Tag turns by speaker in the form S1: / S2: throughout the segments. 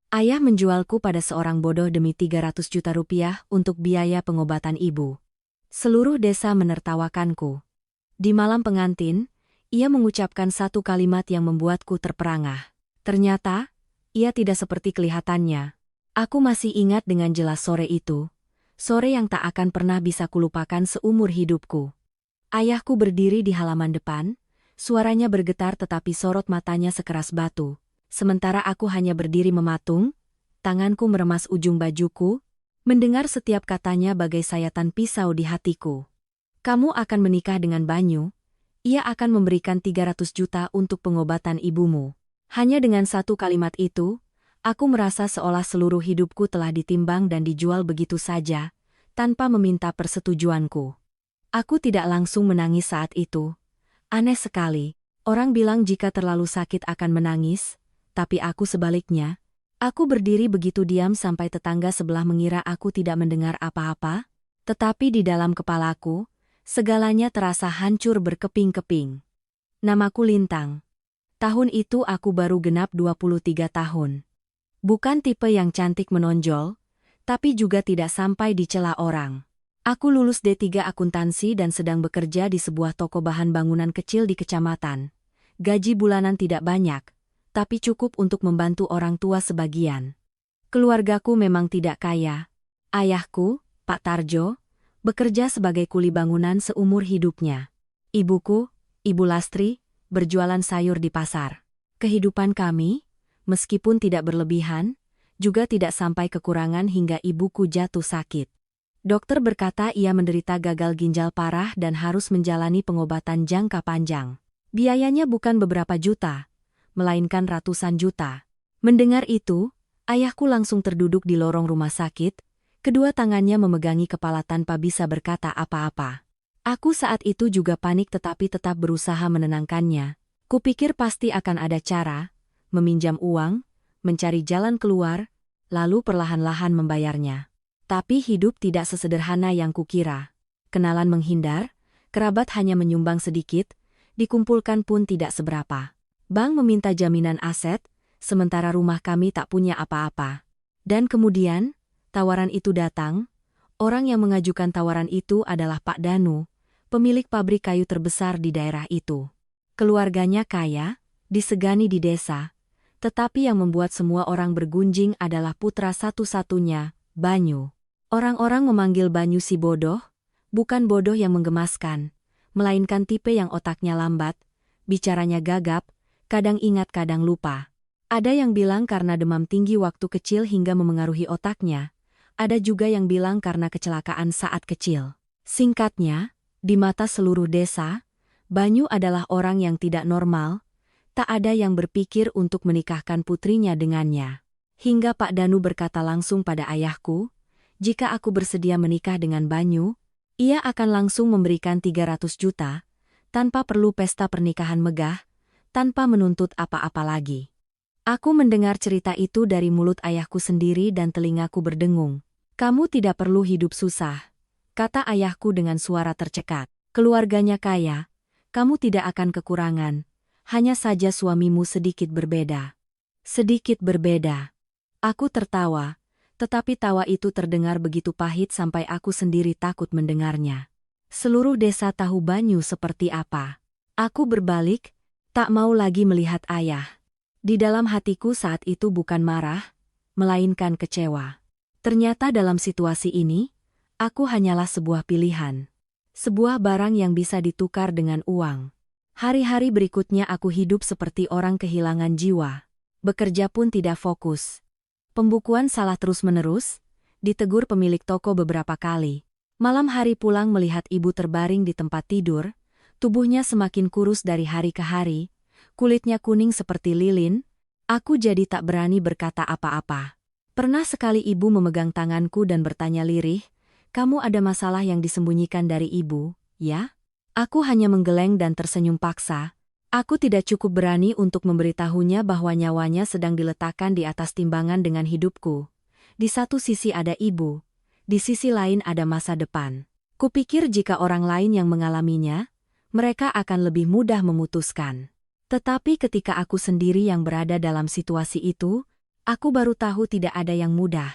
S1: Ayah menjualku pada seorang bodoh demi 300 juta rupiah untuk biaya pengobatan ibu. Seluruh desa menertawakanku. Di malam pengantin, ia mengucapkan satu kalimat yang membuatku terperangah. Ternyata, ia tidak seperti kelihatannya. Aku masih ingat dengan jelas sore itu. Sore yang tak akan pernah bisa kulupakan seumur hidupku. Ayahku berdiri di halaman depan, suaranya bergetar tetapi sorot matanya sekeras batu. Sementara aku hanya berdiri mematung, tanganku meremas ujung bajuku, mendengar setiap katanya bagai sayatan pisau di hatiku. Kamu akan menikah dengan Banyu, ia akan memberikan 300 juta untuk pengobatan ibumu. Hanya dengan satu kalimat itu, aku merasa seolah seluruh hidupku telah ditimbang dan dijual begitu saja, tanpa meminta persetujuanku. Aku tidak langsung menangis saat itu. Aneh sekali, orang bilang jika terlalu sakit akan menangis, tapi aku sebaliknya. Aku berdiri begitu diam sampai tetangga sebelah mengira aku tidak mendengar apa-apa, tetapi di dalam kepalaku, segalanya terasa hancur berkeping-keping. Namaku Lintang. Tahun itu aku baru genap 23 tahun. Bukan tipe yang cantik menonjol, tapi juga tidak sampai dicela orang. Aku lulus D3 akuntansi dan sedang bekerja di sebuah toko bahan bangunan kecil di kecamatan. Gaji bulanan tidak banyak, tapi cukup untuk membantu orang tua sebagian. Keluargaku memang tidak kaya. Ayahku, Pak Tarjo, bekerja sebagai kuli bangunan seumur hidupnya. Ibuku, Ibu Lastri, berjualan sayur di pasar. Kehidupan kami, meskipun tidak berlebihan, juga tidak sampai kekurangan hingga ibuku jatuh sakit. Dokter berkata ia menderita gagal ginjal parah dan harus menjalani pengobatan jangka panjang. Biayanya bukan beberapa juta, melainkan ratusan juta. Mendengar itu, ayahku langsung terduduk di lorong rumah sakit, kedua tangannya memegangi kepala tanpa bisa berkata apa-apa. Aku saat itu juga panik tetapi tetap berusaha menenangkannya. Kupikir pasti akan ada cara, meminjam uang, mencari jalan keluar, lalu perlahan-lahan membayarnya. Tapi hidup tidak sesederhana yang kukira. Kenalan menghindar, kerabat hanya menyumbang sedikit, dikumpulkan pun tidak seberapa. Bank meminta jaminan aset, sementara rumah kami tak punya apa-apa. Dan kemudian, tawaran itu datang. Orang yang mengajukan tawaran itu adalah Pak Danu, pemilik pabrik kayu terbesar di daerah itu. Keluarganya kaya, disegani di desa, tetapi yang membuat semua orang bergunjing adalah putra satu-satunya, Banyu. Orang-orang memanggil Banyu si bodoh, bukan bodoh yang menggemaskan, melainkan tipe yang otaknya lambat, bicaranya gagap, kadang ingat kadang lupa. Ada yang bilang karena demam tinggi waktu kecil hingga memengaruhi otaknya, ada juga yang bilang karena kecelakaan saat kecil. Singkatnya, di mata seluruh desa, Banyu adalah orang yang tidak normal, tak ada yang berpikir untuk menikahkan putrinya dengannya. Hingga Pak Danu berkata langsung pada ayahku, jika aku bersedia menikah dengan Banyu, ia akan langsung memberikan 300 juta, tanpa perlu pesta pernikahan megah, tanpa menuntut apa-apa lagi. Aku mendengar cerita itu dari mulut ayahku sendiri dan telingaku berdengung. Kamu tidak perlu hidup susah, kata ayahku dengan suara tercekat. Keluarganya kaya, kamu tidak akan kekurangan, hanya saja suamimu sedikit berbeda. Sedikit berbeda. Aku tertawa, tetapi tawa itu terdengar begitu pahit sampai aku sendiri takut mendengarnya. Seluruh desa tahu Banyu seperti apa. Aku berbalik, tak mau lagi melihat ayah. Di dalam hatiku saat itu bukan marah, melainkan kecewa. Ternyata dalam situasi ini, aku hanyalah sebuah pilihan. Sebuah barang yang bisa ditukar dengan uang. Hari-hari berikutnya aku hidup seperti orang kehilangan jiwa. Bekerja pun tidak fokus. Pembukuan salah terus-menerus, ditegur pemilik toko beberapa kali. Malam hari pulang melihat ibu terbaring di tempat tidur, tubuhnya semakin kurus dari hari ke hari, kulitnya kuning seperti lilin, aku jadi tak berani berkata apa-apa. Pernah sekali ibu memegang tanganku dan bertanya lirih, kamu ada masalah yang disembunyikan dari ibu, ya? Aku hanya menggeleng dan tersenyum paksa. Aku tidak cukup berani untuk memberitahunya bahwa nyawanya sedang diletakkan di atas timbangan dengan hidupku. Di satu sisi ada ibu, di sisi lain ada masa depan. Kupikir jika orang lain yang mengalaminya, mereka akan lebih mudah memutuskan. Tetapi ketika aku sendiri yang berada dalam situasi itu, Aku baru tahu tidak ada yang mudah.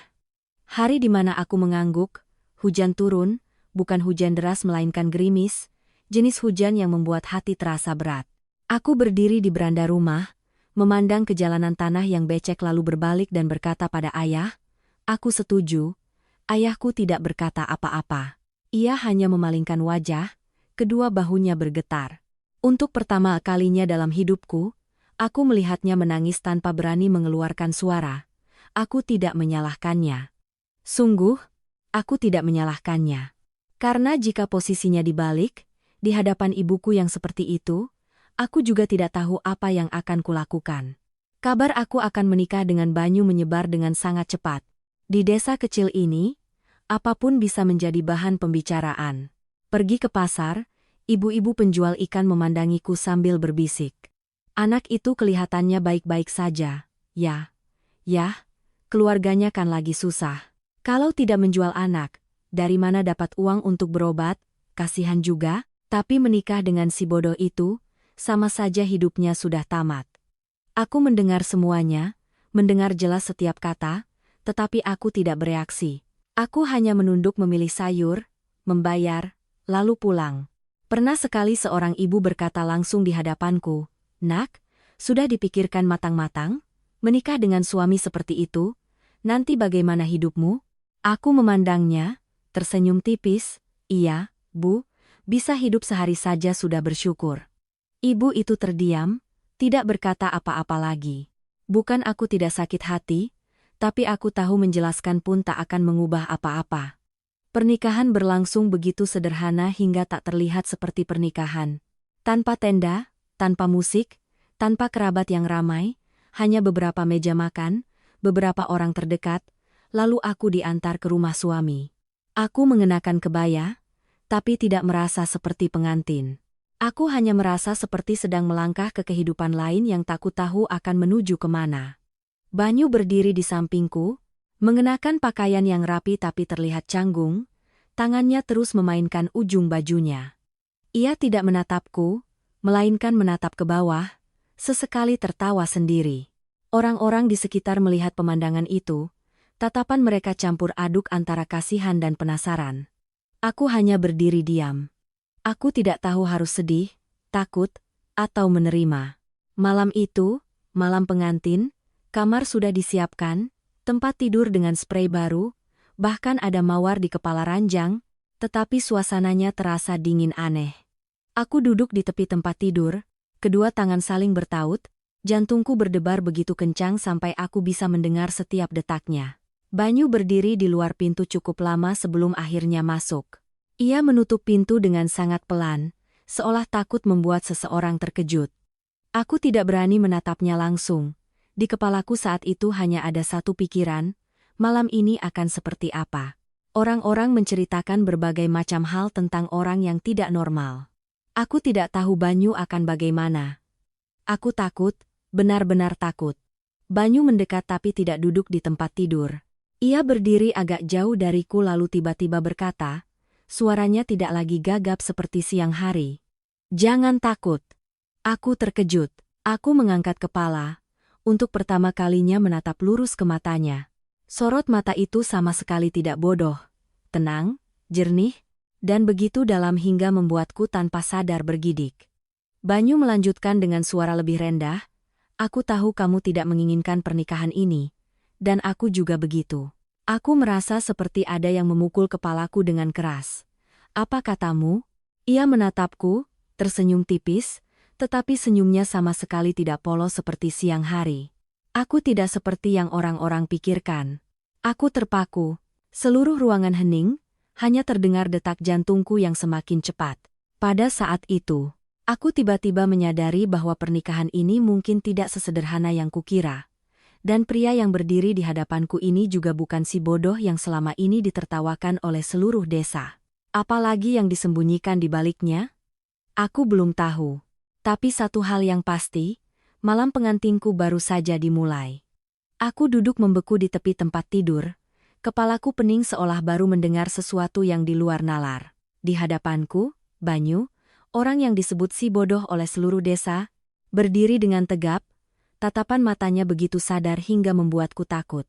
S1: Hari di mana aku mengangguk, hujan turun, bukan hujan deras melainkan gerimis, jenis hujan yang membuat hati terasa berat. Aku berdiri di beranda rumah, memandang ke jalanan tanah yang becek lalu berbalik dan berkata pada ayah, "Aku setuju." Ayahku tidak berkata apa-apa. Ia hanya memalingkan wajah, kedua bahunya bergetar. Untuk pertama kalinya dalam hidupku, aku melihatnya menangis tanpa berani mengeluarkan suara. Aku tidak menyalahkannya. Sungguh, aku tidak menyalahkannya. Karena jika posisinya dibalik, di hadapan ibuku yang seperti itu, aku juga tidak tahu apa yang akan kulakukan. Kabar aku akan menikah dengan Banyu menyebar dengan sangat cepat. Di desa kecil ini, apapun bisa menjadi bahan pembicaraan. Pergi ke pasar, ibu-ibu penjual ikan memandangiku sambil berbisik. Anak itu kelihatannya baik-baik saja. Ya, keluarganya kan lagi susah. Kalau tidak menjual anak, dari mana dapat uang untuk berobat? Kasihan juga, tapi menikah dengan si bodoh itu, sama saja hidupnya sudah tamat. Aku mendengar semuanya, mendengar jelas setiap kata, tetapi aku tidak bereaksi. Aku hanya menunduk memilih sayur, membayar, lalu pulang. Pernah sekali seorang ibu berkata langsung di hadapanku, "Nak, sudah dipikirkan matang-matang? Menikah dengan suami seperti itu, nanti bagaimana hidupmu?" Aku memandangnya, tersenyum tipis, "Iya, Bu, bisa hidup sehari saja sudah bersyukur." Ibu itu terdiam, tidak berkata apa-apa lagi. Bukan aku tidak sakit hati, tapi aku tahu menjelaskan pun tak akan mengubah apa-apa. Pernikahan berlangsung begitu sederhana hingga tak terlihat seperti pernikahan. Tanpa tenda, tanpa musik, tanpa kerabat yang ramai, hanya beberapa meja makan, beberapa orang terdekat, lalu aku diantar ke rumah suami. Aku mengenakan kebaya, tapi tidak merasa seperti pengantin. Aku hanya merasa seperti sedang melangkah ke kehidupan lain yang tak tahu akan menuju kemana. Banyu berdiri di sampingku, mengenakan pakaian yang rapi tapi terlihat canggung, tangannya terus memainkan ujung bajunya. Ia tidak menatapku, melainkan menatap ke bawah, sesekali tertawa sendiri. Orang-orang di sekitar melihat pemandangan itu, tatapan mereka campur aduk antara kasihan dan penasaran. Aku hanya berdiri diam. Aku tidak tahu harus sedih, takut, atau menerima. Malam itu, malam pengantin, kamar sudah disiapkan, tempat tidur dengan sprei baru, bahkan ada mawar di kepala ranjang, tetapi suasananya terasa dingin aneh. Aku duduk di tepi tempat tidur, kedua tangan saling bertaut, jantungku berdebar begitu kencang sampai aku bisa mendengar setiap detaknya. Banyu berdiri di luar pintu cukup lama sebelum akhirnya masuk. Ia menutup pintu dengan sangat pelan, seolah takut membuat seseorang terkejut. Aku tidak berani menatapnya langsung. Di kepalaku saat itu hanya ada satu pikiran, malam ini akan seperti apa. Orang-orang menceritakan berbagai macam hal tentang orang yang tidak normal. Aku tidak tahu Banyu akan bagaimana. Aku takut, benar-benar takut. Banyu mendekat tapi tidak duduk di tempat tidur. Ia berdiri agak jauh dariku lalu tiba-tiba berkata, suaranya tidak lagi gagap seperti siang hari. "Jangan takut." Aku terkejut. Aku mengangkat kepala, untuk pertama kalinya menatap lurus ke matanya. Sorot mata itu sama sekali tidak bodoh, tenang, jernih, dan begitu dalam hingga membuatku tanpa sadar bergidik. Banyu melanjutkan dengan suara lebih rendah, "Aku tahu kamu tidak menginginkan pernikahan ini. Dan aku juga begitu. Aku merasa seperti ada yang memukul kepalaku dengan keras. Apa katamu?" Ia menatapku, tersenyum tipis, tetapi senyumnya sama sekali tidak polos seperti siang hari. Aku tidak seperti yang orang-orang pikirkan. Aku terpaku. Seluruh ruangan hening, hanya terdengar detak jantungku yang semakin cepat. Pada saat itu, aku tiba-tiba menyadari bahwa pernikahan ini mungkin tidak sesederhana yang kukira. Dan pria yang berdiri di hadapanku ini juga bukan si bodoh yang selama ini ditertawakan oleh seluruh desa. Apalagi yang disembunyikan di baliknya? Aku belum tahu. Tapi satu hal yang pasti, malam pengantinku baru saja dimulai. Aku duduk membeku di tepi tempat tidur, kepalaku pening seolah baru mendengar sesuatu yang di luar nalar. Di hadapanku, Banyu, orang yang disebut si bodoh oleh seluruh desa, berdiri dengan tegap, Tatapan matanya begitu sadar hingga membuatku takut.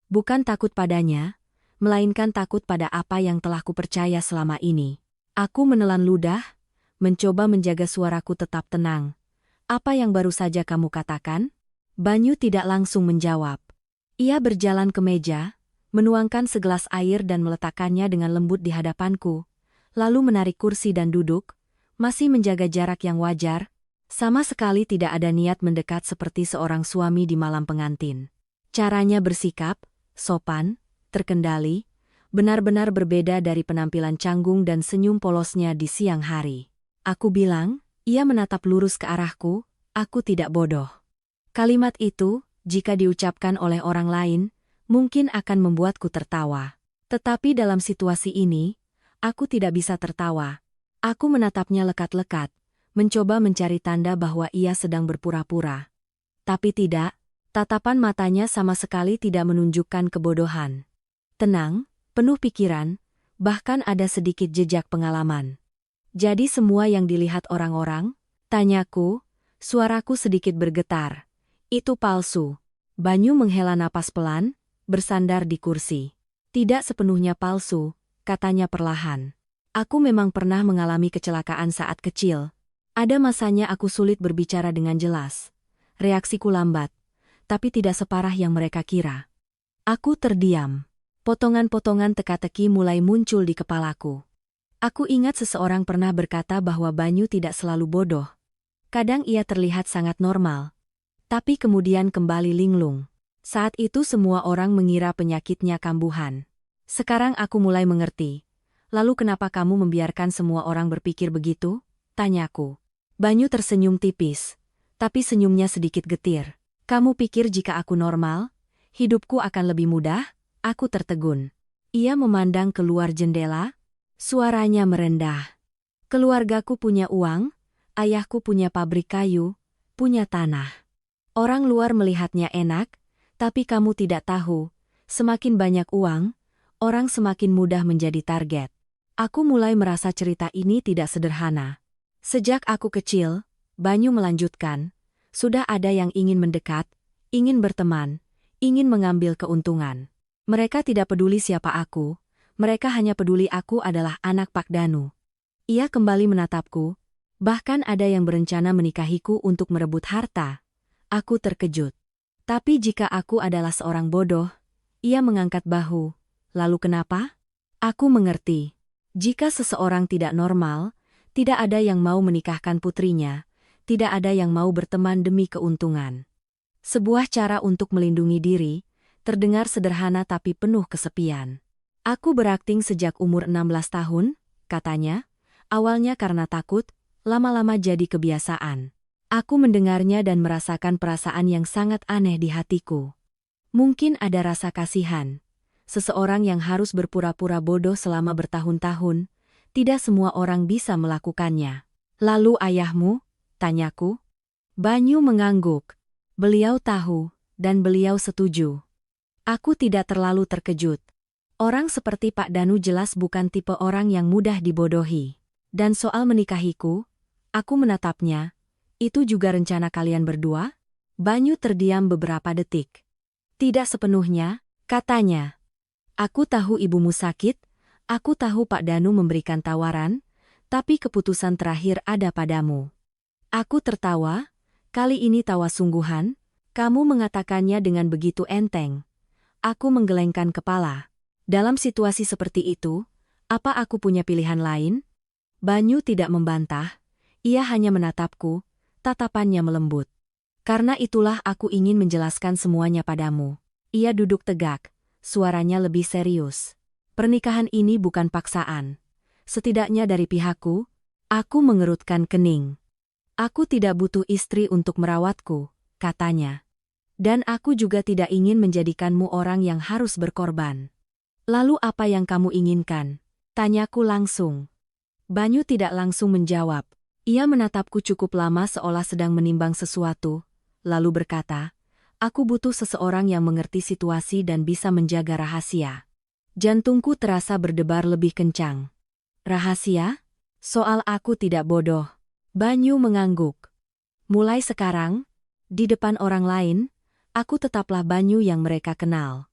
S1: Bukan takut padanya, melainkan takut pada apa yang telah kupercaya selama ini. Aku menelan ludah, mencoba menjaga suaraku tetap tenang. Apa yang baru saja kamu katakan? Banyu tidak langsung menjawab. Ia berjalan ke meja, menuangkan segelas air dan meletakkannya dengan lembut di hadapanku, lalu menarik kursi dan duduk, masih menjaga jarak yang wajar, sama sekali tidak ada niat mendekat seperti seorang suami di malam pengantin. Caranya bersikap, sopan, terkendali, benar-benar berbeda dari penampilan canggung dan senyum polosnya di siang hari. Aku bilang, ia menatap lurus ke arahku, aku tidak bodoh. Kalimat itu, jika diucapkan oleh orang lain, mungkin akan membuatku tertawa. Tetapi dalam situasi ini, aku tidak bisa tertawa. Aku menatapnya lekat-lekat, mencoba mencari tanda bahwa ia sedang berpura-pura. Tapi tidak, tatapan matanya sama sekali tidak menunjukkan kebodohan. Tenang, penuh pikiran, bahkan ada sedikit jejak pengalaman. Jadi semua yang dilihat orang-orang? Tanyaku, suaraku sedikit bergetar. Itu palsu. Banyu menghela napas pelan, bersandar di kursi. Tidak sepenuhnya palsu, katanya perlahan. Aku memang pernah mengalami kecelakaan saat kecil. Ada masanya aku sulit berbicara dengan jelas. Reaksiku lambat, tapi tidak separah yang mereka kira. Aku terdiam. Potongan-potongan teka-teki mulai muncul di kepalaku. Aku ingat seseorang pernah berkata bahwa Banyu tidak selalu bodoh. Kadang ia terlihat sangat normal. Tapi kemudian kembali linglung. Saat itu semua orang mengira penyakitnya kambuhan. Sekarang aku mulai mengerti. Lalu kenapa kamu membiarkan semua orang berpikir begitu? Tanyaku. Banyu tersenyum tipis, tapi senyumnya sedikit getir. Kamu pikir jika aku normal, hidupku akan lebih mudah? Aku tertegun. Ia memandang keluar jendela, suaranya merendah. Keluargaku punya uang, ayahku punya pabrik kayu, punya tanah. Orang luar melihatnya enak, tapi kamu tidak tahu, semakin banyak uang, orang semakin mudah menjadi target. Aku mulai merasa cerita ini tidak sederhana. Sejak aku kecil, Banyu melanjutkan, sudah ada yang ingin mendekat, ingin berteman, ingin mengambil keuntungan. Mereka tidak peduli siapa aku, mereka hanya peduli aku adalah anak Pak Danu. Ia kembali menatapku, bahkan ada yang berencana menikahiku untuk merebut harta. Aku terkejut. Tapi jika aku adalah seorang bodoh, ia mengangkat bahu. Lalu kenapa? Aku mengerti. Jika seseorang tidak normal, tidak ada yang mau menikahkan putrinya, tidak ada yang mau berteman demi keuntungan. Sebuah cara untuk melindungi diri, terdengar sederhana tapi penuh kesepian. Aku berakting sejak umur 16 tahun, katanya, awalnya karena takut, lama-lama jadi kebiasaan. Aku mendengarnya dan merasakan perasaan yang sangat aneh di hatiku. Mungkin ada rasa kasihan. Seseorang yang harus berpura-pura bodoh selama bertahun-tahun, tidak semua orang bisa melakukannya. Lalu ayahmu? Tanyaku. Banyu mengangguk. Beliau tahu, dan beliau setuju. Aku tidak terlalu terkejut. Orang seperti Pak Danu jelas bukan tipe orang yang mudah dibodohi. Dan soal menikahiku, aku menatapnya. Itu juga rencana kalian berdua? Banyu terdiam beberapa detik. Tidak sepenuhnya, katanya. Aku tahu ibumu sakit, aku tahu Pak Danu memberikan tawaran, tapi keputusan terakhir ada padamu. Aku tertawa, kali ini tawa sungguhan, kamu mengatakannya dengan begitu enteng. Aku menggelengkan kepala. Dalam situasi seperti itu, apa aku punya pilihan lain? Banyu tidak membantah, ia hanya menatapku, tatapannya melembut. Karena itulah aku ingin menjelaskan semuanya padamu. Ia duduk tegak. Suaranya lebih serius. Pernikahan ini bukan paksaan. Setidaknya dari pihakku, aku mengerutkan kening. Aku tidak butuh istri untuk merawatku, katanya. Dan aku juga tidak ingin menjadikanmu orang yang harus berkorban. Lalu apa yang kamu inginkan? Tanyaku langsung. Banyu tidak langsung menjawab. Ia menatapku cukup lama seolah sedang menimbang sesuatu, lalu berkata, aku butuh seseorang yang mengerti situasi dan bisa menjaga rahasia. Jantungku terasa berdebar lebih kencang. Rahasia? Soal aku tidak bodoh. Banyu mengangguk. Mulai sekarang, Di depan orang lain, aku tetaplah Banyu yang mereka kenal.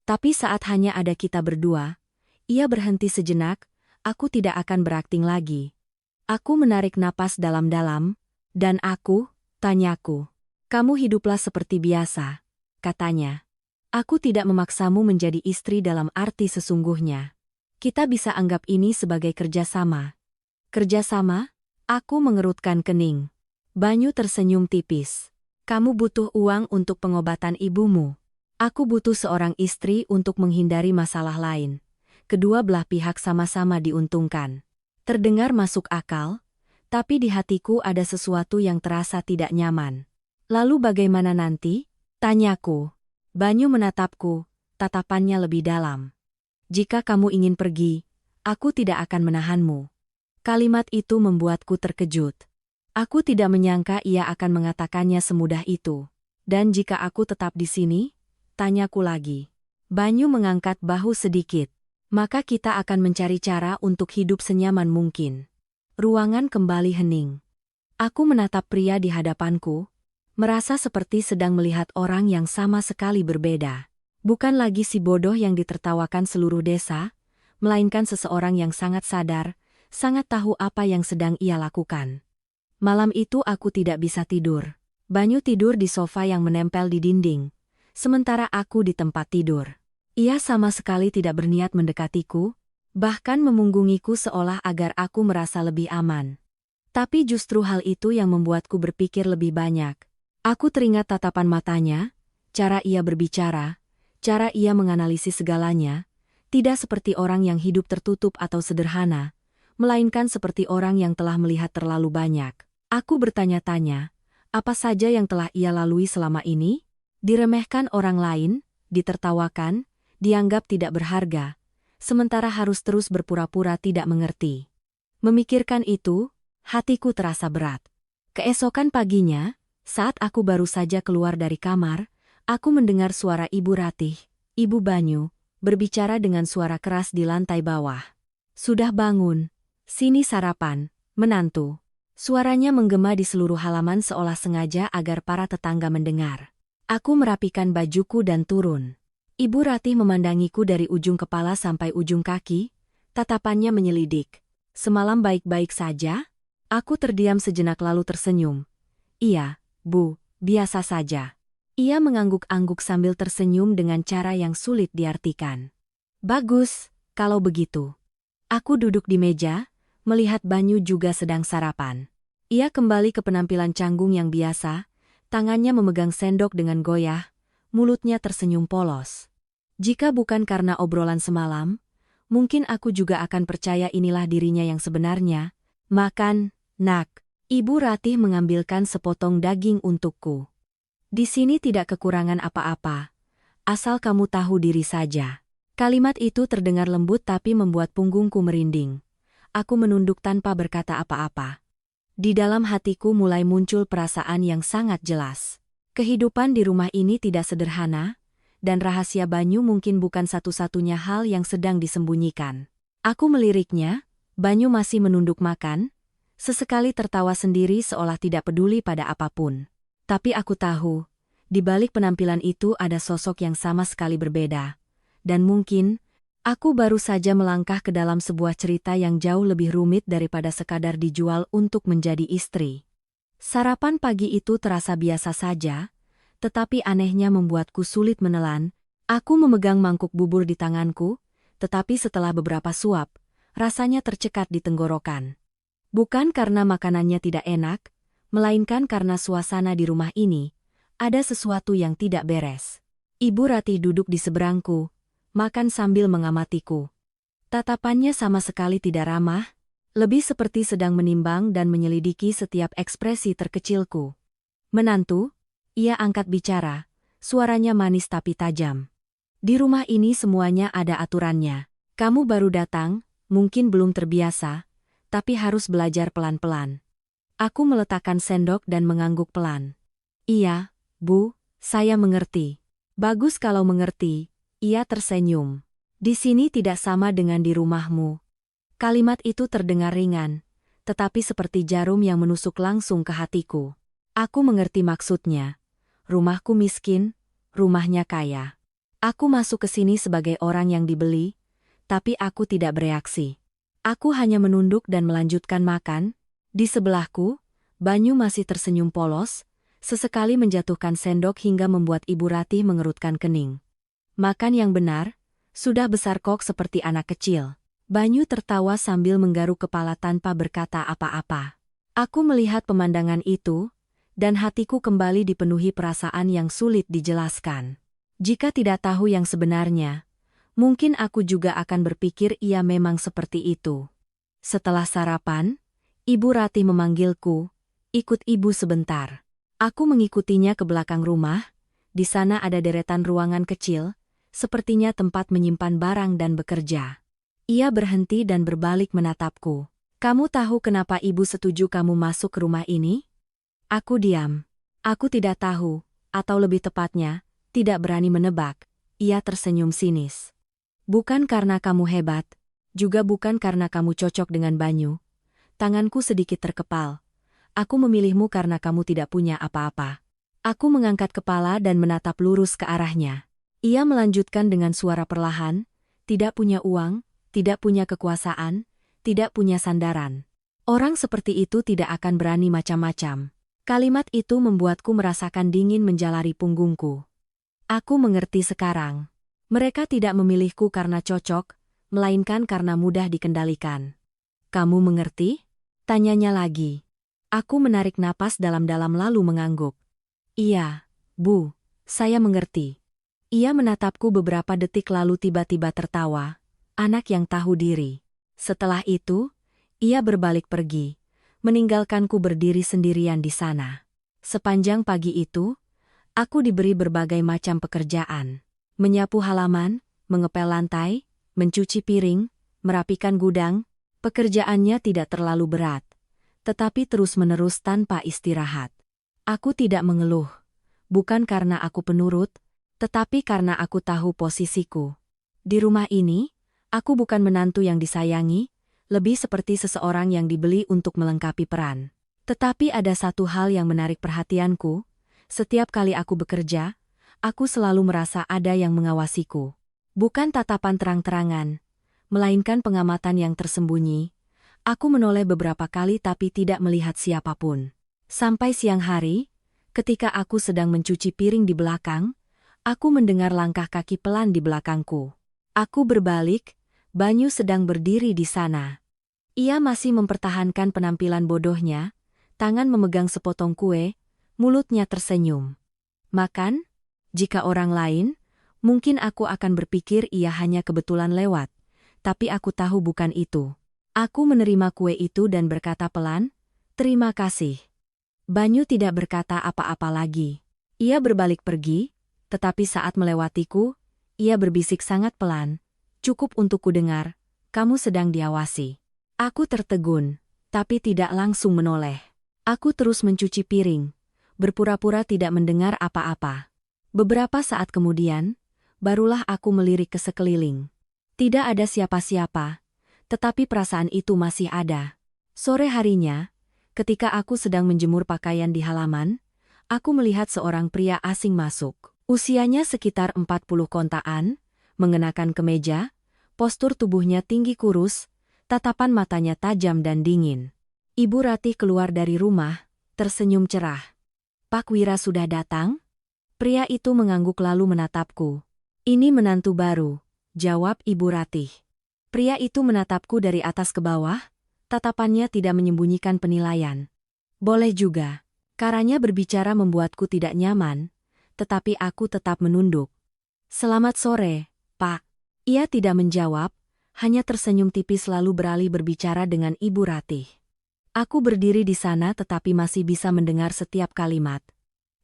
S1: Tapi saat hanya ada kita berdua, ia berhenti sejenak, aku tidak akan berakting lagi. Aku menarik napas dalam-dalam, dan tanyaku. Kamu hiduplah seperti biasa, katanya. Aku tidak memaksamu menjadi istri dalam arti sesungguhnya. Kita bisa anggap ini sebagai kerjasama. Kerjasama? Aku mengerutkan kening. Banyu tersenyum tipis. Kamu butuh uang untuk pengobatan ibumu. Aku butuh seorang istri untuk menghindari masalah lain. Kedua belah pihak sama-sama diuntungkan. Terdengar masuk akal, tapi di hatiku ada sesuatu yang terasa tidak nyaman. Lalu bagaimana nanti? Tanyaku. Banyu menatapku, tatapannya lebih dalam. Jika kamu ingin pergi, aku tidak akan menahanmu. Kalimat itu membuatku terkejut. Aku tidak menyangka ia akan mengatakannya semudah itu. Dan jika aku tetap di sini? Tanyaku lagi. Banyu mengangkat bahu sedikit. Maka kita akan mencari cara untuk hidup senyaman mungkin. Ruangan kembali hening. Aku menatap pria di hadapanku, merasa seperti sedang melihat orang yang sama sekali berbeda. Bukan lagi si bodoh yang ditertawakan seluruh desa, melainkan seseorang yang sangat sadar, sangat tahu apa yang sedang ia lakukan. Malam itu aku tidak bisa tidur. Banyu tidur di sofa yang menempel di dinding, sementara aku di tempat tidur. Ia sama sekali tidak berniat mendekatiku, bahkan memunggungiku seolah agar aku merasa lebih aman. Tapi justru hal itu yang membuatku berpikir lebih banyak. Aku teringat tatapan matanya, cara ia berbicara, cara ia menganalisis segalanya, tidak seperti orang yang hidup tertutup atau sederhana, melainkan seperti orang yang telah melihat terlalu banyak. Aku bertanya-tanya, apa saja yang telah ia lalui selama ini? Diremehkan orang lain, ditertawakan, dianggap tidak berharga, sementara harus terus berpura-pura tidak mengerti. Memikirkan itu, hatiku terasa berat. Keesokan paginya, saat aku baru saja keluar dari kamar, aku mendengar suara Ibu Ratih, Ibu Banyu, berbicara dengan suara keras di lantai bawah. Sudah bangun, sini sarapan, menantu. Suaranya menggema di seluruh halaman seolah sengaja agar para tetangga mendengar. Aku merapikan bajuku dan turun. Ibu Ratih memandangiku dari ujung kepala sampai ujung kaki, tatapannya menyelidik. Semalam baik-baik saja? Aku terdiam sejenak lalu tersenyum. Iya, Bu, biasa saja. Ia mengangguk-angguk sambil tersenyum dengan cara yang sulit diartikan. Bagus, kalau begitu. Aku duduk di meja, melihat Banyu juga sedang sarapan. Ia kembali ke penampilan canggung yang biasa, tangannya memegang sendok dengan goyah, mulutnya tersenyum polos. Jika bukan karena obrolan semalam, mungkin aku juga akan percaya inilah dirinya yang sebenarnya. Makan, nak. Ibu Ratih mengambilkan sepotong daging untukku. Di sini tidak kekurangan apa-apa. Asal kamu tahu diri saja. Kalimat itu terdengar lembut tapi membuat punggungku merinding. Aku menunduk tanpa berkata apa-apa. Di dalam hatiku mulai muncul perasaan yang sangat jelas. Kehidupan di rumah ini tidak sederhana, dan rahasia Banyu mungkin bukan satu-satunya hal yang sedang disembunyikan. Aku meliriknya, Banyu masih menunduk makan, sesekali tertawa sendiri seolah tidak peduli pada apapun. Tapi aku tahu, di balik penampilan itu ada sosok yang sama sekali berbeda. Dan mungkin, aku baru saja melangkah ke dalam sebuah cerita yang jauh lebih rumit daripada sekadar dijual untuk menjadi istri. Sarapan pagi itu terasa biasa saja, tetapi anehnya membuatku sulit menelan. Aku memegang mangkuk bubur di tanganku, tetapi setelah beberapa suap, rasanya tercekat di tenggorokan. Bukan karena makanannya tidak enak, melainkan karena suasana di rumah ini, ada sesuatu yang tidak beres. Ibu Ratih duduk di seberangku, makan sambil mengamatiku. Tatapannya sama sekali tidak ramah, lebih seperti sedang menimbang dan menyelidiki setiap ekspresi terkecilku. Menantu, ia angkat bicara, suaranya manis tapi tajam. Di rumah ini semuanya ada aturannya. Kamu baru datang, mungkin belum terbiasa, tapi harus belajar pelan-pelan. Aku meletakkan sendok dan mengangguk pelan. Iya, Bu, saya mengerti. Bagus kalau mengerti, ia tersenyum. Di sini tidak sama dengan di rumahmu. Kalimat itu terdengar ringan, tetapi seperti jarum yang menusuk langsung ke hatiku. Aku mengerti maksudnya. rumahku miskin, rumahnya kaya. Aku masuk ke sini sebagai orang yang dibeli, tapi aku tidak bereaksi. Aku hanya menunduk dan melanjutkan makan. Di sebelahku, Banyu masih tersenyum polos, sesekali menjatuhkan sendok hingga membuat Ibu Ratih mengerutkan kening. Makan yang benar, sudah besar kok seperti anak kecil. Banyu tertawa sambil menggaruk kepala tanpa berkata apa-apa. Aku melihat pemandangan itu, dan hatiku kembali dipenuhi perasaan yang sulit dijelaskan. Jika tidak tahu yang sebenarnya, mungkin aku juga akan berpikir ia memang seperti itu. Setelah sarapan, Ibu Ratih memanggilku, ikut ibu sebentar. Aku mengikutinya ke belakang rumah. Di sana ada deretan ruangan kecil, sepertinya tempat menyimpan barang dan bekerja. Ia berhenti dan berbalik menatapku. Kamu tahu kenapa ibu setuju kamu masuk ke rumah ini? Aku diam. Aku tidak tahu, atau lebih tepatnya, tidak berani menebak. Ia tersenyum sinis. Bukan karena kamu hebat, juga bukan karena kamu cocok dengan Banyu. Tanganku sedikit terkepal. Aku memilihmu karena kamu tidak punya apa-apa. Aku mengangkat kepala dan menatap lurus ke arahnya. Ia melanjutkan dengan suara perlahan, tidak punya uang, tidak punya kekuasaan, tidak punya sandaran. Orang seperti itu tidak akan berani macam-macam. Kalimat itu membuatku merasakan dingin menjalari punggungku. Aku mengerti sekarang. Mereka tidak memilihku karena cocok, melainkan karena mudah dikendalikan. Kamu mengerti? Tanyanya lagi. Aku menarik napas dalam-dalam lalu mengangguk. Iya, Bu, saya mengerti. Ia menatapku beberapa detik lalu tiba-tiba tertawa, anak yang tahu diri. Setelah itu, ia berbalik pergi, meninggalkanku berdiri sendirian di sana. Sepanjang pagi itu, aku diberi berbagai macam pekerjaan. Menyapu halaman, mengepel lantai, mencuci piring, merapikan gudang. Pekerjaannya tidak terlalu berat, tetapi terus-menerus tanpa istirahat. Aku tidak mengeluh, bukan karena aku penurut, tetapi karena aku tahu posisiku. Di rumah ini, aku bukan menantu yang disayangi, lebih seperti seseorang yang dibeli untuk melengkapi peran. Tetapi ada satu hal yang menarik perhatianku, setiap kali aku bekerja, aku selalu merasa ada yang mengawasiku. Bukan tatapan terang-terangan, melainkan pengamatan yang tersembunyi. Aku menoleh beberapa kali tapi tidak melihat siapapun. Sampai siang hari, ketika aku sedang mencuci piring di belakang, aku mendengar langkah kaki pelan di belakangku. Aku berbalik, Banyu sedang berdiri di sana. Ia masih mempertahankan penampilan bodohnya, tangan memegang sepotong kue, mulutnya tersenyum. Makan? Jika orang lain, mungkin aku akan berpikir ia hanya kebetulan lewat, tapi aku tahu bukan itu. Aku menerima kue itu dan berkata pelan, "Terima kasih." Banyu tidak berkata apa-apa lagi. Ia berbalik pergi, tetapi saat melewatiku, ia berbisik sangat pelan, "Cukup untuk ku dengar, kamu sedang diawasi." Aku tertegun, tapi tidak langsung menoleh. Aku terus mencuci piring, berpura-pura tidak mendengar apa-apa. Beberapa saat kemudian, barulah aku melirik ke sekeliling. Tidak ada siapa-siapa, tetapi perasaan itu masih ada. Sore harinya, ketika aku sedang menjemur pakaian di halaman, aku melihat seorang pria asing masuk. Usianya sekitar 40 kontaan, mengenakan kemeja, postur tubuhnya tinggi kurus, tatapan matanya tajam dan dingin. Ibu Ratih keluar dari rumah, tersenyum cerah. "Pak Wira sudah datang?" Pria itu mengangguk lalu menatapku. "Ini menantu baru," jawab Ibu Ratih. Pria itu menatapku dari atas ke bawah, tatapannya tidak menyembunyikan penilaian. "Boleh juga." Caranya berbicara membuatku tidak nyaman, tetapi aku tetap menunduk. "Selamat sore, Pak." Ia tidak menjawab, hanya tersenyum tipis lalu beralih berbicara dengan Ibu Ratih. Aku berdiri di sana tetapi masih bisa mendengar setiap kalimat.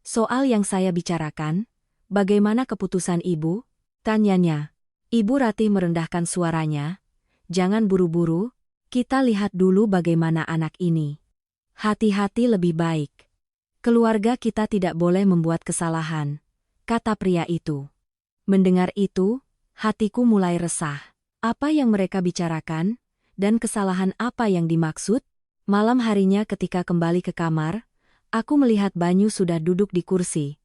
S1: "Soal yang saya bicarakan, bagaimana keputusan Ibu?" tanyanya. Ibu Ratih merendahkan suaranya, "Jangan buru-buru, kita lihat dulu bagaimana anak ini. Hati-hati lebih baik. Keluarga kita tidak boleh membuat kesalahan," kata pria itu. Mendengar itu, hatiku mulai resah. Apa yang mereka bicarakan, dan kesalahan apa yang dimaksud? Malam harinya ketika kembali ke kamar, aku melihat Banyu sudah duduk di kursi,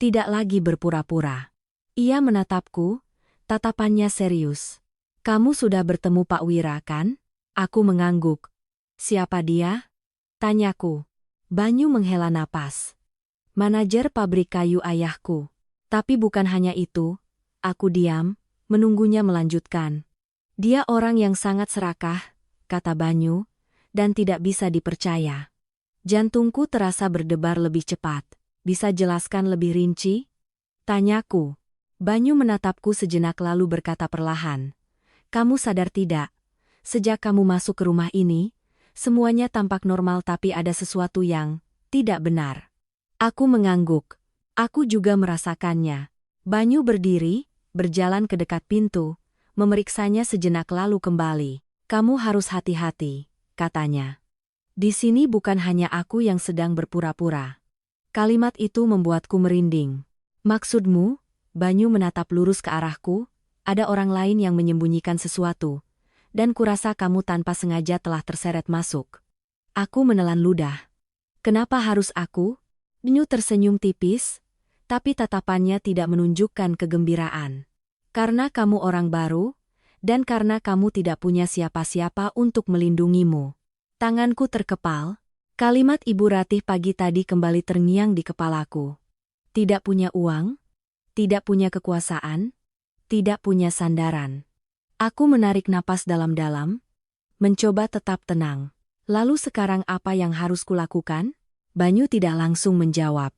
S1: Tidak lagi berpura-pura. Ia menatapku, tatapannya serius. Kamu sudah bertemu Pak Wira, kan? Aku mengangguk. Siapa dia? Tanyaku. Banyu menghela napas. Manajer pabrik kayu ayahku. Tapi bukan hanya itu. Aku diam, menunggunya melanjutkan. Dia orang yang sangat serakah, kata Banyu, dan tidak bisa dipercaya. Jantungku terasa berdebar lebih cepat. Bisa jelaskan lebih rinci? Tanyaku. Banyu menatapku sejenak lalu berkata perlahan. Kamu sadar tidak? Sejak kamu masuk ke rumah ini, semuanya tampak normal tapi ada sesuatu yang tidak benar. Aku mengangguk. Aku juga merasakannya. Banyu berdiri, berjalan ke dekat pintu, memeriksanya sejenak lalu kembali. Kamu harus hati-hati, katanya. Di sini bukan hanya aku yang sedang berpura-pura. Kalimat itu membuatku merinding. Maksudmu? Banyu menatap lurus ke arahku, ada orang lain yang menyembunyikan sesuatu, dan kurasa kamu tanpa sengaja telah terseret masuk. Aku menelan ludah. Kenapa harus aku? Banyu tersenyum tipis, tapi tatapannya tidak menunjukkan kegembiraan. Karena kamu orang baru, dan karena kamu tidak punya siapa-siapa untuk melindungimu. Tanganku terkepal. Kalimat Ibu Ratih pagi tadi kembali terngiang di kepalaku. Tidak punya uang, tidak punya kekuasaan, tidak punya sandaran. Aku menarik napas dalam-dalam, mencoba tetap tenang. Lalu sekarang apa yang harus kulakukan? Banyu tidak langsung menjawab.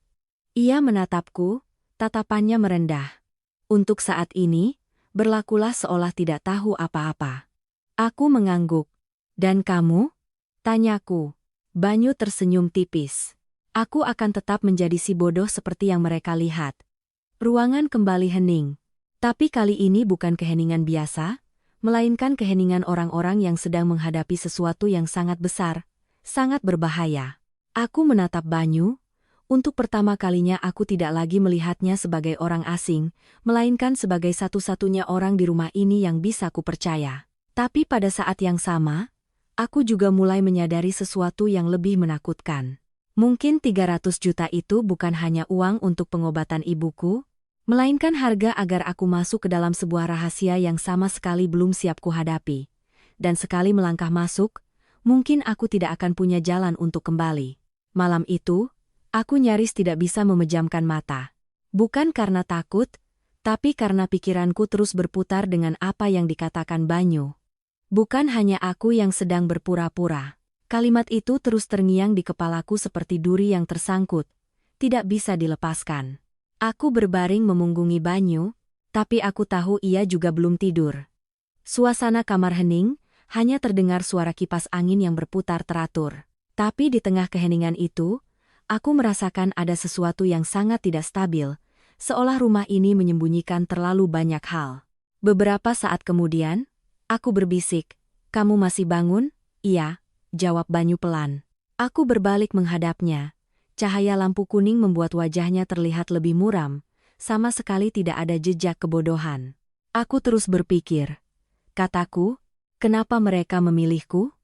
S1: Ia menatapku, tatapannya merendah. Untuk saat ini, berlakulah seolah tidak tahu apa-apa. Aku mengangguk. Dan kamu? Tanyaku. Banyu tersenyum tipis. Aku akan tetap menjadi si bodoh seperti yang mereka lihat. Ruangan kembali hening. Tapi kali ini bukan keheningan biasa, melainkan keheningan orang-orang yang sedang menghadapi sesuatu yang sangat besar, sangat berbahaya. Aku menatap Banyu. Untuk pertama kalinya aku tidak lagi melihatnya sebagai orang asing, melainkan sebagai satu-satunya orang di rumah ini yang bisa kupercaya. Tapi pada saat yang sama, aku juga mulai menyadari sesuatu yang lebih menakutkan. Mungkin 300 juta itu bukan hanya uang untuk pengobatan ibuku, melainkan harga agar aku masuk ke dalam sebuah rahasia yang sama sekali belum siap kuhadapi. Dan sekali melangkah masuk, mungkin aku tidak akan punya jalan untuk kembali. Malam itu, aku nyaris tidak bisa memejamkan mata. Bukan karena takut, tapi karena pikiranku terus berputar dengan apa yang dikatakan Banyu. Bukan hanya aku yang sedang berpura-pura. Kalimat itu terus terngiang di kepalaku seperti duri yang tersangkut, tidak bisa dilepaskan. Aku berbaring memunggungi Banyu, tapi aku tahu ia juga belum tidur. Suasana kamar hening, hanya terdengar suara kipas angin yang berputar teratur. Tapi di tengah keheningan itu, aku merasakan ada sesuatu yang sangat tidak stabil, seolah rumah ini menyembunyikan terlalu banyak hal. Beberapa saat kemudian, aku berbisik, "Kamu masih bangun?" "Iya," jawab Banyu pelan. Aku berbalik menghadapnya. Cahaya lampu kuning membuat wajahnya terlihat lebih muram, sama sekali tidak ada jejak kebodohan. Aku terus berpikir. Kataku, kenapa mereka memilihku?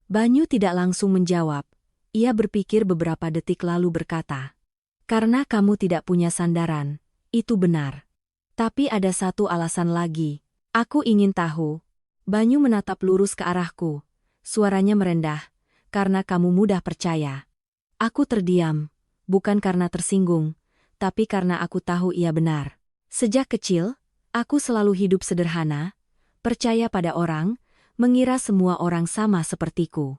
S1: Banyu tidak langsung menjawab. Ia berpikir beberapa detik lalu berkata, "Karena kamu tidak punya sandaran, itu benar. Tapi ada satu alasan lagi. Aku ingin tahu." Banyu menatap lurus ke arahku. Suaranya merendah, "Karena kamu mudah percaya." Aku terdiam, bukan karena tersinggung, tapi karena aku tahu ia benar. Sejak kecil, aku selalu hidup sederhana, percaya pada orang, mengira semua orang sama sepertiku.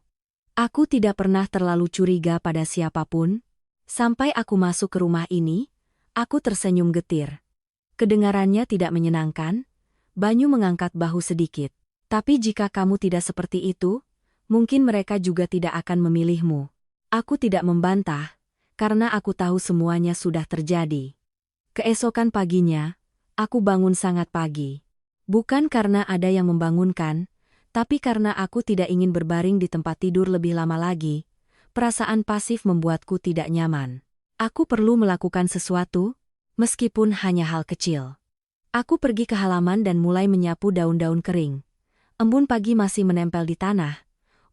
S1: Aku tidak pernah terlalu curiga pada siapapun. Sampai aku masuk ke rumah ini, aku tersenyum getir. Kedengarannya tidak menyenangkan. Banyu mengangkat bahu sedikit. Tapi jika kamu tidak seperti itu, mungkin mereka juga tidak akan memilihmu. Aku tidak membantah, karena aku tahu semuanya sudah terjadi. Keesokan paginya, aku bangun sangat pagi. Bukan karena ada yang membangunkan, tapi karena aku tidak ingin berbaring di tempat tidur lebih lama lagi. Perasaan pasif membuatku tidak nyaman. Aku perlu melakukan sesuatu, meskipun hanya hal kecil. Aku pergi ke halaman dan mulai menyapu daun-daun kering. Embun pagi masih menempel di tanah.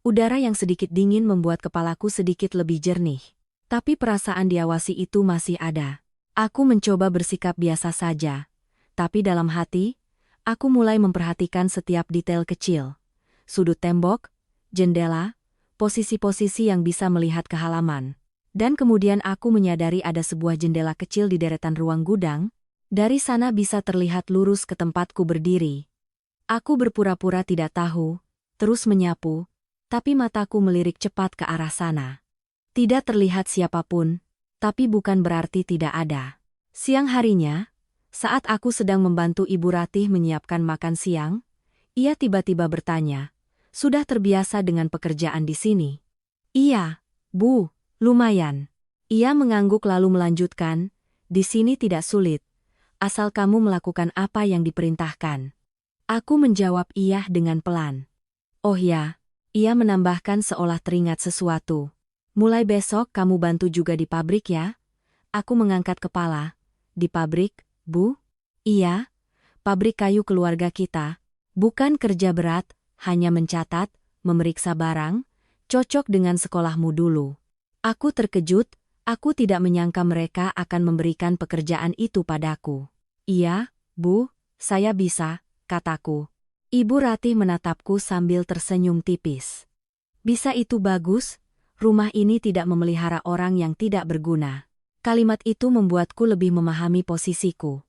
S1: Udara yang sedikit dingin membuat kepalaku sedikit lebih jernih. Tapi perasaan diawasi itu masih ada. Aku mencoba bersikap biasa saja. Tapi dalam hati, aku mulai memperhatikan setiap detail kecil. Sudut tembok, jendela, posisi-posisi yang bisa melihat ke halaman. Dan kemudian aku menyadari ada sebuah jendela kecil di deretan ruang gudang. Dari sana bisa terlihat lurus ke tempatku berdiri. Aku berpura-pura tidak tahu, terus menyapu, tapi mataku melirik cepat ke arah sana. Tidak terlihat siapapun, tapi bukan berarti tidak ada. Siang harinya, saat aku sedang membantu Ibu Ratih menyiapkan makan siang, ia tiba-tiba bertanya, "Sudah terbiasa dengan pekerjaan di sini?" "Iya, Bu, lumayan." Ia mengangguk lalu melanjutkan, "Di sini tidak sulit, asal kamu melakukan apa yang diperintahkan." Aku menjawab iya dengan pelan. "Oh ya," ia menambahkan seolah teringat sesuatu. "Mulai besok kamu bantu juga di pabrik ya?" Aku mengangkat kepala. "Di pabrik, Bu?" "Iya, pabrik kayu keluarga kita. Bukan kerja berat, hanya mencatat, memeriksa barang, cocok dengan sekolahmu dulu." Aku terkejut, aku tidak menyangka mereka akan memberikan pekerjaan itu padaku. "Iya, Bu, saya bisa," kataku. Ibu Ratih menatapku sambil tersenyum tipis. "Bisa itu bagus, rumah ini tidak memelihara orang yang tidak berguna." Kalimat itu membuatku lebih memahami posisiku.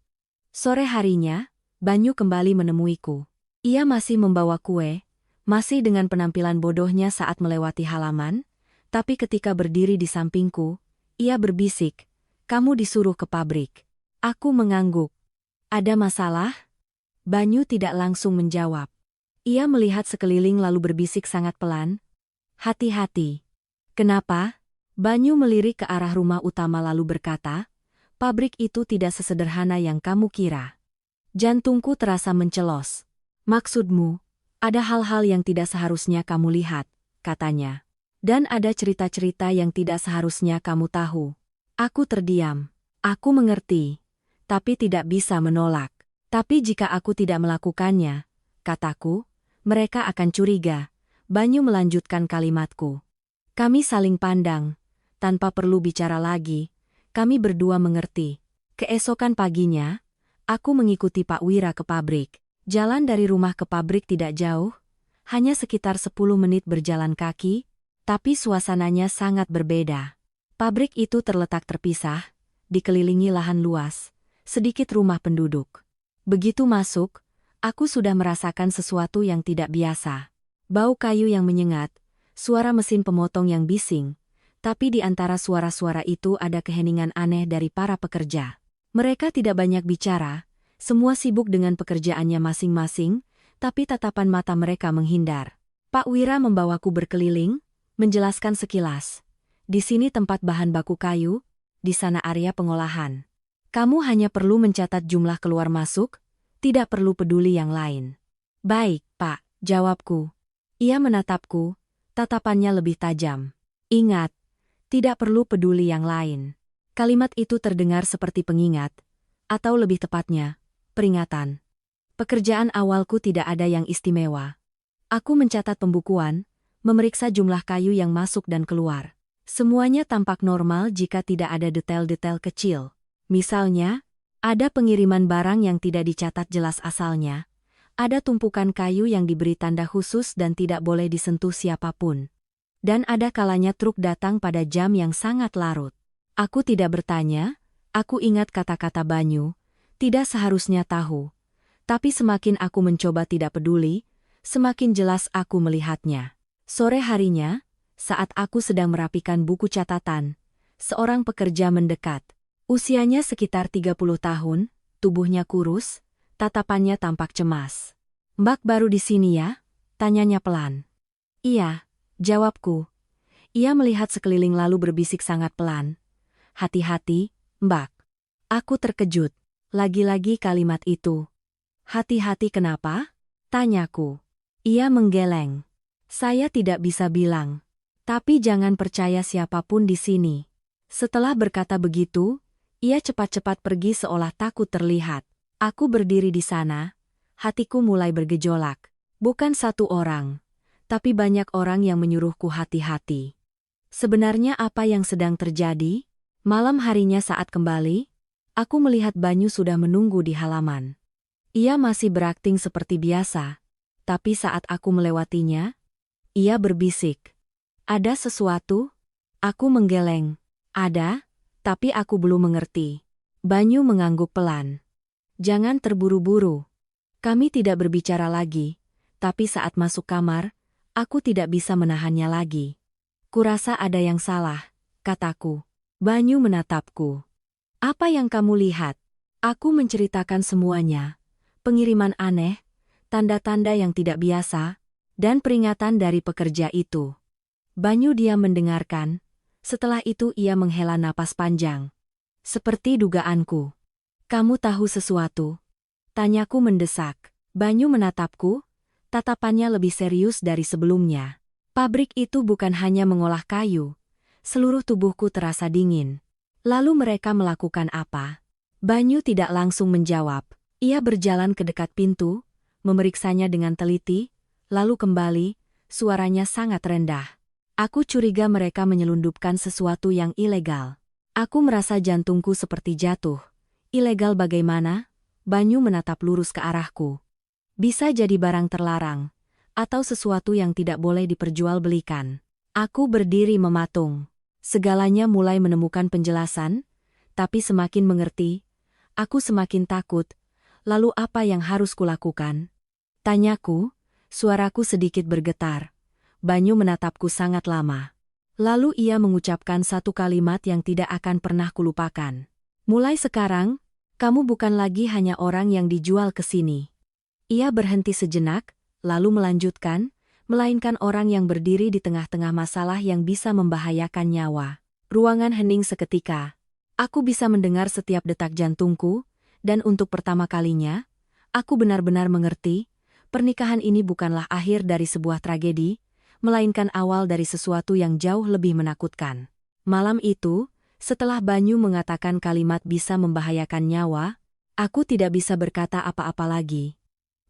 S1: Sore harinya, Banyu kembali menemuiku. Ia masih membawa kue, masih dengan penampilan bodohnya saat melewati halaman, tapi ketika berdiri di sampingku, ia berbisik, "Kamu disuruh ke pabrik." Aku mengangguk. "Ada masalah?" Banyu tidak langsung menjawab. Ia melihat sekeliling lalu berbisik sangat pelan, "Hati-hati." "Kenapa?" Banyu melirik ke arah rumah utama lalu berkata, "Pabrik itu tidak sesederhana yang kamu kira." Jantungku terasa mencelos. "Maksudmu, ada hal-hal yang tidak seharusnya kamu lihat," katanya. "Dan ada cerita-cerita yang tidak seharusnya kamu tahu." Aku terdiam. Aku mengerti, tapi tidak bisa menolak. "Tapi jika aku tidak melakukannya," kataku, "mereka akan curiga." Banyu melanjutkan kalimatku. Kami saling pandang. Tanpa perlu bicara lagi, kami berdua mengerti. Keesokan paginya, aku mengikuti Pak Wira ke pabrik. Jalan dari rumah ke pabrik tidak jauh, hanya sekitar 10 menit berjalan kaki, tapi suasananya sangat berbeda. Pabrik itu terletak terpisah, dikelilingi lahan luas, sedikit rumah penduduk. Begitu masuk, aku sudah merasakan sesuatu yang tidak biasa. Bau kayu yang menyengat, suara mesin pemotong yang bising, tapi di antara suara-suara itu ada keheningan aneh dari para pekerja. Mereka tidak banyak bicara, semua sibuk dengan pekerjaannya masing-masing, tapi tatapan mata mereka menghindar. Pak Wira membawaku berkeliling, menjelaskan sekilas. "Di sini tempat bahan baku kayu, di sana area pengolahan. Kamu hanya perlu mencatat jumlah keluar masuk, tidak perlu peduli yang lain." "Baik, Pak," jawabku. Ia menatapku, tatapannya lebih tajam. "Ingat, tidak perlu peduli yang lain." Kalimat itu terdengar seperti pengingat, atau lebih tepatnya, peringatan. Pekerjaan awalku tidak ada yang istimewa. Aku mencatat pembukuan, memeriksa jumlah kayu yang masuk dan keluar. Semuanya tampak normal jika tidak ada detail-detail kecil. Misalnya, ada pengiriman barang yang tidak dicatat jelas asalnya. Ada tumpukan kayu yang diberi tanda khusus dan tidak boleh disentuh siapapun. Dan ada kalanya truk datang pada jam yang sangat larut. Aku tidak bertanya, aku ingat kata-kata Banyu, tidak seharusnya tahu. Tapi semakin aku mencoba tidak peduli, semakin jelas aku melihatnya. Sore harinya, saat aku sedang merapikan buku catatan, seorang pekerja mendekat. Usianya sekitar 30 tahun, tubuhnya kurus, tatapannya tampak cemas. "Mbak baru di sini ya?" tanyanya pelan. "Iya," jawabku. Ia melihat sekeliling lalu berbisik sangat pelan. "Hati-hati, Mbak." Aku terkejut. Lagi-lagi kalimat itu. "Hati-hati kenapa?" tanyaku. Ia menggeleng. "Saya tidak bisa bilang. Tapi jangan percaya siapapun di sini." Setelah berkata begitu, ia cepat-cepat pergi seolah takut terlihat. Aku berdiri di sana, hatiku mulai bergejolak. Bukan satu orang, tapi banyak orang yang menyuruhku hati-hati. Sebenarnya apa yang sedang terjadi? Malam harinya saat kembali, Aku melihat Banyu sudah menunggu di halaman. Ia masih berakting seperti biasa, tapi saat aku melewatinya, ia berbisik. Ada sesuatu? Aku menggeleng. Ada, tapi aku belum mengerti. Banyu mengangguk pelan. Jangan terburu-buru. Kami tidak berbicara lagi, tapi saat masuk kamar, aku tidak bisa menahannya lagi. Kurasa ada yang salah, kataku. Banyu menatapku. Apa yang kamu lihat? Aku menceritakan semuanya. Pengiriman aneh, tanda-tanda yang tidak biasa, dan peringatan dari pekerja itu. Banyu diam mendengarkan. Setelah itu ia menghela napas panjang. Seperti dugaanku. Kamu tahu sesuatu? Tanyaku mendesak. Banyu menatapku, tatapannya lebih serius dari sebelumnya. Pabrik itu bukan hanya mengolah kayu. Seluruh tubuhku terasa dingin. Lalu mereka melakukan apa? Banyu tidak langsung menjawab. Ia berjalan ke dekat pintu, memeriksanya dengan teliti, lalu kembali, suaranya sangat rendah. Aku curiga mereka menyelundupkan sesuatu yang ilegal. Aku merasa jantungku seperti jatuh. Ilegal bagaimana? Banyu menatap lurus ke arahku. Bisa jadi barang terlarang, atau sesuatu yang tidak boleh diperjualbelikan. Aku berdiri mematung. Segalanya mulai menemukan penjelasan, tapi semakin mengerti, aku semakin takut. Lalu apa yang harus kulakukan? Tanyaku, suaraku sedikit bergetar. Banyu menatapku sangat lama. Lalu ia mengucapkan satu kalimat yang tidak akan pernah kulupakan. Mulai sekarang, kamu bukan lagi hanya orang yang dijual ke sini. Ia berhenti sejenak, lalu melanjutkan, melainkan orang yang berdiri di tengah-tengah masalah yang bisa membahayakan nyawa. Ruangan hening seketika. Aku bisa mendengar setiap detak jantungku, dan untuk pertama kalinya, aku benar-benar mengerti, pernikahan ini bukanlah akhir dari sebuah tragedi, melainkan awal dari sesuatu yang jauh lebih menakutkan. Malam itu, setelah Banyu mengatakan kalimat bisa membahayakan nyawa, aku tidak bisa berkata apa-apa lagi.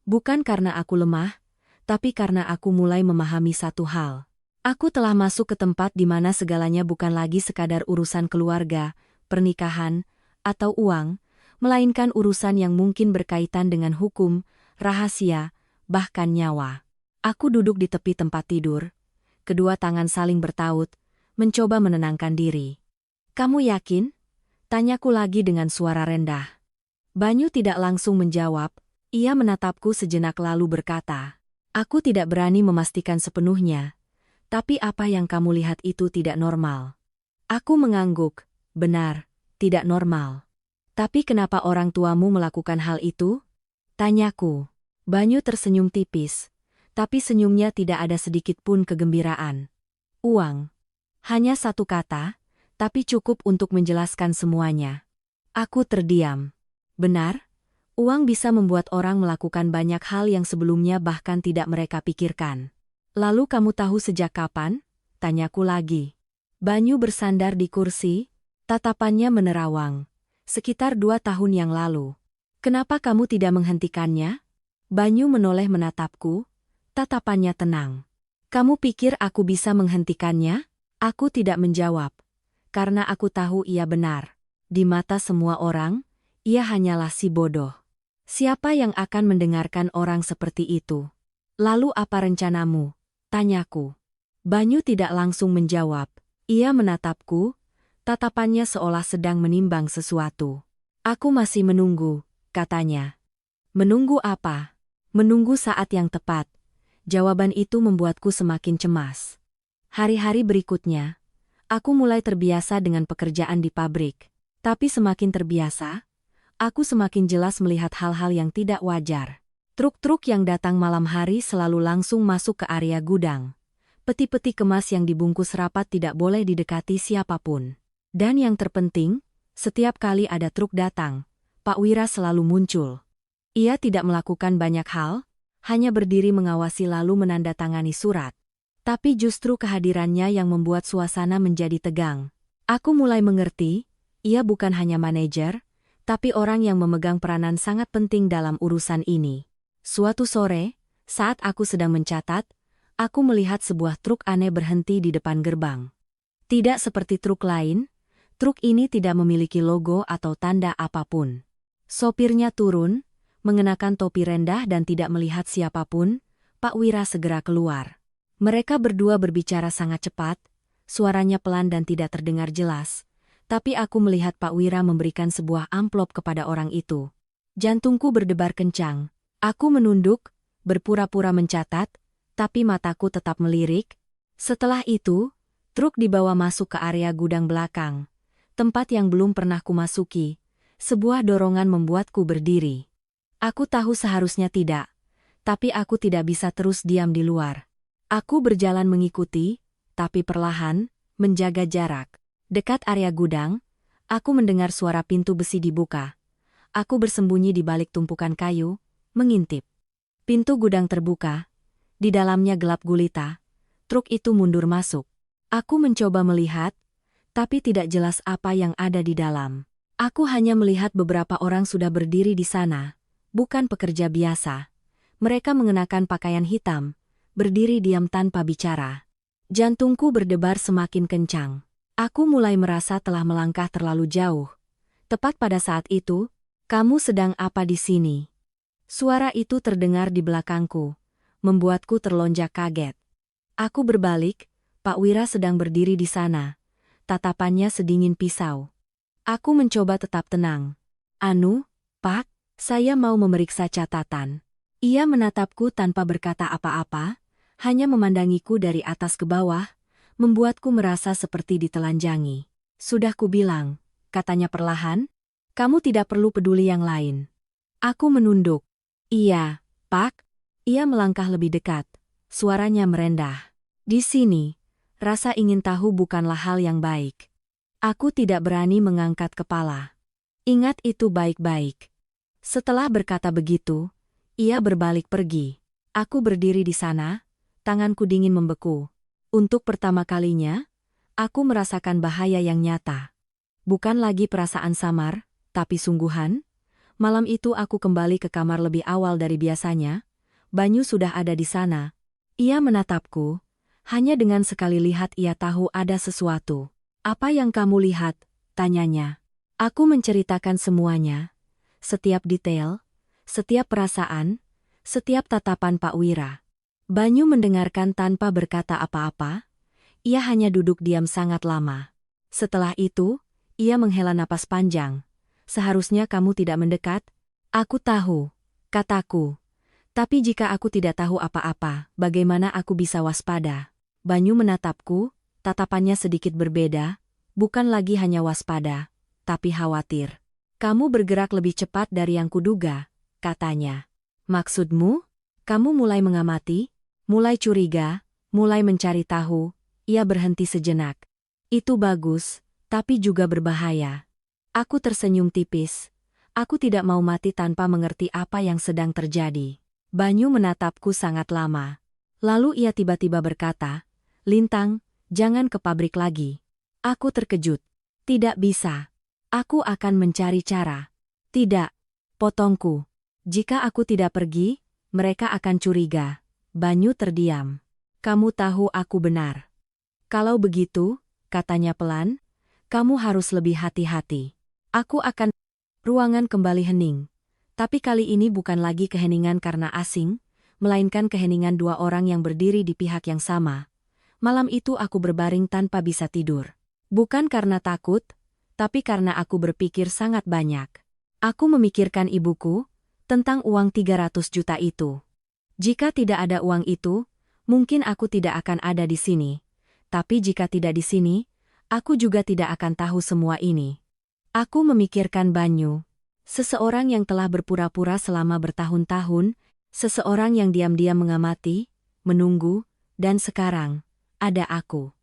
S1: Bukan karena aku lemah, tapi karena aku mulai memahami satu hal. Aku telah masuk ke tempat di mana segalanya bukan lagi sekadar urusan keluarga, pernikahan, atau uang, melainkan urusan yang mungkin berkaitan dengan hukum, rahasia, bahkan nyawa. Aku duduk di tepi tempat tidur, kedua tangan saling bertaut, mencoba menenangkan diri. Kamu yakin? Tanyaku lagi dengan suara rendah. Banyu tidak langsung menjawab, ia menatapku sejenak lalu berkata, aku tidak berani memastikan sepenuhnya, tapi apa yang kamu lihat itu tidak normal. Aku mengangguk, benar, tidak normal. Tapi kenapa orang tuamu melakukan hal itu? Tanyaku. Banyu tersenyum tipis. Tapi senyumnya tidak ada sedikit pun kegembiraan. Uang. Hanya satu kata, tapi cukup untuk menjelaskan semuanya. Aku terdiam. Benar, uang bisa membuat orang melakukan banyak hal yang sebelumnya bahkan tidak mereka pikirkan. Lalu kamu tahu sejak kapan? Tanyaku lagi. Banyu bersandar di kursi, tatapannya menerawang. Sekitar 2 tahun yang lalu. Kenapa kamu tidak menghentikannya? Banyu menoleh menatapku. Tatapannya tenang. Kamu pikir aku bisa menghentikannya? Aku tidak menjawab. Karena aku tahu ia benar. Di mata semua orang, ia hanyalah si bodoh. Siapa yang akan mendengarkan orang seperti itu? Lalu apa rencanamu? Tanyaku. Banyu tidak langsung menjawab. Ia menatapku, tatapannya seolah sedang menimbang sesuatu. Aku masih menunggu, katanya. Menunggu apa? Menunggu saat yang tepat. Jawaban itu membuatku semakin cemas. Hari-hari berikutnya, aku mulai terbiasa dengan pekerjaan di pabrik. Tapi semakin terbiasa, aku semakin jelas melihat hal-hal yang tidak wajar. Truk-truk yang datang malam hari selalu langsung masuk ke area gudang. Peti-peti kemas yang dibungkus rapat tidak boleh didekati siapapun. Dan yang terpenting, setiap kali ada truk datang, Pak Wira selalu muncul. Ia tidak melakukan banyak hal, hanya berdiri mengawasi lalu menandatangani surat. Tapi justru kehadirannya yang membuat suasana menjadi tegang. Aku mulai mengerti, ia bukan hanya manajer, tapi orang yang memegang peranan sangat penting dalam urusan ini. Suatu sore, saat aku sedang mencatat, aku melihat sebuah truk aneh berhenti di depan gerbang. Tidak seperti truk lain, Truk ini tidak memiliki logo atau tanda apapun. Sopirnya turun, mengenakan topi rendah dan tidak melihat siapapun. Pak Wira segera keluar. Mereka berdua berbicara sangat cepat, suaranya pelan dan tidak terdengar jelas. Tapi aku melihat Pak Wira memberikan sebuah amplop kepada orang itu. Jantungku berdebar kencang. Aku menunduk, berpura-pura mencatat, tapi mataku tetap melirik. Setelah itu, truk dibawa masuk ke area gudang belakang. Tempat yang belum pernah kumasuki. Sebuah dorongan membuatku berdiri. Aku tahu seharusnya tidak, tapi aku tidak bisa terus diam di luar. Aku berjalan mengikuti, tapi perlahan, menjaga jarak. Dekat area gudang, aku mendengar suara pintu besi dibuka. Aku bersembunyi di balik tumpukan kayu, mengintip. Pintu gudang terbuka. Di dalamnya gelap gulita. Truk itu mundur masuk. Aku mencoba melihat, tapi tidak jelas apa yang ada di dalam. Aku hanya melihat beberapa orang sudah berdiri di sana, bukan pekerja biasa. Mereka mengenakan pakaian hitam, berdiri diam tanpa bicara. Jantungku berdebar semakin kencang. Aku mulai merasa telah melangkah terlalu jauh. Tepat pada saat itu, "Kamu sedang apa di sini?" Suara itu terdengar di belakangku, membuatku terlonjak kaget. Aku berbalik, Pak Wira sedang berdiri di sana. Tatapannya sedingin pisau. Aku mencoba tetap tenang. "Anu, Pak, saya mau memeriksa catatan." Ia menatapku tanpa berkata apa-apa, hanya memandangiku dari atas ke bawah, membuatku merasa seperti ditelanjangi. "Sudah kubilang," katanya perlahan, "kamu tidak perlu peduli yang lain." Aku menunduk. "Iya, Pak." Ia melangkah lebih dekat, suaranya merendah. "Di sini, rasa ingin tahu bukanlah hal yang baik." Aku tidak berani mengangkat kepala. "Ingat itu baik-baik." Setelah berkata begitu, ia berbalik pergi. Aku berdiri di sana, tanganku dingin membeku. Untuk pertama kalinya, aku merasakan bahaya yang nyata. Bukan lagi perasaan samar, tapi sungguhan. Malam itu aku kembali ke kamar lebih awal dari biasanya. Banyu sudah ada di sana. Ia menatapku. Hanya dengan sekali lihat ia tahu ada sesuatu. "Apa yang kamu lihat?" tanyanya. Aku menceritakan semuanya. Setiap detail, setiap perasaan, setiap tatapan Pak Wira. Banyu mendengarkan tanpa berkata apa-apa. Ia hanya duduk diam sangat lama. Setelah itu, ia menghela napas panjang. "Seharusnya kamu tidak mendekat." "Aku tahu," kataku. "Tapi jika aku tidak tahu apa-apa, bagaimana aku bisa waspada?" Banyu menatapku. Tatapannya sedikit berbeda, bukan lagi hanya waspada, tapi khawatir. "Kamu bergerak lebih cepat dari yang kuduga," katanya. "Maksudmu?" "Kamu mulai mengamati, mulai curiga, mulai mencari tahu." Ia berhenti sejenak. "Itu bagus, tapi juga berbahaya." Aku tersenyum tipis. Aku tidak mau mati tanpa mengerti apa yang sedang terjadi. Banyu menatapku sangat lama. Lalu ia tiba-tiba berkata, "Lintang, jangan ke pabrik lagi." Aku terkejut. "Tidak bisa. Aku akan mencari cara." "Tidak," potongku. "Jika aku tidak pergi, mereka akan curiga." Banyu terdiam. "Kamu tahu aku benar." "Kalau begitu," katanya pelan, "kamu harus lebih hati-hati." Aku akan... Ruangan kembali hening. Tapi kali ini bukan lagi keheningan karena asing, melainkan keheningan dua orang yang berdiri di pihak yang sama. Malam itu aku berbaring tanpa bisa tidur. Bukan karena takut, tapi karena aku berpikir sangat banyak. Aku memikirkan ibuku, tentang uang 300 juta itu. Jika tidak ada uang itu, mungkin aku tidak akan ada di sini. Tapi jika tidak di sini, aku juga tidak akan tahu semua ini. Aku memikirkan Banyu. Seseorang yang telah berpura-pura selama bertahun-tahun, seseorang yang diam-diam mengamati, menunggu, dan sekarang ada aku.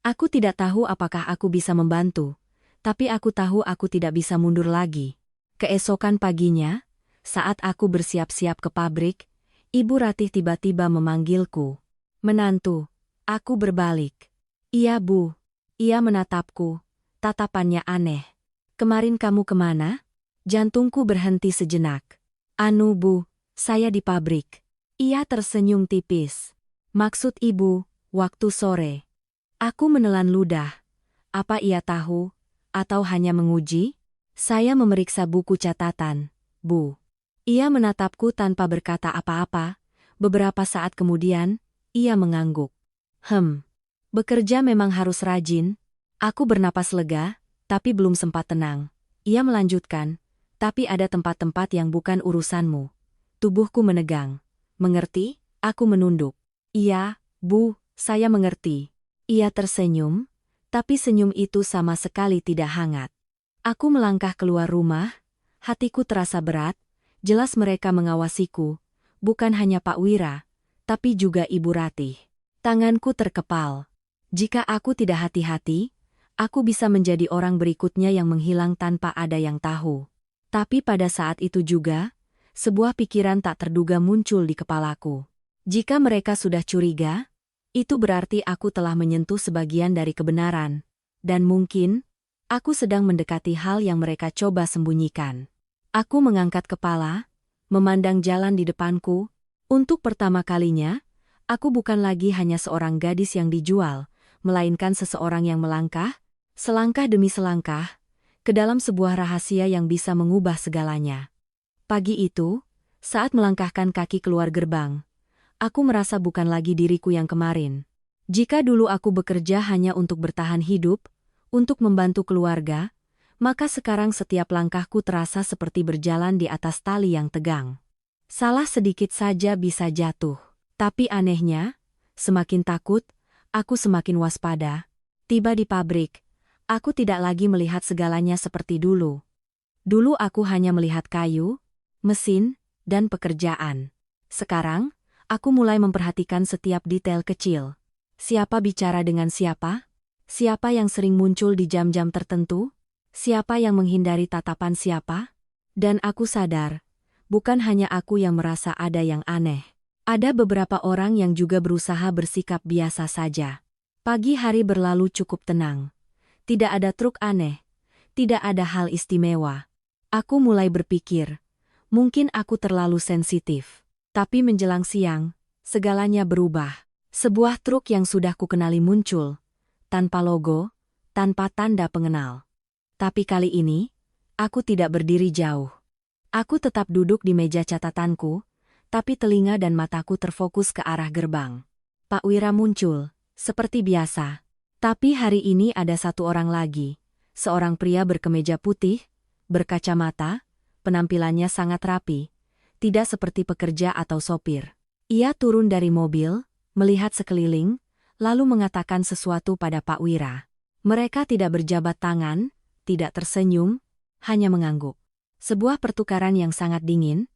S1: Aku tidak tahu apakah aku bisa membantu, tapi aku tahu aku tidak bisa mundur lagi. Keesokan paginya, saat aku bersiap-siap ke pabrik, Ibu Ratih tiba-tiba memanggilku. "Menantu." Aku berbalik. "Iya, Bu." Ia menatapku, tatapannya aneh. "Kemarin kamu kemana?" Jantungku berhenti sejenak. "Anu, Bu, saya di pabrik." Ia tersenyum tipis. "Maksud Ibu, waktu sore." Aku menelan ludah. Apa ia tahu? Atau hanya menguji? Saya memeriksa buku catatan, Bu. Ia menatapku tanpa berkata apa-apa. Beberapa saat kemudian, ia mengangguk. Bekerja memang harus rajin. Aku bernapas lega, tapi belum sempat tenang. Ia melanjutkan, tapi ada tempat-tempat yang bukan urusanmu. Tubuhku menegang. Mengerti? Aku menunduk. Iya, Bu, saya mengerti. Ia tersenyum, tapi senyum itu sama sekali tidak hangat. Aku melangkah keluar rumah, hatiku terasa berat, jelas mereka mengawasiku, bukan hanya Pak Wira, tapi juga Ibu Ratih. Tanganku terkepal. Jika aku tidak hati-hati, aku bisa menjadi orang berikutnya yang menghilang tanpa ada yang tahu. Tapi pada saat itu juga, sebuah pikiran tak terduga muncul di kepalaku. Jika mereka sudah curiga, itu berarti aku telah menyentuh sebagian dari kebenaran. Dan mungkin, aku sedang mendekati hal yang mereka coba sembunyikan. Aku mengangkat kepala, memandang jalan di depanku. Untuk pertama kalinya, aku bukan lagi hanya seorang gadis yang dijual, melainkan seseorang yang melangkah, selangkah demi selangkah, ke dalam sebuah rahasia yang bisa mengubah segalanya. Pagi itu, saat melangkahkan kaki keluar gerbang, aku merasa bukan lagi diriku yang kemarin. Jika dulu aku bekerja hanya untuk bertahan hidup, untuk membantu keluarga, maka sekarang setiap langkahku terasa seperti berjalan di atas tali yang tegang. Salah sedikit saja bisa jatuh. Tapi anehnya, semakin takut, aku semakin waspada. Tiba di pabrik, aku tidak lagi melihat segalanya seperti dulu. Dulu aku hanya melihat kayu, mesin, dan pekerjaan. Sekarang, aku mulai memperhatikan setiap detail kecil. Siapa bicara dengan siapa? Siapa yang sering muncul di jam-jam tertentu? Siapa yang menghindari tatapan siapa? Dan aku sadar, bukan hanya aku yang merasa ada yang aneh. Ada beberapa orang yang juga berusaha bersikap biasa saja. Pagi hari berlalu cukup tenang. Tidak ada truk aneh. Tidak ada hal istimewa. Aku mulai berpikir, mungkin aku terlalu sensitif. Tapi menjelang siang, segalanya berubah. Sebuah truk yang sudah kukenali muncul. Tanpa logo, tanpa tanda pengenal. Tapi kali ini, aku tidak berdiri jauh. Aku tetap duduk di meja catatanku, tapi telinga dan mataku terfokus ke arah gerbang. Pak Wira muncul, seperti biasa. Tapi hari ini ada satu orang lagi. Seorang pria berkemeja putih, berkacamata, penampilannya sangat rapi. Tidak seperti pekerja atau sopir. Ia turun dari mobil, melihat sekeliling, lalu mengatakan sesuatu pada Pak Wira. Mereka tidak berjabat tangan, tidak tersenyum, hanya mengangguk. Sebuah pertukaran yang sangat dingin.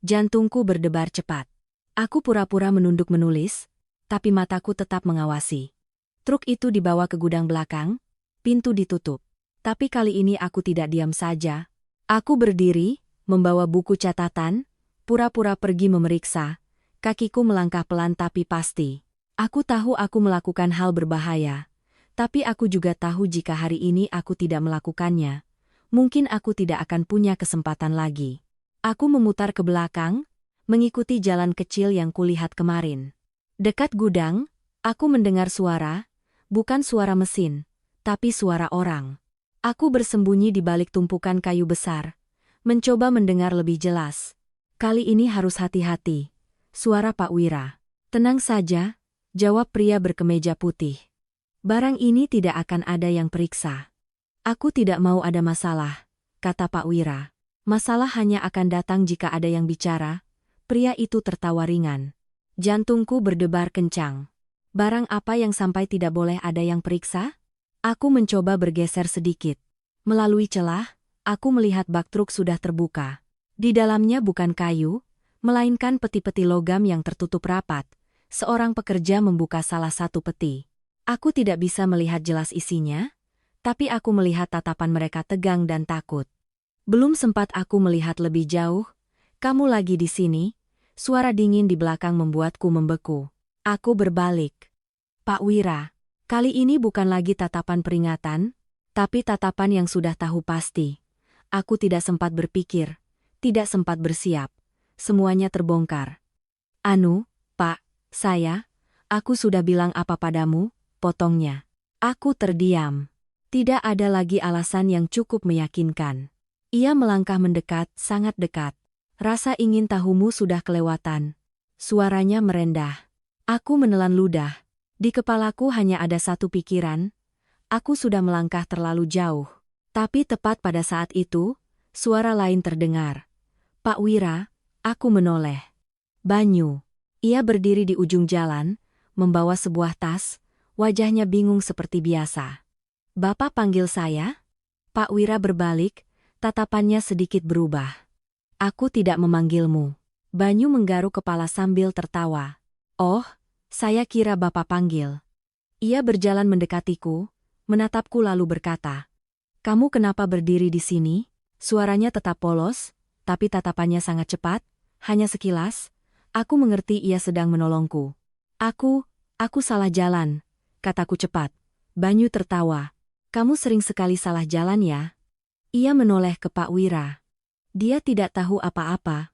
S1: Jantungku berdebar cepat. Aku pura-pura menunduk menulis, tapi mataku tetap mengawasi. Truk itu dibawa ke gudang belakang, pintu ditutup. Tapi kali ini aku tidak diam saja. Aku berdiri, membawa buku catatan, pura-pura pergi memeriksa. Kakiku melangkah pelan tapi pasti. Aku tahu aku melakukan hal berbahaya. Tapi aku juga tahu jika hari ini aku tidak melakukannya, mungkin aku tidak akan punya kesempatan lagi. Aku memutar ke belakang, mengikuti jalan kecil yang kulihat kemarin. Dekat gudang, aku mendengar suara, bukan suara mesin, tapi suara orang. Aku bersembunyi di balik tumpukan kayu besar, mencoba mendengar lebih jelas. Kali ini harus hati-hati. Suara Pak Wira. Tenang saja, jawab pria berkemeja putih. Barang ini tidak akan ada yang periksa. Aku tidak mau ada masalah, kata Pak Wira. Masalah hanya akan datang jika ada yang bicara. Pria itu tertawa ringan. Jantungku berdebar kencang. Barang apa yang sampai tidak boleh ada yang periksa? Aku mencoba bergeser sedikit. Melalui celah, aku melihat bak truk sudah terbuka. Di dalamnya bukan kayu, melainkan peti-peti logam yang tertutup rapat. Seorang pekerja membuka salah satu peti. Aku tidak bisa melihat jelas isinya, tapi aku melihat tatapan mereka tegang dan takut. Belum sempat aku melihat lebih jauh, kamu lagi di sini, suara dingin di belakang membuatku membeku. Aku berbalik. Pak Wira, kali ini bukan lagi tatapan peringatan, tapi tatapan yang sudah tahu pasti. Aku tidak sempat berpikir, tidak sempat bersiap. Semuanya terbongkar. Anu, Pak, aku sudah bilang apa padamu, potongnya. Aku terdiam. Tidak ada lagi alasan yang cukup meyakinkan. Ia melangkah mendekat, sangat dekat. Rasa ingin tahumu sudah kelewatan. Suaranya merendah. Aku menelan ludah. Di kepalaku hanya ada satu pikiran. Aku sudah melangkah terlalu jauh. Tapi tepat pada saat itu, suara lain terdengar. Pak Wira, aku menoleh. Banyu. Ia berdiri di ujung jalan, membawa sebuah tas, wajahnya bingung seperti biasa. Bapak panggil saya? Pak Wira berbalik, tatapannya sedikit berubah. Aku tidak memanggilmu. Banyu menggaruk kepala sambil tertawa. Oh, saya kira Bapak panggil. Ia berjalan mendekatiku, menatapku lalu berkata, "Kamu kenapa berdiri di sini?" Suaranya tetap polos, tapi tatapannya sangat cepat, hanya sekilas. Aku mengerti ia sedang menolongku. Aku salah jalan, kataku cepat. Banyu tertawa. Kamu sering sekali salah jalan ya? Ia menoleh ke Pak Wira. Dia tidak tahu apa-apa.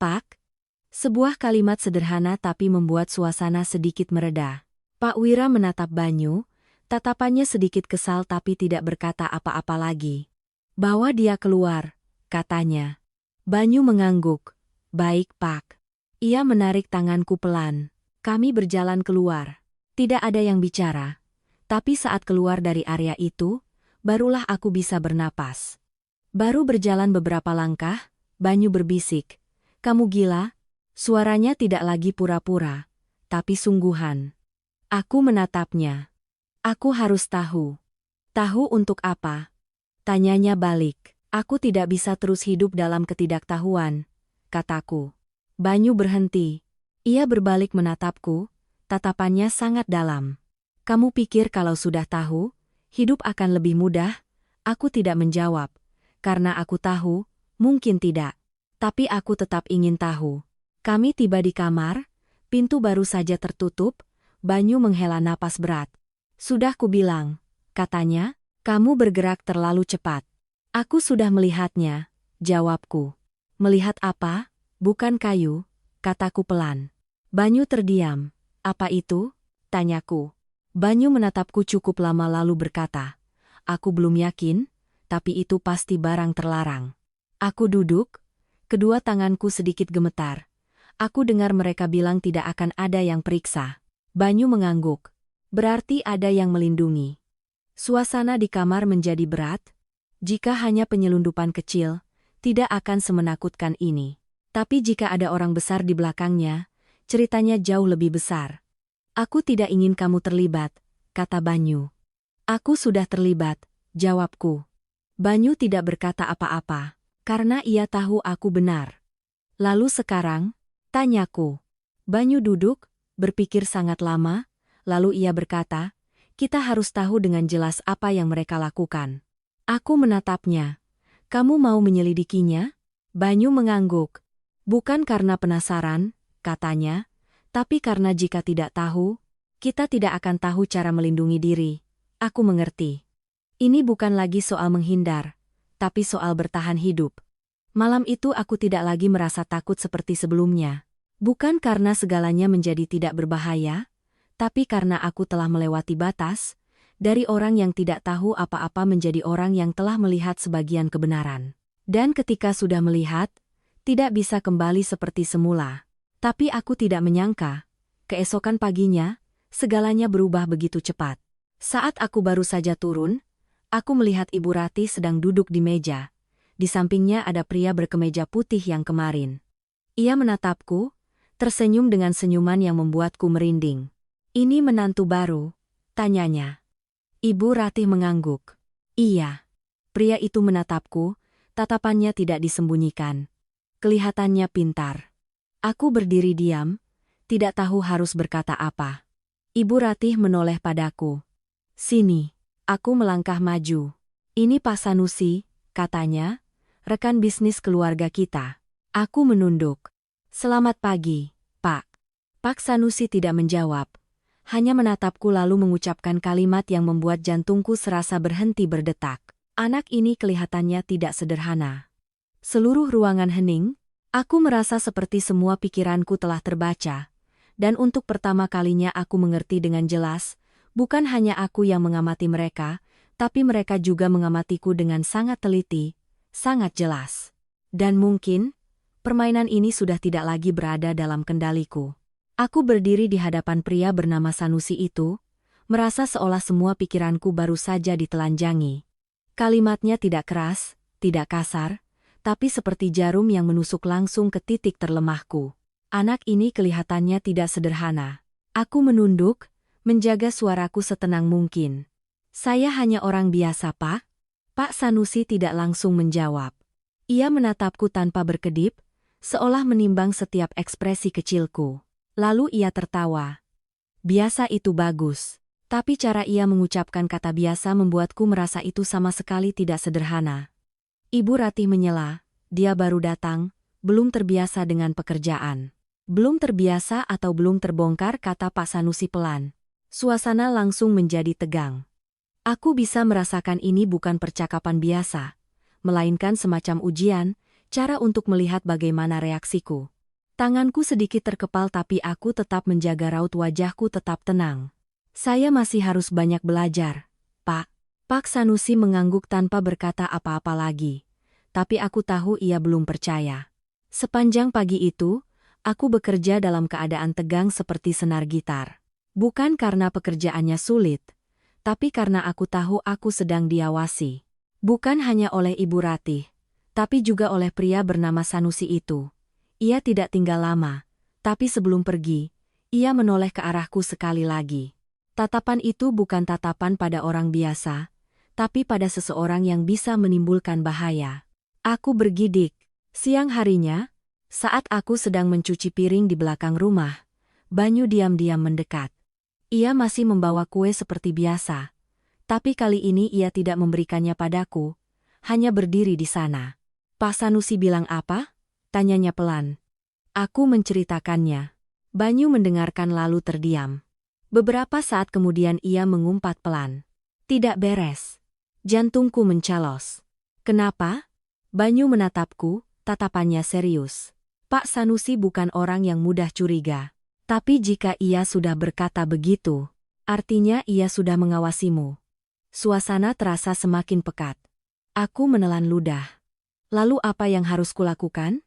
S1: Pak? Sebuah kalimat sederhana tapi membuat suasana sedikit mereda. Pak Wira menatap Banyu, tatapannya sedikit kesal tapi tidak berkata apa-apa lagi. Bawa dia keluar, katanya. Banyu mengangguk. Baik, Pak. Ia menarik tanganku pelan. Kami berjalan keluar. Tidak ada yang bicara. Tapi saat keluar dari area itu, barulah aku bisa bernapas. Baru berjalan beberapa langkah, Banyu berbisik. Kamu gila? Suaranya tidak lagi pura-pura, tapi sungguhan. Aku menatapnya. Aku harus tahu. Tahu untuk apa? Tanyanya balik. Aku tidak bisa terus hidup dalam ketidaktahuan, kataku. Banyu berhenti. Ia berbalik menatapku, tatapannya sangat dalam. Kamu pikir kalau sudah tahu, hidup akan lebih mudah? Aku tidak menjawab. Karena aku tahu, mungkin tidak. Tapi aku tetap ingin tahu. Kami tiba di kamar, pintu baru saja tertutup, Banyu menghela napas berat. Sudah kubilang, katanya, kamu bergerak terlalu cepat. Aku sudah melihatnya, jawabku. Melihat apa? Bukan kayu, kataku pelan. Banyu terdiam. Apa itu? Tanyaku. Banyu menatapku cukup lama lalu berkata, aku belum yakin, tapi itu pasti barang terlarang. Aku duduk, kedua tanganku sedikit gemetar. Aku dengar mereka bilang tidak akan ada yang periksa. Banyu mengangguk. Berarti ada yang melindungi. Suasana di kamar menjadi berat. Jika hanya penyelundupan kecil, tidak akan semenakutkan ini. Tapi jika ada orang besar di belakangnya, ceritanya jauh lebih besar. Aku tidak ingin kamu terlibat, kata Banyu. Aku sudah terlibat, jawabku. Banyu tidak berkata apa-apa, karena ia tahu aku benar. Lalu sekarang, tanyaku. Banyu duduk, berpikir sangat lama, lalu ia berkata, kita harus tahu dengan jelas apa yang mereka lakukan. Aku menatapnya. Kamu mau menyelidikinya? Banyu mengangguk. Bukan karena penasaran, katanya, tapi karena jika tidak tahu, kita tidak akan tahu cara melindungi diri. Aku mengerti. Ini bukan lagi soal menghindar, tapi soal bertahan hidup. Malam itu aku tidak lagi merasa takut seperti sebelumnya. Bukan karena segalanya menjadi tidak berbahaya, tapi karena aku telah melewati batas, dari orang yang tidak tahu apa-apa menjadi orang yang telah melihat sebagian kebenaran. Dan ketika sudah melihat, tidak bisa kembali seperti semula. Tapi aku tidak menyangka, keesokan paginya, segalanya berubah begitu cepat. Saat aku baru saja turun, aku melihat Ibu Ratih sedang duduk di meja. Di sampingnya ada pria berkemeja putih yang kemarin. Ia menatapku, tersenyum dengan senyuman yang membuatku merinding. Ini menantu baru? Tanyanya. Ibu Ratih mengangguk. Iya. Pria itu menatapku, tatapannya tidak disembunyikan. Kelihatannya pintar. Aku berdiri diam, tidak tahu harus berkata apa. Ibu Ratih menoleh padaku. Sini. Aku melangkah maju. Ini Pak Sanusi, katanya, rekan bisnis keluarga kita. Aku menunduk. Selamat pagi, Pak. Pak Sanusi tidak menjawab. Hanya menatapku lalu mengucapkan kalimat yang membuat jantungku serasa berhenti berdetak. Anak ini kelihatannya tidak sederhana. Seluruh ruangan hening, aku merasa seperti semua pikiranku telah terbaca. Dan untuk pertama kalinya aku mengerti dengan jelas, bukan hanya aku yang mengamati mereka, tapi mereka juga mengamatiku dengan sangat teliti, sangat jelas. Dan mungkin, permainan ini sudah tidak lagi berada dalam kendaliku. Aku berdiri di hadapan pria bernama Sanusi itu, merasa seolah semua pikiranku baru saja ditelanjangi. Kalimatnya tidak keras, tidak kasar, tapi seperti jarum yang menusuk langsung ke titik terlemahku. Anak ini kelihatannya tidak sederhana. Aku menunduk, menjaga suaraku setenang mungkin. Saya hanya orang biasa, Pak. Pak Sanusi tidak langsung menjawab. Ia menatapku tanpa berkedip, seolah menimbang setiap ekspresi kecilku. Lalu ia tertawa. Biasa itu bagus. Tapi cara ia mengucapkan kata biasa membuatku merasa itu sama sekali tidak sederhana. Ibu Ratih menyela, dia baru datang, belum terbiasa dengan pekerjaan. Belum terbiasa atau belum terbongkar, kata Pak Sanusi pelan. Suasana langsung menjadi tegang. Aku bisa merasakan ini bukan percakapan biasa, melainkan semacam ujian, cara untuk melihat bagaimana reaksiku. Tanganku sedikit terkepal tapi aku tetap menjaga raut wajahku tetap tenang. Saya masih harus banyak belajar, Pak. Pak Sanusi mengangguk tanpa berkata apa-apa lagi. Tapi aku tahu ia belum percaya. Sepanjang pagi itu, aku bekerja dalam keadaan tegang seperti senar gitar. Bukan karena pekerjaannya sulit, tapi karena aku tahu aku sedang diawasi. Bukan hanya oleh Ibu Ratih, tapi juga oleh pria bernama Sanusi itu. Ia tidak tinggal lama, tapi sebelum pergi, ia menoleh ke arahku sekali lagi. Tatapan itu bukan tatapan pada orang biasa, tapi pada seseorang yang bisa menimbulkan bahaya. Aku bergidik. Siang harinya, saat aku sedang mencuci piring di belakang rumah, Banyu diam-diam mendekat. Ia masih membawa kue seperti biasa, tapi kali ini ia tidak memberikannya padaku, hanya berdiri di sana. Pak Sanusi bilang apa? Tanyanya pelan. Aku menceritakannya. Banyu mendengarkan lalu terdiam. Beberapa saat kemudian ia mengumpat pelan. Tidak beres. Jantungku mencalos. Kenapa? Banyu menatapku, tatapannya serius. Pak Sanusi bukan orang yang mudah curiga. Tapi jika ia sudah berkata begitu, artinya ia sudah mengawasimu. Suasana terasa semakin pekat. Aku menelan ludah. Lalu apa yang harus kulakukan?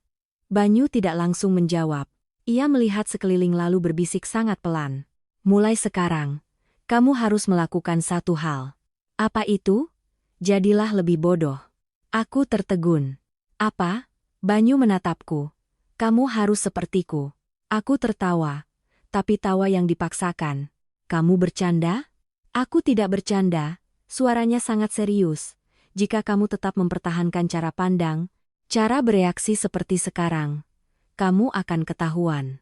S1: Banyu tidak langsung menjawab. Ia melihat sekeliling lalu berbisik sangat pelan. Mulai sekarang, kamu harus melakukan satu hal. Apa itu? Jadilah lebih bodoh. Aku tertegun. Apa? Banyu menatapku. Kamu harus sepertiku. Aku tertawa, tapi tawa yang dipaksakan. Kamu bercanda? Aku tidak bercanda, suaranya sangat serius. Jika kamu tetap mempertahankan cara pandang, cara bereaksi seperti sekarang, kamu akan ketahuan.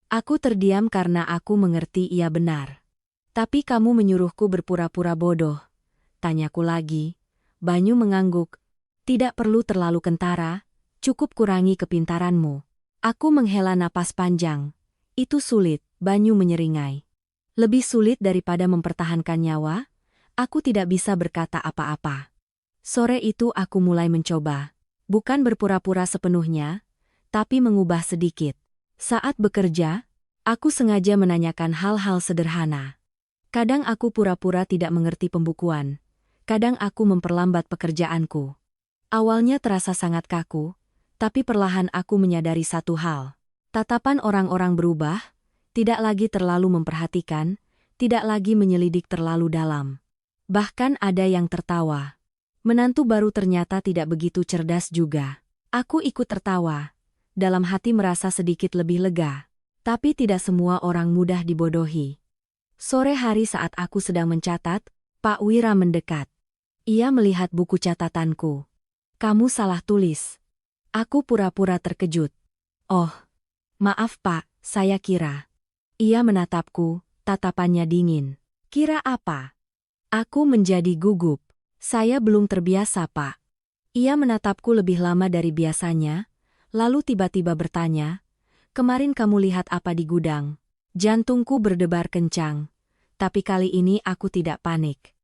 S1: Aku terdiam karena aku mengerti ia benar. Tapi kamu menyuruhku berpura-pura bodoh. Tanyaku lagi. Banyu mengangguk. Tidak perlu terlalu kentara, cukup kurangi kepintaranmu. Aku menghela napas panjang. Itu sulit, Banyu menyeringai. Lebih sulit daripada mempertahankan nyawa? Aku tidak bisa berkata apa-apa. Sore itu aku mulai mencoba. Bukan berpura-pura sepenuhnya, tapi mengubah sedikit. Saat bekerja, aku sengaja menanyakan hal-hal sederhana. Kadang aku pura-pura tidak mengerti pembukuan. Kadang aku memperlambat pekerjaanku. Awalnya terasa sangat kaku, tapi perlahan aku menyadari satu hal. Tatapan orang-orang berubah, tidak lagi terlalu memperhatikan, tidak lagi menyelidik terlalu dalam. Bahkan ada yang tertawa. Menantu baru ternyata tidak begitu cerdas juga. Aku ikut tertawa. Dalam hati merasa sedikit lebih lega. Tapi tidak semua orang mudah dibodohi. Sore hari saat aku sedang mencatat, Pak Wira mendekat. Ia melihat buku catatanku. Kamu salah tulis. Aku pura-pura terkejut. Oh, maaf Pak, saya kira. Ia menatapku, tatapannya dingin. Kira apa? Aku menjadi gugup. Saya belum terbiasa Pak. Ia menatapku lebih lama dari biasanya. Lalu tiba-tiba bertanya, kemarin kamu lihat apa di gudang? Jantungku berdebar kencang, tapi kali ini aku tidak panik.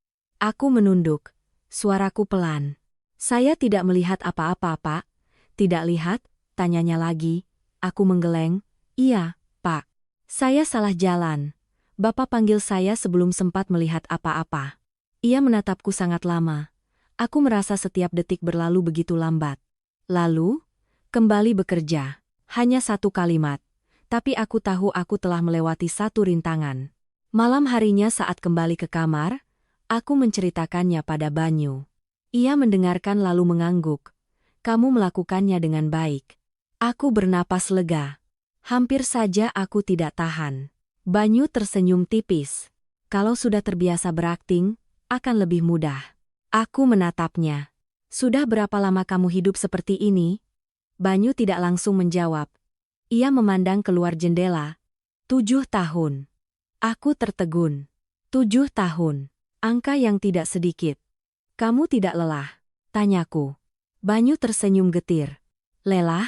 S1: Aku menunduk, suaraku pelan. Saya tidak melihat apa-apa, Pak. Tidak lihat? Tanyanya lagi. Aku menggeleng. Iya, Pak. Saya salah jalan. Bapak panggil saya sebelum sempat melihat apa-apa. Ia menatapku sangat lama. Aku merasa setiap detik berlalu begitu lambat. Lalu, kembali bekerja. Hanya satu kalimat. Tapi aku tahu aku telah melewati satu rintangan. Malam harinya saat kembali ke kamar, aku menceritakannya pada Banyu. Ia mendengarkan lalu mengangguk. Kamu melakukannya dengan baik. Aku bernapas lega. Hampir saja aku tidak tahan. Banyu tersenyum tipis. Kalau sudah terbiasa berakting, akan lebih mudah. Aku menatapnya. Sudah berapa lama kamu hidup seperti ini? Banyu tidak langsung menjawab. Ia memandang keluar jendela. 7 tahun. Aku tertegun. 7 tahun. Angka yang tidak sedikit. Kamu tidak lelah? Tanyaku. Banyu tersenyum getir. Lelah?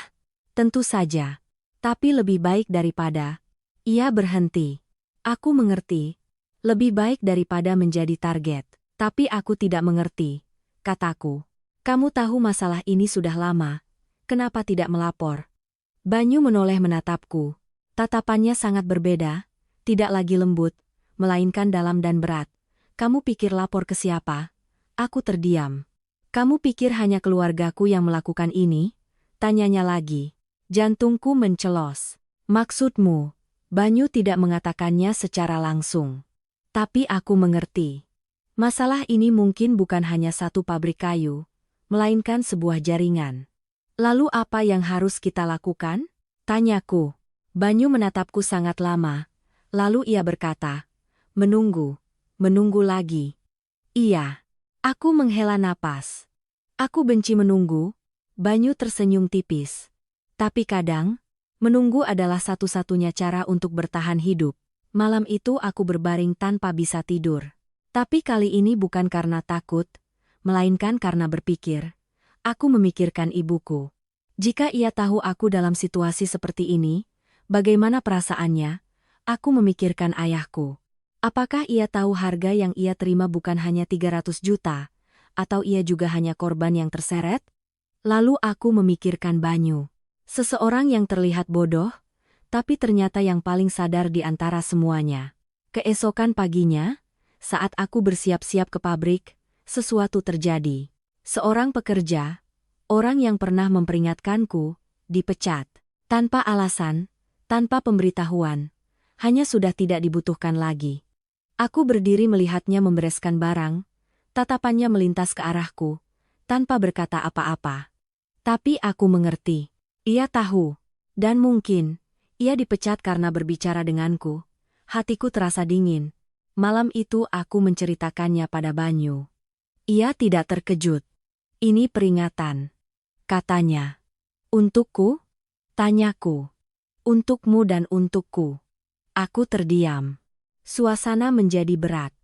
S1: Tentu saja. Tapi lebih baik daripada. Ia berhenti. Aku mengerti. Lebih baik daripada menjadi target. Tapi aku tidak mengerti. Kataku. Kamu tahu masalah ini sudah lama. Kenapa tidak melapor? Banyu menoleh menatapku. Tatapannya sangat berbeda. Tidak lagi lembut, melainkan dalam dan berat. Kamu pikir lapor ke siapa? Aku terdiam. Kamu pikir hanya keluargaku yang melakukan ini? Tanyanya lagi. Jantungku mencelos. Maksudmu? Banyu tidak mengatakannya secara langsung. Tapi aku mengerti. Masalah ini mungkin bukan hanya satu pabrik kayu, melainkan sebuah jaringan. Lalu apa yang harus kita lakukan? Tanyaku. Banyu menatapku sangat lama. Lalu ia berkata, menunggu, menunggu lagi. Iya. Aku menghela napas. Aku benci menunggu. Banyu tersenyum tipis. Tapi kadang, menunggu adalah satu-satunya cara untuk bertahan hidup. Malam itu aku berbaring tanpa bisa tidur. Tapi kali ini bukan karena takut, melainkan karena berpikir. Aku memikirkan ibuku. Jika ia tahu aku dalam situasi seperti ini, bagaimana perasaannya? Aku memikirkan ayahku. Apakah ia tahu harga yang ia terima bukan hanya 300 juta, atau ia juga hanya korban yang terseret? Lalu aku memikirkan Banyu. Seseorang yang terlihat bodoh, tapi ternyata yang paling sadar di antara semuanya. Keesokan paginya, saat aku bersiap-siap ke pabrik, sesuatu terjadi. Seorang pekerja, orang yang pernah memperingatkanku, dipecat. Tanpa alasan, tanpa pemberitahuan, hanya sudah tidak dibutuhkan lagi. Aku berdiri melihatnya membereskan barang, tatapannya melintas ke arahku, tanpa berkata apa-apa. Tapi aku mengerti. Ia tahu. Dan mungkin, ia dipecat karena berbicara denganku. Hatiku terasa dingin. Malam itu aku menceritakannya pada Banyu. Ia tidak terkejut. Ini peringatan. Katanya. Untukku? Tanyaku. Untukmu dan untukku. Aku terdiam. Suasana menjadi berat.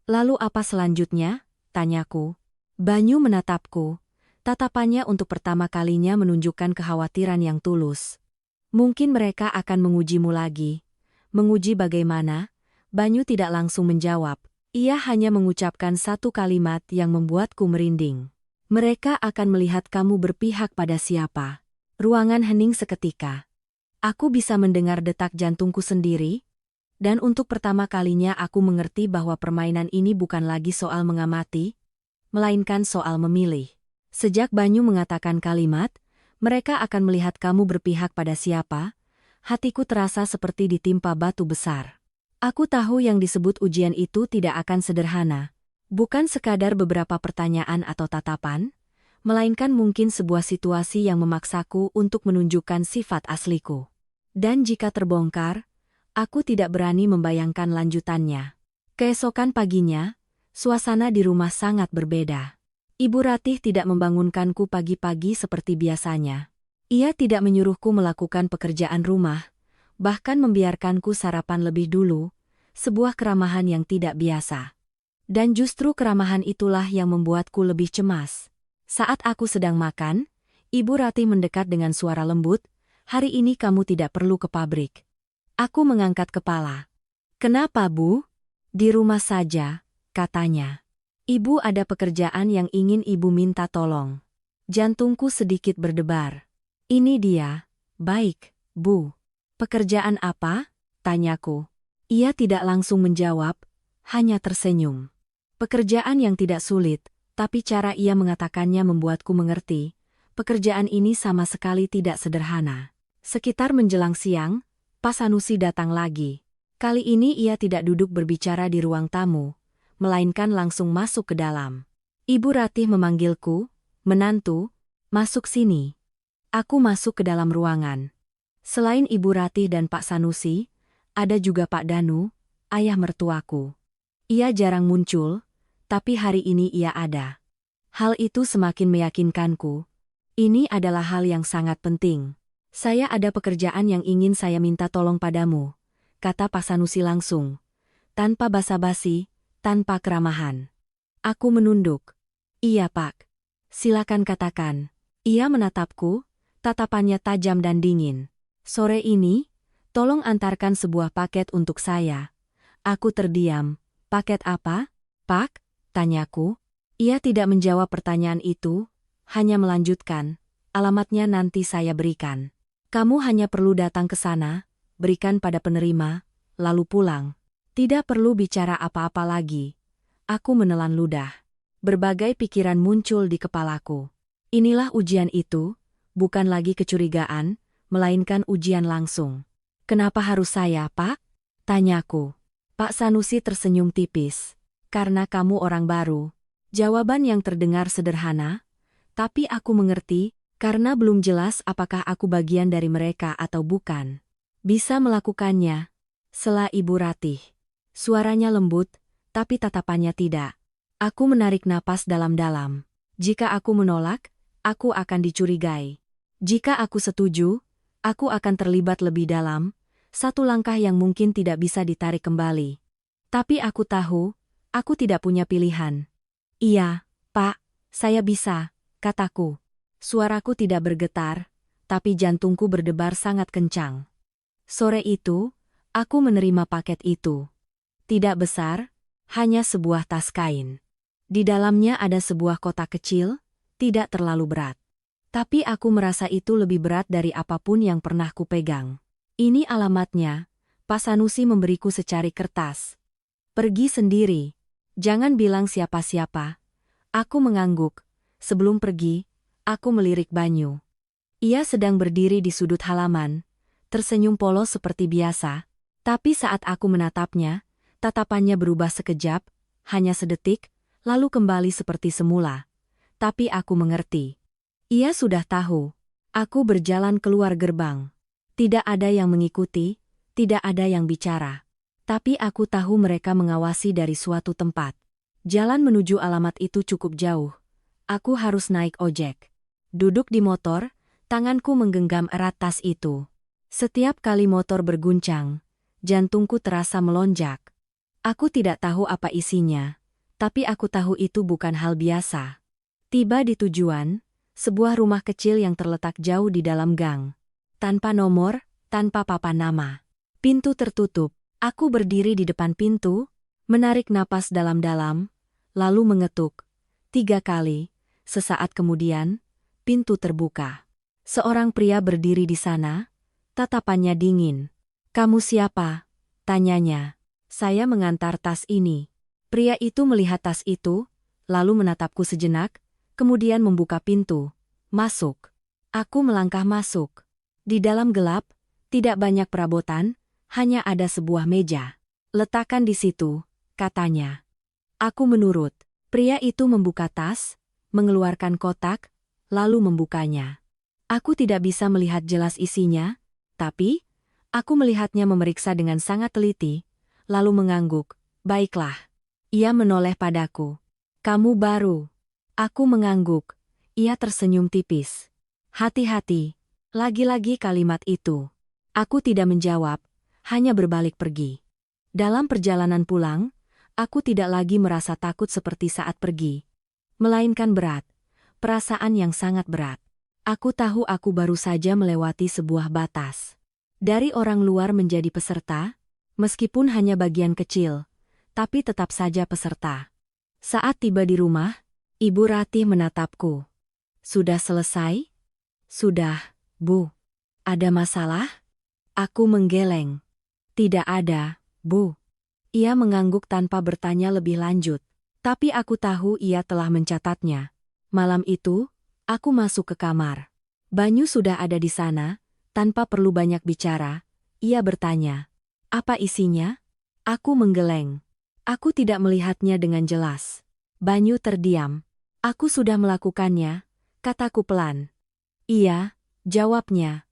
S1: Lalu apa selanjutnya? Tanyaku. Banyu menatapku. Tatapannya untuk pertama kalinya menunjukkan kekhawatiran yang tulus. Mungkin mereka akan mengujimu lagi. Menguji bagaimana? Banyu tidak langsung menjawab. Ia hanya mengucapkan satu kalimat yang membuatku merinding. Mereka akan melihat kamu berpihak pada siapa. Ruangan hening seketika. Aku bisa mendengar detak jantungku sendiri. Dan untuk pertama kalinya aku mengerti bahwa permainan ini bukan lagi soal mengamati, melainkan soal memilih. Sejak Banyu mengatakan kalimat, mereka akan melihat kamu berpihak pada siapa, hatiku terasa seperti ditimpa batu besar. Aku tahu yang disebut ujian itu tidak akan sederhana. Bukan sekadar beberapa pertanyaan atau tatapan, melainkan mungkin sebuah situasi yang memaksaku untuk menunjukkan sifat asliku. Dan jika terbongkar, aku tidak berani membayangkan lanjutannya. Keesokan paginya, suasana di rumah sangat berbeda. Ibu Ratih tidak membangunkanku pagi-pagi seperti biasanya. Ia tidak menyuruhku melakukan pekerjaan rumah, bahkan membiarkanku sarapan lebih dulu, sebuah keramahan yang tidak biasa. Dan justru keramahan itulah yang membuatku lebih cemas. Saat aku sedang makan, Ibu Ratih mendekat dengan suara lembut, "Hari ini kamu tidak perlu ke pabrik." Aku mengangkat kepala. "Kenapa, Bu?" "Di rumah saja," katanya. "Ibu ada pekerjaan yang ingin Ibu minta tolong." Jantungku sedikit berdebar. "Ini dia." "Baik, Bu." "Pekerjaan apa?" tanyaku. Ia tidak langsung menjawab, hanya tersenyum. Pekerjaan yang tidak sulit, tapi cara ia mengatakannya membuatku mengerti. Pekerjaan ini sama sekali tidak sederhana. Sekitar menjelang siang, Pak Sanusi datang lagi. Kali ini ia tidak duduk berbicara di ruang tamu, melainkan langsung masuk ke dalam. Ibu Ratih memanggilku, "Menantu, masuk sini." Aku masuk ke dalam ruangan. Selain Ibu Ratih dan Pak Sanusi, ada juga Pak Danu, ayah mertuaku. Ia jarang muncul, tapi hari ini ia ada. Hal itu semakin meyakinkanku. Ini adalah hal yang sangat penting. "Saya ada pekerjaan yang ingin saya minta tolong padamu," kata Pak Sanusi langsung. Tanpa basa-basi, tanpa keramahan. Aku menunduk. "Iya Pak. Silakan katakan." Ia menatapku, tatapannya tajam dan dingin. "Sore ini, tolong antarkan sebuah paket untuk saya." Aku terdiam. "Paket apa, Pak?" tanyaku. Ia tidak menjawab pertanyaan itu, hanya melanjutkan, "Alamatnya nanti saya berikan. Kamu hanya perlu datang ke sana, berikan pada penerima, lalu pulang. Tidak perlu bicara apa-apa lagi." Aku menelan ludah. Berbagai pikiran muncul di kepalaku. Inilah ujian itu, bukan lagi kecurigaan, melainkan ujian langsung. "Kenapa harus saya, Pak?" tanyaku. Pak Sanusi tersenyum tipis. "Karena kamu orang baru." Jawaban yang terdengar sederhana, tapi aku mengerti, karena belum jelas apakah aku bagian dari mereka atau bukan. "Bisa melakukannya," sela Ibu Ratih. Suaranya lembut, tapi tatapannya tidak. Aku menarik napas dalam-dalam. Jika aku menolak, aku akan dicurigai. Jika aku setuju, aku akan terlibat lebih dalam, satu langkah yang mungkin tidak bisa ditarik kembali. Tapi aku tahu, aku tidak punya pilihan. "Iya, Pak, saya bisa," kataku. Suaraku tidak bergetar, tapi jantungku berdebar sangat kencang. Sore itu, aku menerima paket itu. Tidak besar, hanya sebuah tas kain. Di dalamnya ada sebuah kotak kecil, tidak terlalu berat. Tapi aku merasa itu lebih berat dari apapun yang pernah kupegang. "Ini alamatnya," Pak Sanusi memberiku secari kertas. "Pergi sendiri. Jangan bilang siapa-siapa." Aku mengangguk. Sebelum pergi, aku melirik Banyu. Ia sedang berdiri di sudut halaman, tersenyum polos seperti biasa. Tapi saat aku menatapnya, tatapannya berubah sekejap, hanya sedetik, lalu kembali seperti semula. Tapi aku mengerti. Ia sudah tahu. Aku berjalan keluar gerbang. Tidak ada yang mengikuti, tidak ada yang bicara. Tapi aku tahu mereka mengawasi dari suatu tempat. Jalan menuju alamat itu cukup jauh. Aku harus naik ojek. Duduk di motor, tanganku menggenggam erat tas itu. Setiap kali motor berguncang, jantungku terasa melonjak. Aku tidak tahu apa isinya, tapi aku tahu itu bukan hal biasa. Tiba di tujuan, sebuah rumah kecil yang terletak jauh di dalam gang. Tanpa nomor, tanpa papan nama. Pintu tertutup. Aku berdiri di depan pintu, menarik napas dalam-dalam, lalu mengetuk. 3 kali, sesaat kemudian, pintu terbuka. Seorang pria berdiri di sana, tatapannya dingin. "Kamu siapa?" tanyanya. "Saya mengantar tas ini." Pria itu melihat tas itu, lalu menatapku sejenak, kemudian membuka pintu. "Masuk." Aku melangkah masuk. Di dalam gelap, tidak banyak perabotan, hanya ada sebuah meja. "Letakkan di situ," katanya. Aku menurut. Pria itu membuka tas, mengeluarkan kotak, lalu membukanya. Aku tidak bisa melihat jelas isinya, tapi aku melihatnya memeriksa dengan sangat teliti, lalu mengangguk. "Baiklah." Ia menoleh padaku. "Kamu baru." Aku mengangguk. Ia tersenyum tipis. "Hati-hati." Lagi-lagi kalimat itu. Aku tidak menjawab, hanya berbalik pergi. Dalam perjalanan pulang, aku tidak lagi merasa takut seperti saat pergi. Melainkan berat. Perasaan yang sangat berat. Aku tahu aku baru saja melewati sebuah batas. Dari orang luar menjadi peserta, meskipun hanya bagian kecil, tapi tetap saja peserta. Saat tiba di rumah, Ibu Ratih menatapku. "Sudah selesai?" "Sudah, Bu." "Ada masalah?" Aku menggeleng. "Tidak ada, Bu." Ia mengangguk tanpa bertanya lebih lanjut. Tapi aku tahu ia telah mencatatnya. Malam itu, aku masuk ke kamar. Banyu sudah ada di sana, tanpa perlu banyak bicara. Ia bertanya, "Apa isinya?" Aku menggeleng. Aku tidak melihatnya dengan jelas. Banyu terdiam. "Aku sudah melakukannya," kataku pelan. "Iya," jawabnya.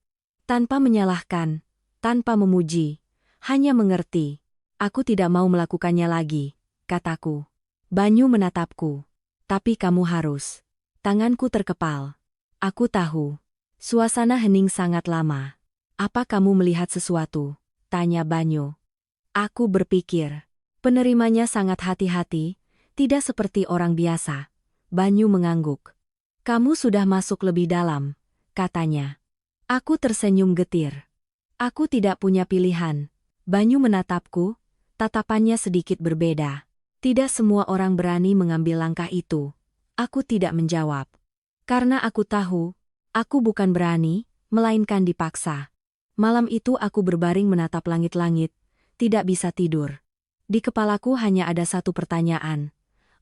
S1: Tanpa menyalahkan, tanpa memuji, hanya mengerti. "Aku tidak mau melakukannya lagi," kataku. Banyu menatapku. "Tapi kamu harus." Tanganku terkepal. Aku tahu. Suasana hening sangat lama. "Apa kamu melihat sesuatu?" tanya Banyu. Aku berpikir. Penerimanya sangat hati-hati, tidak seperti orang biasa. Banyu mengangguk. "Kamu sudah masuk lebih dalam," katanya. Aku tersenyum getir. Aku tidak punya pilihan. Banyu menatapku, tatapannya sedikit berbeda. Tidak semua orang berani mengambil langkah itu. Aku tidak menjawab. Karena aku tahu, aku bukan berani, melainkan dipaksa. Malam itu aku berbaring menatap langit-langit, tidak bisa tidur. Di kepalaku hanya ada satu pertanyaan.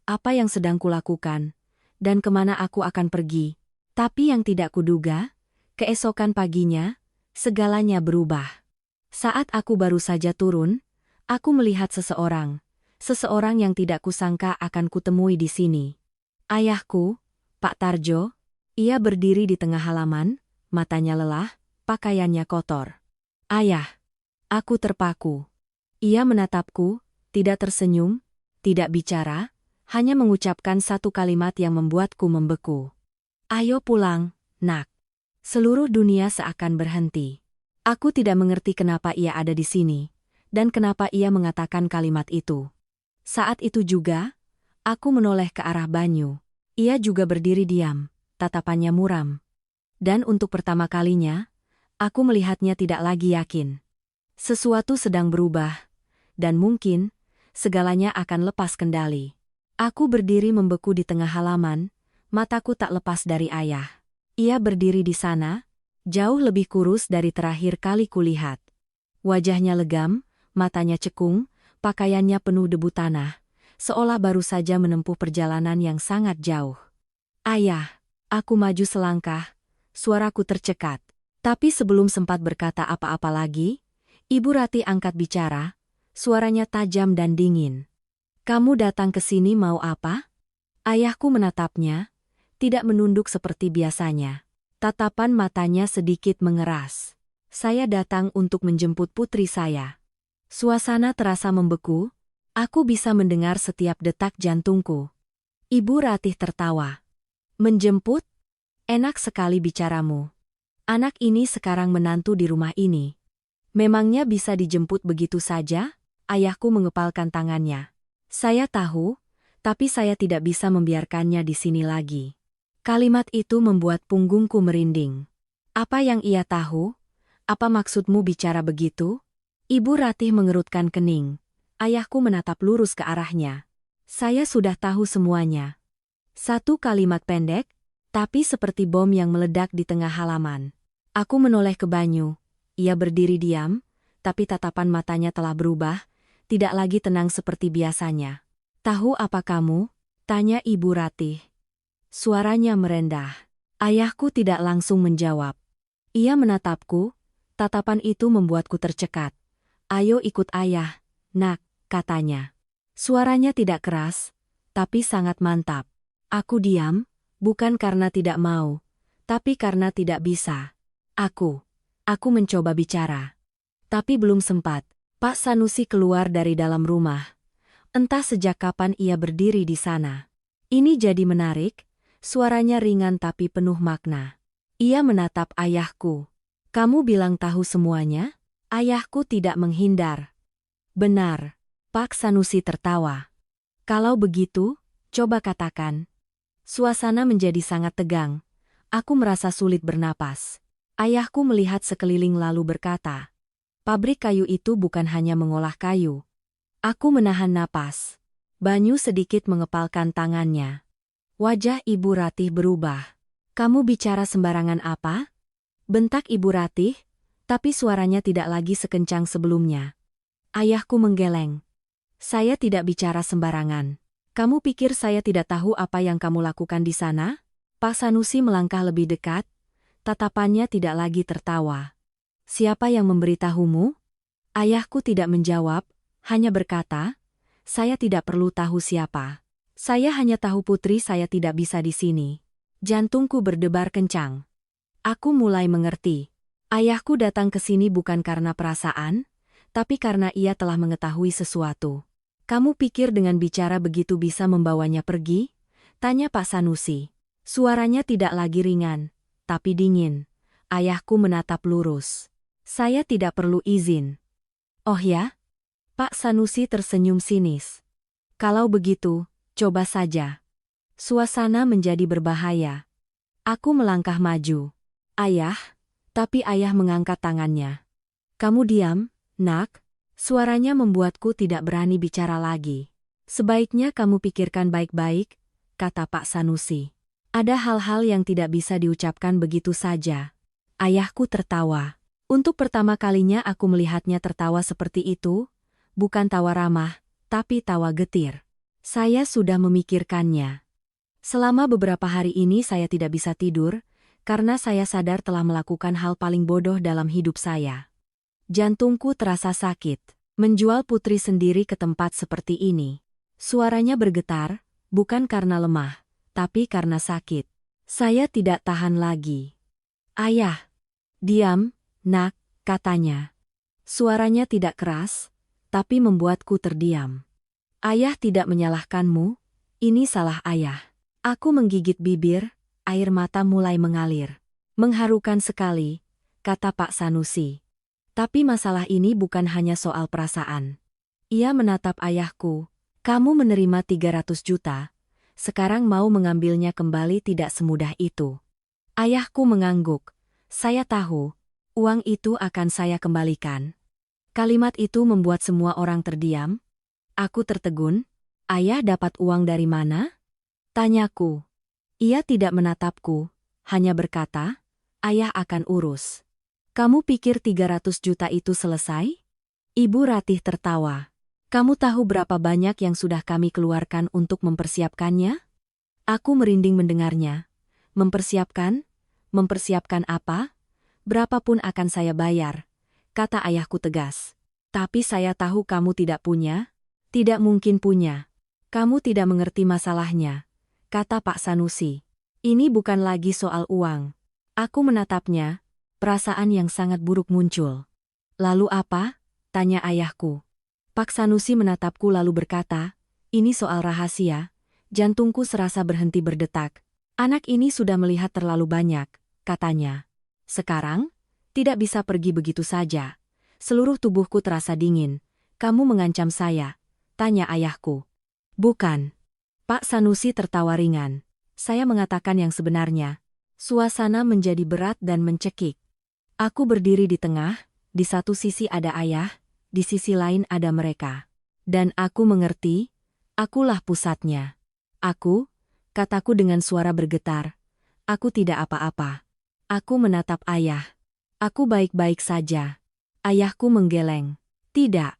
S1: Apa yang sedang kulakukan? Dan kemana aku akan pergi? Tapi yang tidak kuduga, keesokan paginya, segalanya berubah. Saat aku baru saja turun, aku melihat seseorang. Seseorang yang tidak kusangka akan kutemui di sini. Ayahku, Pak Tarjo. Ia berdiri di tengah halaman, matanya lelah, pakaiannya kotor. "Ayah." Aku terpaku. Ia menatapku, tidak tersenyum, tidak bicara, hanya mengucapkan satu kalimat yang membuatku membeku. "Ayo pulang, nak." Seluruh dunia seakan berhenti. Aku tidak mengerti kenapa ia ada di sini, dan kenapa ia mengatakan kalimat itu. Saat itu juga, aku menoleh ke arah Banyu. Ia juga berdiri diam, tatapannya muram. Dan untuk pertama kalinya, aku melihatnya tidak lagi yakin. Sesuatu sedang berubah, dan mungkin, segalanya akan lepas kendali. Aku berdiri membeku di tengah halaman, mataku tak lepas dari ayah. Ia berdiri di sana, jauh lebih kurus dari terakhir kali kulihat. Wajahnya legam, matanya cekung, pakaiannya penuh debu tanah, seolah baru saja menempuh perjalanan yang sangat jauh. "Ayah." Aku maju selangkah, suaraku tercekat. Tapi sebelum sempat berkata apa-apa lagi, Ibu Ratih angkat bicara, suaranya tajam dan dingin. "Kamu datang ke sini mau apa?" Ayahku menatapnya, tidak menunduk seperti biasanya. Tatapan matanya sedikit mengeras. "Saya datang untuk menjemput putri saya." Suasana terasa membeku, aku bisa mendengar setiap detak jantungku. Ibu Ratih tertawa. "Menjemput? Enak sekali bicaramu. Anak ini sekarang menantu di rumah ini. Memangnya bisa dijemput begitu saja?" Ayahku mengepalkan tangannya. "Saya tahu, tapi saya tidak bisa membiarkannya di sini lagi." Kalimat itu membuat punggungku merinding. "Apa yang ia tahu? Apa maksudmu bicara begitu?" Ibu Ratih mengerutkan kening. Ayahku menatap lurus ke arahnya. "Saya sudah tahu semuanya." Satu kalimat pendek, tapi seperti bom yang meledak di tengah halaman. Aku menoleh ke Banyu. Ia berdiri diam, tapi tatapan matanya telah berubah, tidak lagi tenang seperti biasanya. "Tahu apa kamu?" tanya Ibu Ratih. Suaranya merendah. Ayahku tidak langsung menjawab. Ia menatapku, tatapan itu membuatku tercekat. "Ayo ikut ayah, nak," katanya. Suaranya tidak keras, tapi sangat mantap. Aku diam, bukan karena tidak mau, tapi karena tidak bisa. Aku mencoba bicara. Tapi belum sempat. Pak Sanusi keluar dari dalam rumah. Entah sejak kapan ia berdiri di sana. Ini jadi menarik. Suaranya ringan tapi penuh makna. Ia menatap ayahku. "Kamu bilang tahu semuanya?" Ayahku tidak menghindar. "Benar." Pak Sanusi tertawa. "Kalau begitu, coba katakan." Suasana menjadi sangat tegang. Aku merasa sulit bernapas. Ayahku melihat sekeliling lalu berkata, "Pabrik kayu itu bukan hanya mengolah kayu." Aku menahan napas. Banyu sedikit mengepalkan tangannya. Wajah Ibu Ratih berubah. "Kamu bicara sembarangan apa?" bentak Ibu Ratih, tapi suaranya tidak lagi sekencang sebelumnya. Ayahku menggeleng. "Saya tidak bicara sembarangan. Kamu pikir saya tidak tahu apa yang kamu lakukan di sana? Pak Sanusi melangkah lebih dekat, tatapannya tidak lagi tertawa. Siapa yang memberitahumu? Ayahku tidak menjawab, hanya berkata, saya tidak perlu tahu siapa. Saya hanya tahu putri saya tidak bisa di sini. Jantungku berdebar kencang. Aku mulai mengerti. Ayahku datang ke sini bukan karena perasaan, tapi karena ia telah mengetahui sesuatu. Kamu pikir dengan bicara begitu bisa membawanya pergi? Tanya Pak Sanusi. Suaranya tidak lagi ringan, tapi dingin. Ayahku menatap lurus. Saya tidak perlu izin. Oh ya? Pak Sanusi tersenyum sinis. Kalau begitu, coba saja. Suasana menjadi berbahaya. Aku melangkah maju. Ayah, tapi ayah mengangkat tangannya. Kamu diam, nak. Suaranya membuatku tidak berani bicara lagi. Sebaiknya kamu pikirkan baik-baik, kata Pak Sanusi. Ada hal-hal yang tidak bisa diucapkan begitu saja. Ayahku tertawa. Untuk pertama kalinya aku melihatnya tertawa seperti itu, bukan tawa ramah, tapi tawa getir. Saya sudah memikirkannya. Selama beberapa hari ini saya tidak bisa tidur, karena saya sadar telah melakukan hal paling bodoh dalam hidup saya. Jantungku terasa sakit. Menjual putri sendiri ke tempat seperti ini. Suaranya bergetar, bukan karena lemah, tapi karena sakit. Saya tidak tahan lagi. Ayah. Diam, nak, katanya. Suaranya tidak keras, tapi membuatku terdiam. Ayah tidak menyalahkanmu, ini salah ayah. Aku menggigit bibir, air mata mulai mengalir. Mengharukan sekali, kata Pak Sanusi. Tapi masalah ini bukan hanya soal perasaan. Ia menatap ayahku, kamu menerima 300 juta, sekarang mau mengambilnya kembali tidak semudah itu. Ayahku mengangguk, saya tahu, uang itu akan saya kembalikan. Kalimat itu membuat semua orang terdiam. Aku tertegun, ayah dapat uang dari mana? Tanyaku. Ia tidak menatapku, hanya berkata, ayah akan urus. Kamu pikir 300 juta itu selesai? Ibu Ratih tertawa. Kamu tahu berapa banyak yang sudah kami keluarkan untuk mempersiapkannya? Aku merinding mendengarnya. Mempersiapkan? Mempersiapkan apa? Berapapun akan saya bayar, kata ayahku tegas. Tapi saya tahu kamu tidak punya. Tidak mungkin punya. Kamu tidak mengerti masalahnya, kata Pak Sanusi. Ini bukan lagi soal uang. Aku menatapnya. Perasaan yang sangat buruk muncul. Lalu apa? Tanya ayahku. Pak Sanusi menatapku lalu berkata, ini soal rahasia. Jantungku serasa berhenti berdetak. Anak ini sudah melihat terlalu banyak, katanya. Sekarang, tidak bisa pergi begitu saja. Seluruh tubuhku terasa dingin. Kamu mengancam saya, tanya ayahku. Bukan. Pak Sanusi tertawa ringan. Saya mengatakan yang sebenarnya. Suasana menjadi berat dan mencekik. Aku berdiri di tengah, di satu sisi ada ayah, di sisi lain ada mereka. Dan aku mengerti, akulah pusatnya. Aku, kataku dengan suara bergetar, aku tidak apa-apa. Aku menatap ayah. Aku baik-baik saja. Ayahku menggeleng. Tidak.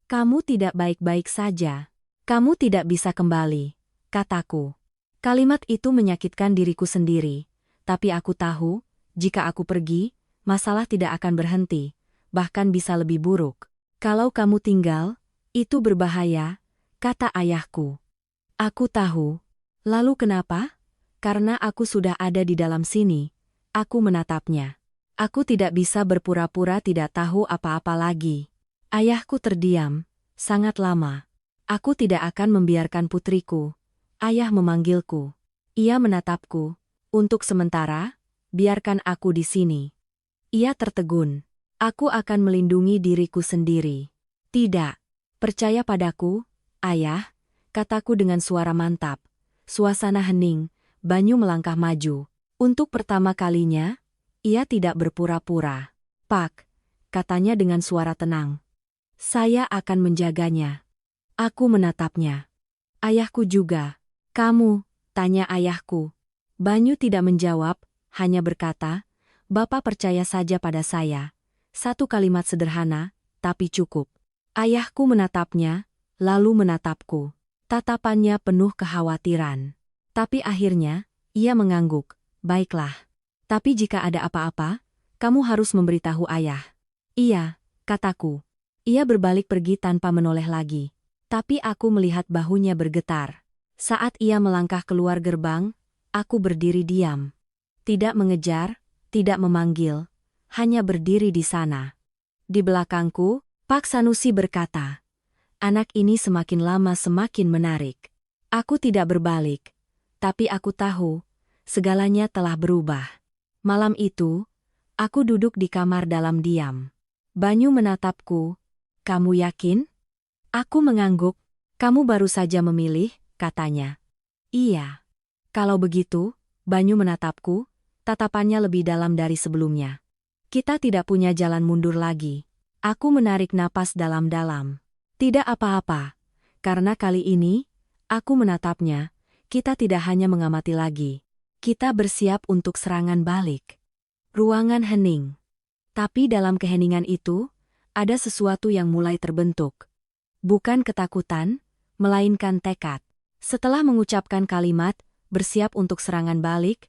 S1: Kamu tidak baik-baik saja. Kamu tidak bisa kembali, kataku. Kalimat itu menyakitkan diriku sendiri, tapi aku tahu, jika aku pergi, masalah tidak akan berhenti, bahkan bisa lebih buruk. Kalau kamu tinggal, itu berbahaya, kata ayahku. Aku tahu. Lalu kenapa? Karena aku sudah ada di dalam sini. Aku menatapnya. Aku tidak bisa berpura-pura tidak tahu apa-apa lagi. Ayahku terdiam, sangat lama. Aku tidak akan membiarkan putriku. Ayah memanggilku. Ia menatapku. Untuk sementara, biarkan aku di sini. Ia tertegun. Aku akan melindungi diriku sendiri. Tidak. Percaya padaku, ayah, kataku dengan suara mantap. Suasana hening, Banyu melangkah maju. Untuk pertama kalinya, ia tidak berpura-pura. Pak, katanya dengan suara tenang. Saya akan menjaganya. Aku menatapnya. Ayahku juga. Kamu, tanya ayahku. Banyu tidak menjawab, hanya berkata, Bapak percaya saja pada saya. Satu kalimat sederhana, tapi cukup. Ayahku menatapnya, lalu menatapku. Tatapannya penuh kekhawatiran. Tapi akhirnya, ia mengangguk. Baiklah. Tapi jika ada apa-apa, kamu harus memberitahu ayah. Iya, kataku. Ia berbalik pergi tanpa menoleh lagi. Tapi aku melihat bahunya bergetar. Saat ia melangkah keluar gerbang, aku berdiri diam. Tidak mengejar, tidak memanggil, hanya berdiri di sana. Di belakangku, Pak Sanusi berkata, "Anak ini semakin lama semakin menarik." Aku tidak berbalik. Tapi aku tahu, segalanya telah berubah. Malam itu, aku duduk di kamar dalam diam. Banyu menatapku. "Kamu yakin?" Aku mengangguk. "Kamu baru saja memilih," katanya. "Iya." "Kalau begitu," Banyu menatapku, tatapannya lebih dalam dari sebelumnya. "Kita tidak punya jalan mundur lagi." Aku menarik napas dalam-dalam. Tidak apa-apa. Karena kali ini, aku menatapnya. Kita tidak hanya mengamati lagi. Kita bersiap untuk serangan balik. Ruangan hening. Tapi dalam keheningan itu, ada sesuatu yang mulai terbentuk. Bukan ketakutan, melainkan tekad. Setelah mengucapkan kalimat, bersiap untuk serangan balik,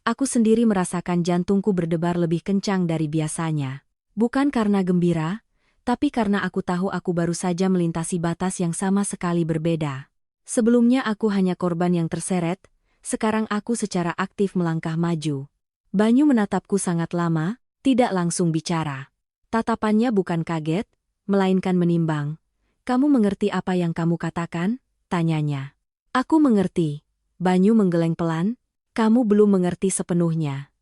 S1: aku sendiri merasakan jantungku berdebar lebih kencang dari biasanya. Bukan karena gembira, tapi karena aku tahu aku baru saja melintasi batas yang sama sekali berbeda. Sebelumnya aku hanya korban yang terseret, sekarang aku secara aktif melangkah maju. Banyu menatapku sangat lama, tidak langsung bicara. Tatapannya bukan kaget, melainkan menimbang. "Kamu mengerti apa yang kamu katakan?" tanyanya. "Aku mengerti." Banyu menggeleng pelan. "Kamu belum mengerti sepenuhnya."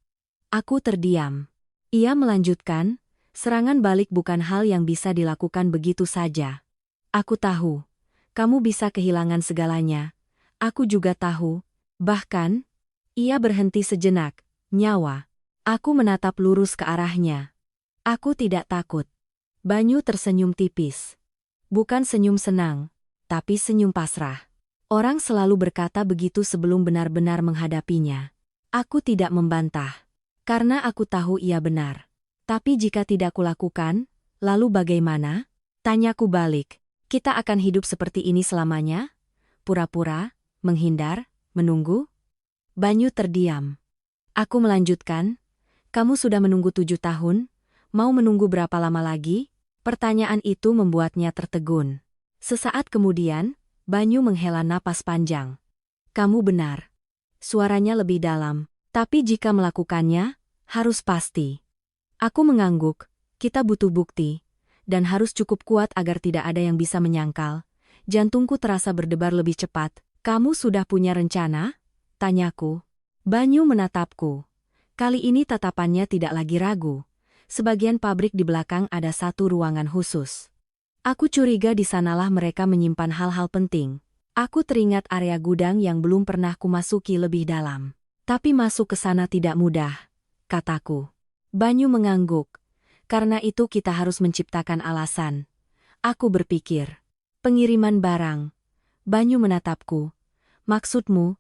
S1: Aku terdiam. Ia melanjutkan, "Serangan balik bukan hal yang bisa dilakukan begitu saja. Aku tahu. Kamu bisa kehilangan segalanya. Aku juga tahu. Bahkan..." Ia berhenti sejenak. "Nyawa." Aku menatap lurus ke arahnya. "Aku tidak takut." Banyu tersenyum tipis. Bukan senyum senang, tapi senyum pasrah. Orang selalu berkata begitu sebelum benar-benar menghadapinya. Aku tidak membantah. Karena aku tahu ia benar. Tapi jika tidak kulakukan, lalu bagaimana? Tanyaku balik. Kita akan hidup seperti ini selamanya? Pura-pura, menghindar, menunggu? Banyu terdiam. Aku melanjutkan. "Kamu sudah menunggu 7 tahun? Mau menunggu berapa lama lagi?" Pertanyaan itu membuatnya tertegun. Sesaat kemudian, Banyu menghela napas panjang. "Kamu benar." Suaranya lebih dalam. "Tapi jika melakukannya, harus pasti." Aku mengangguk. Kita butuh bukti. Dan harus cukup kuat agar tidak ada yang bisa menyangkal. Jantungku terasa berdebar lebih cepat. "Kamu sudah punya rencana?" tanyaku. Banyu menatapku. Kali ini tatapannya tidak lagi ragu. Sebagian pabrik di belakang ada satu ruangan khusus. Aku curiga di sanalah mereka menyimpan hal-hal penting. Aku teringat area gudang yang belum pernah kumasuki lebih dalam. Tapi masuk ke sana tidak mudah, kataku. Banyu mengangguk. Karena itu kita harus menciptakan alasan. Aku berpikir. Pengiriman barang. Banyu menatapku. Maksudmu?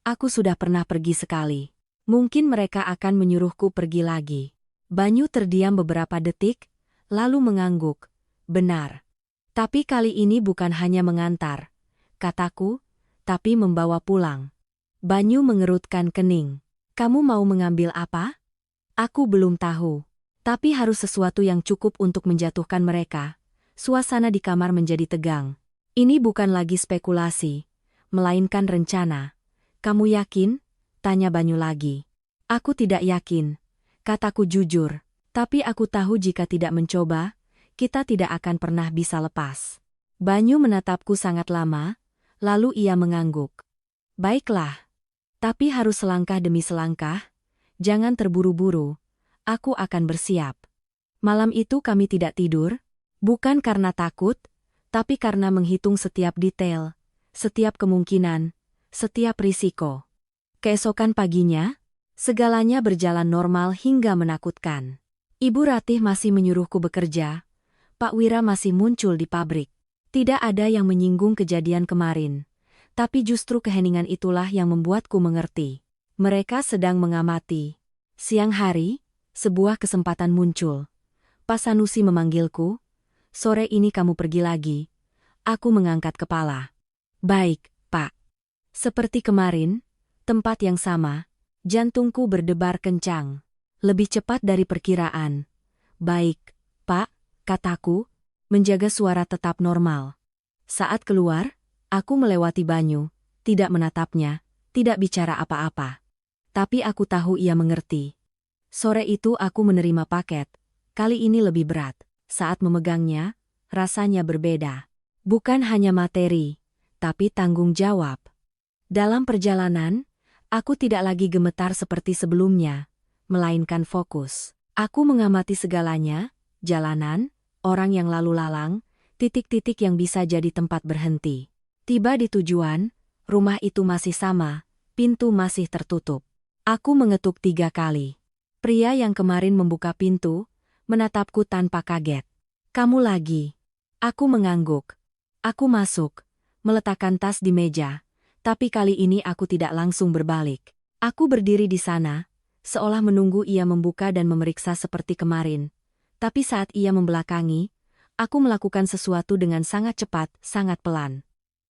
S1: Aku sudah pernah pergi sekali. Mungkin mereka akan menyuruhku pergi lagi. Banyu terdiam beberapa detik, lalu mengangguk. Benar. Tapi kali ini bukan hanya mengantar, kataku, tapi membawa pulang. Banyu mengerutkan kening. Kamu mau mengambil apa? Aku belum tahu. Tapi harus sesuatu yang cukup untuk menjatuhkan mereka. Suasana di kamar menjadi tegang. Ini bukan lagi spekulasi, melainkan rencana. Kamu yakin? Tanya Banyu lagi. Aku tidak yakin, kataku jujur. Tapi aku tahu jika tidak mencoba, kita tidak akan pernah bisa lepas. Banyu menatapku sangat lama, lalu ia mengangguk. Baiklah. Tapi harus selangkah demi selangkah, jangan terburu-buru. Aku akan bersiap. Malam itu kami tidak tidur, bukan karena takut, tapi karena menghitung setiap detail, setiap kemungkinan, setiap risiko. Keesokan paginya, segalanya berjalan normal hingga menakutkan. Ibu Ratih masih menyuruhku bekerja, Pak Wira masih muncul di pabrik. Tidak ada yang menyinggung kejadian kemarin, tapi justru keheningan itulah yang membuatku mengerti. Mereka sedang mengamati. Siang hari, sebuah kesempatan muncul. Pak Sanusi memanggilku. Sore ini kamu pergi lagi. Aku mengangkat kepala. Baik, Pak. Seperti kemarin, tempat yang sama, jantungku berdebar kencang. Lebih cepat dari perkiraan. Baik, Pak, kataku, menjaga suara tetap normal. Saat keluar, aku melewati Banyu, tidak menatapnya, tidak bicara apa-apa. Tapi aku tahu ia mengerti. Sore itu aku menerima paket. Kali ini lebih berat. Saat memegangnya, rasanya berbeda. Bukan hanya materi, tapi tanggung jawab. Dalam perjalanan, aku tidak lagi gemetar seperti sebelumnya, melainkan fokus. Aku mengamati segalanya, jalanan, orang yang lalu lalang, titik-titik yang bisa jadi tempat berhenti. Tiba di tujuan, rumah itu masih sama, pintu masih tertutup. Aku mengetuk 3 kali. Pria yang kemarin membuka pintu, menatapku tanpa kaget. Kamu lagi. Aku mengangguk. Aku masuk, meletakkan tas di meja, tapi kali ini aku tidak langsung berbalik. Aku berdiri di sana, seolah menunggu ia membuka dan memeriksa seperti kemarin. Tapi saat ia membelakangi, aku melakukan sesuatu dengan sangat cepat, sangat pelan.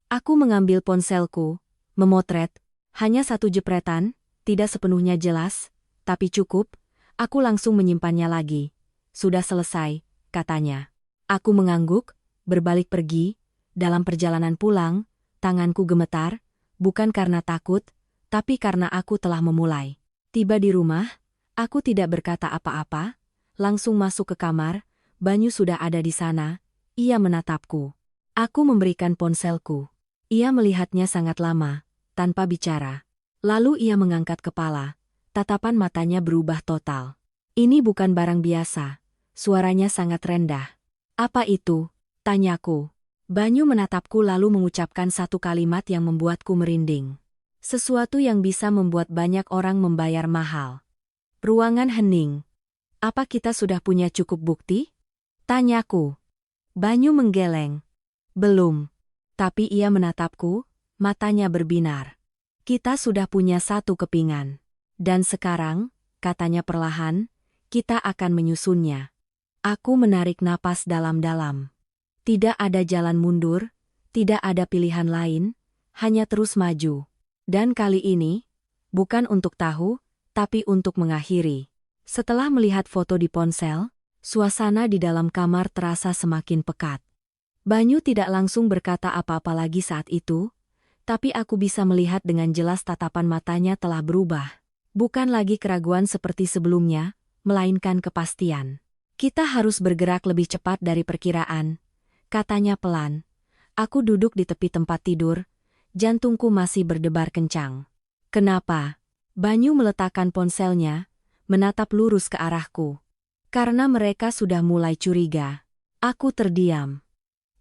S1: Aku mengambil ponselku, memotret, hanya 1 jepretan, tidak sepenuhnya jelas, tapi cukup, aku langsung menyimpannya lagi. Sudah selesai, katanya. Aku mengangguk, berbalik pergi, dalam perjalanan pulang, tanganku gemetar, bukan karena takut, tapi karena aku telah memulai. Tiba di rumah, aku tidak berkata apa-apa, langsung masuk ke kamar, Banyu sudah ada di sana, ia menatapku. Aku memberikan ponselku. Ia melihatnya sangat lama, tanpa bicara. Lalu ia mengangkat kepala, tatapan matanya berubah total. Ini bukan barang biasa, suaranya sangat rendah. Apa itu? Tanyaku. Banyu menatapku lalu mengucapkan 1 kalimat yang membuatku merinding. Sesuatu yang bisa membuat banyak orang membayar mahal. Ruangan hening. Apa kita sudah punya cukup bukti? Tanyaku. Banyu menggeleng. Belum. Tapi ia menatapku, matanya berbinar. Kita sudah punya 1 kepingan. Dan sekarang, katanya perlahan, kita akan menyusunnya. Aku menarik napas dalam-dalam. Tidak ada jalan mundur, tidak ada pilihan lain, hanya terus maju. Dan kali ini, bukan untuk tahu, tapi untuk mengakhiri. Setelah melihat foto di ponsel, suasana di dalam kamar terasa semakin pekat. Banyu tidak langsung berkata apa-apa lagi saat itu, tapi aku bisa melihat dengan jelas tatapan matanya telah berubah. Bukan lagi keraguan seperti sebelumnya, melainkan kepastian. Kita harus bergerak lebih cepat dari perkiraan, katanya pelan. Aku duduk di tepi tempat tidur, jantungku masih berdebar kencang. Kenapa? Banyu meletakkan ponselnya, menatap lurus ke arahku. Karena mereka sudah mulai curiga. Aku terdiam.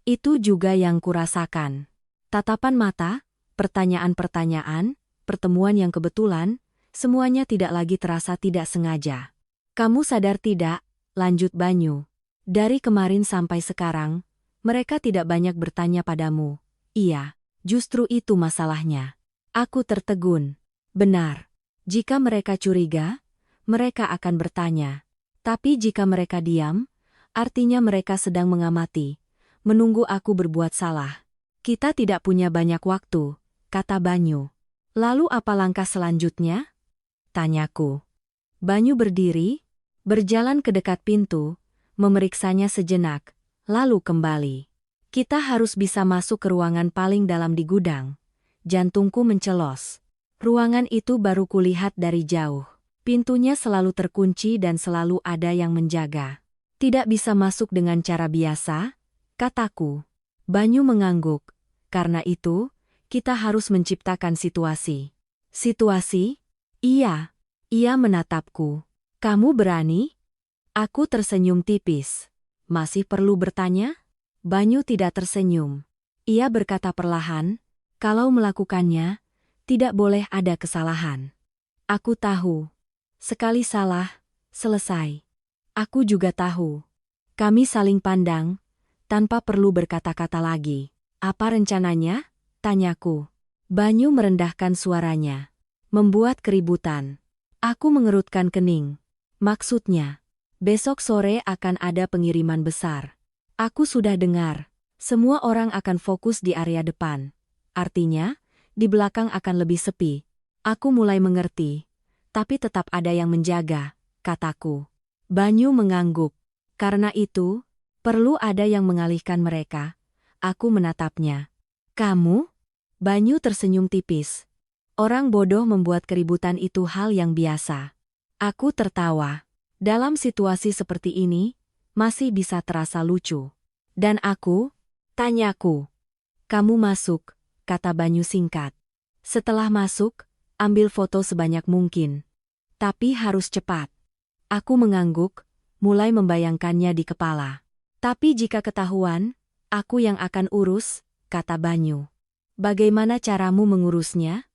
S1: Itu juga yang kurasakan. Tatapan mata, pertanyaan-pertanyaan, pertemuan yang kebetulan, semuanya tidak lagi terasa tidak sengaja. Kamu sadar tidak? Lanjut Banyu. Dari kemarin sampai sekarang, mereka tidak banyak bertanya padamu. Iya, justru itu masalahnya. Aku tertegun. Benar. Jika mereka curiga, mereka akan bertanya. Tapi jika mereka diam, artinya mereka sedang mengamati, menunggu aku berbuat salah. Kita tidak punya banyak waktu, kata Banyu. Lalu apa langkah selanjutnya? Tanyaku. Banyu berdiri, berjalan ke dekat pintu, memeriksanya sejenak, lalu kembali. Kita harus bisa masuk ke ruangan paling dalam di gudang. Jantungku mencelos. Ruangan itu baru kulihat dari jauh. Pintunya selalu terkunci dan selalu ada yang menjaga. Tidak bisa masuk dengan cara biasa, kataku. Banyu mengangguk. Karena itu, kita harus menciptakan situasi. Situasi? Iya. Ia menatapku. Kamu berani? Aku tersenyum tipis. Masih perlu bertanya? Banyu tidak tersenyum. Ia berkata perlahan, kalau melakukannya, tidak boleh ada kesalahan. Aku tahu. Sekali salah, selesai. Aku juga tahu. Kami saling pandang, tanpa perlu berkata-kata lagi. Apa rencananya? Tanyaku. Banyu merendahkan suaranya. Membuat keributan. Aku mengerutkan kening. Maksudnya, besok sore akan ada pengiriman besar. Aku sudah dengar. Semua orang akan fokus di area depan. artinya, di belakang akan lebih sepi. Aku mulai mengerti. Tapi tetap ada yang menjaga, kataku. Banyu mengangguk. Karena itu, perlu ada yang mengalihkan mereka. Aku menatapnya. Kamu? Banyu tersenyum tipis. Orang bodoh membuat keributan itu hal yang biasa. Aku tertawa. Dalam situasi seperti ini, masih bisa terasa lucu. Dan aku? Tanyaku. Kamu masuk, kata Banyu singkat. Setelah masuk, ambil foto sebanyak mungkin. Tapi harus cepat. Aku mengangguk, mulai membayangkannya di kepala. Tapi jika ketahuan, aku yang akan urus, kata Banyu. Bagaimana caramu mengurusnya?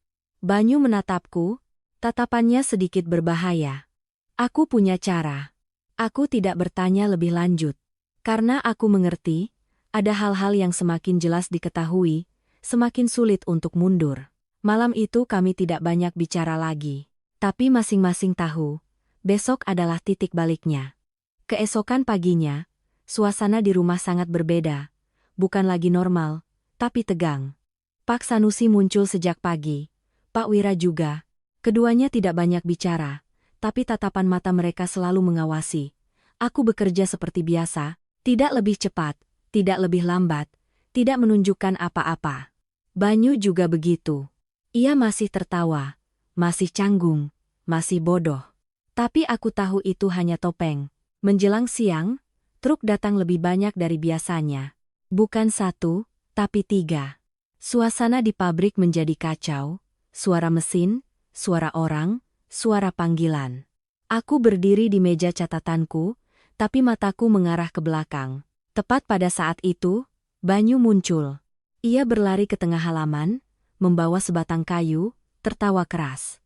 S1: Banyu menatapku, tatapannya sedikit berbahaya. Aku punya cara. Aku tidak bertanya lebih lanjut. Karena aku mengerti, ada hal-hal yang semakin jelas diketahui, semakin sulit untuk mundur. Malam itu kami tidak banyak bicara lagi. Tapi masing-masing tahu, besok adalah titik baliknya. Keesokan paginya, suasana di rumah sangat berbeda. Bukan lagi normal, tapi tegang. Pak Sanusi muncul sejak pagi. Pak Wira juga. Keduanya tidak banyak bicara, tapi tatapan mata mereka selalu mengawasi. Aku bekerja seperti biasa, tidak lebih cepat, tidak lebih lambat, tidak menunjukkan apa-apa. Banyu juga begitu. Ia masih tertawa, masih canggung, masih bodoh. Tapi aku tahu itu hanya topeng. Menjelang siang, truk datang lebih banyak dari biasanya. Bukan satu, tapi 3. Suasana di pabrik menjadi kacau. Suara mesin, suara orang, suara panggilan. Aku berdiri di meja catatanku, tapi mataku mengarah ke belakang. Tepat pada saat itu, Banyu muncul. Ia berlari ke tengah halaman, membawa sebatang kayu, tertawa keras.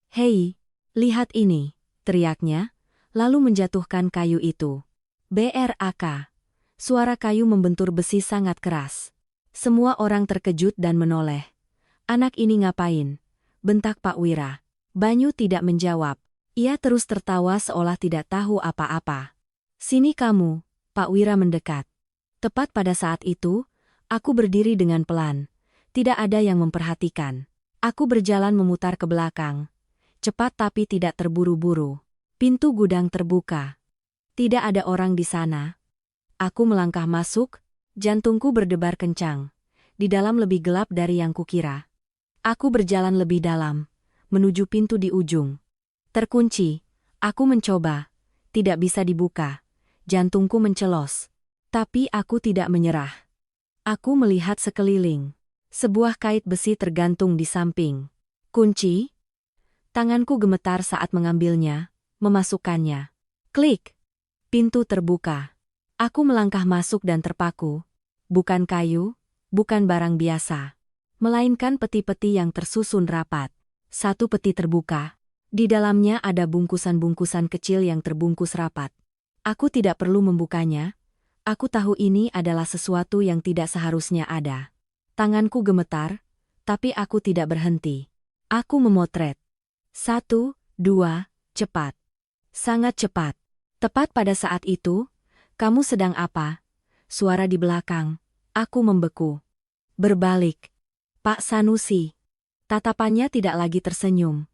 S1: "Hei, lihat ini," teriaknya, lalu menjatuhkan kayu itu. Brak. Suara kayu membentur besi sangat keras. Semua orang terkejut dan menoleh. "Anak ini ngapain?" bentak Pak Wira. Banyu tidak menjawab. Ia terus tertawa seolah tidak tahu apa-apa. "Sini kamu," Pak Wira mendekat. Tepat pada saat itu, aku berdiri dengan pelan. Tidak ada yang memperhatikan. Aku berjalan memutar ke belakang. Cepat tapi tidak terburu-buru. Pintu gudang terbuka. Tidak ada orang di sana. Aku melangkah masuk, jantungku berdebar kencang. Di dalam lebih gelap dari yang kukira. Aku berjalan lebih dalam, menuju pintu di ujung. Terkunci. Aku mencoba. Tidak bisa dibuka. Jantungku mencelos. Tapi aku tidak menyerah. Aku melihat sekeliling. Sebuah kait besi tergantung di samping. Kunci? Tanganku gemetar saat mengambilnya, memasukkannya. Klik. Pintu terbuka. Aku melangkah masuk dan terpaku. Bukan kayu, bukan barang biasa. Melainkan peti-peti yang tersusun rapat. Satu peti terbuka. Di dalamnya ada bungkusan-bungkusan kecil yang terbungkus rapat. Aku tidak perlu membukanya. Aku tahu ini adalah sesuatu yang tidak seharusnya ada. Tanganku gemetar, tapi aku tidak berhenti. Aku memotret. 1, 2, cepat. Sangat cepat. Tepat pada saat itu, "Kamu sedang apa?" Suara di belakang. Aku membeku. Berbalik. Pak Sanusi. Tatapannya tidak lagi tersenyum,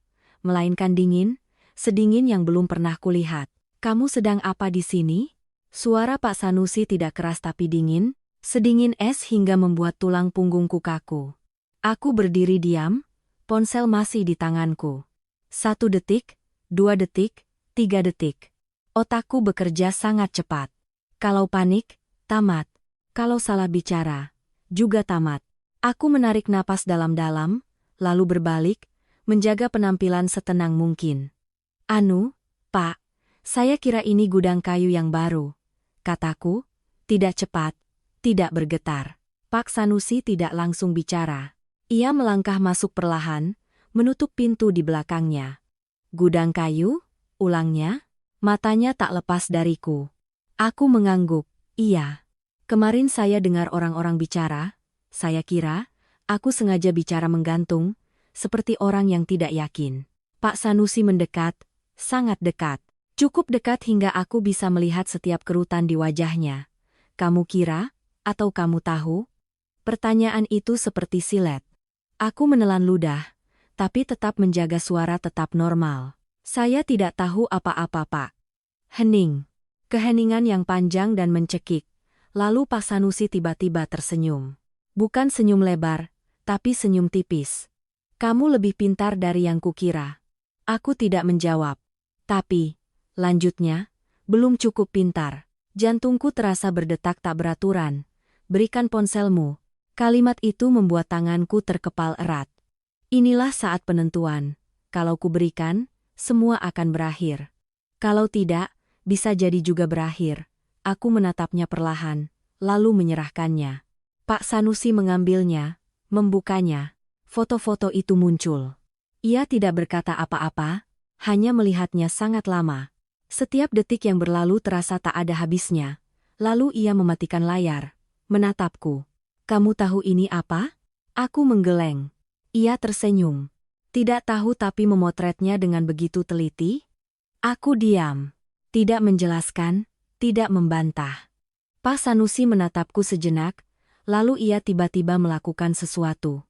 S1: melainkan dingin, sedingin yang belum pernah kulihat. "Kamu sedang apa di sini?" Suara Pak Sanusi tidak keras tapi dingin, sedingin es hingga membuat tulang punggungku kaku. Aku berdiri diam, ponsel masih di tanganku. 1 detik, 2 detik, 3 detik. Otakku bekerja sangat cepat. Kalau panik, tamat. Kalau salah bicara, juga tamat. Aku menarik napas dalam-dalam, lalu berbalik, menjaga penampilan setenang mungkin. "Anu, Pak, saya kira ini gudang kayu yang baru," kataku, tidak cepat, tidak bergetar. Pak Sanusi tidak langsung bicara. Ia melangkah masuk perlahan, menutup pintu di belakangnya. "Gudang kayu?" ulangnya. Matanya tak lepas dariku. Aku mengangguk. "Iya. Kemarin saya dengar orang-orang bicara. Saya kira, aku sengaja bicara menggantung, seperti orang yang tidak yakin." Pak Sanusi mendekat, sangat dekat. Cukup dekat hingga aku bisa melihat setiap kerutan di wajahnya. "Kamu kira, atau kamu tahu?" Pertanyaan itu seperti silet. Aku menelan ludah, tapi tetap menjaga suara tetap normal. Saya tidak tahu apa-apa, Pak. Hening. Keheningan yang panjang dan mencekik. Lalu Pak Sanusi tiba-tiba tersenyum. Bukan senyum lebar, tapi senyum tipis. Kamu lebih pintar dari yang kukira. Aku tidak menjawab. Tapi, lanjutnya, belum cukup pintar. Jantungku terasa berdetak tak beraturan. Berikan ponselmu. Kalimat itu membuat tanganku terkepal erat. Inilah saat penentuan. Kalau kuberikan, semua akan berakhir. Kalau tidak, bisa jadi juga berakhir. Aku menatapnya perlahan, lalu menyerahkannya. Pak Sanusi mengambilnya, membukanya. Foto-foto itu muncul. Ia tidak berkata apa-apa, hanya melihatnya sangat lama. Setiap detik yang berlalu terasa tak ada habisnya. Lalu ia mematikan layar, menatapku. Kamu tahu ini apa? Aku menggeleng. Ia tersenyum. Tidak tahu tapi memotretnya dengan begitu teliti. Aku diam. Tidak menjelaskan, tidak membantah. Pak Sanusi menatapku sejenak, lalu ia tiba-tiba melakukan sesuatu.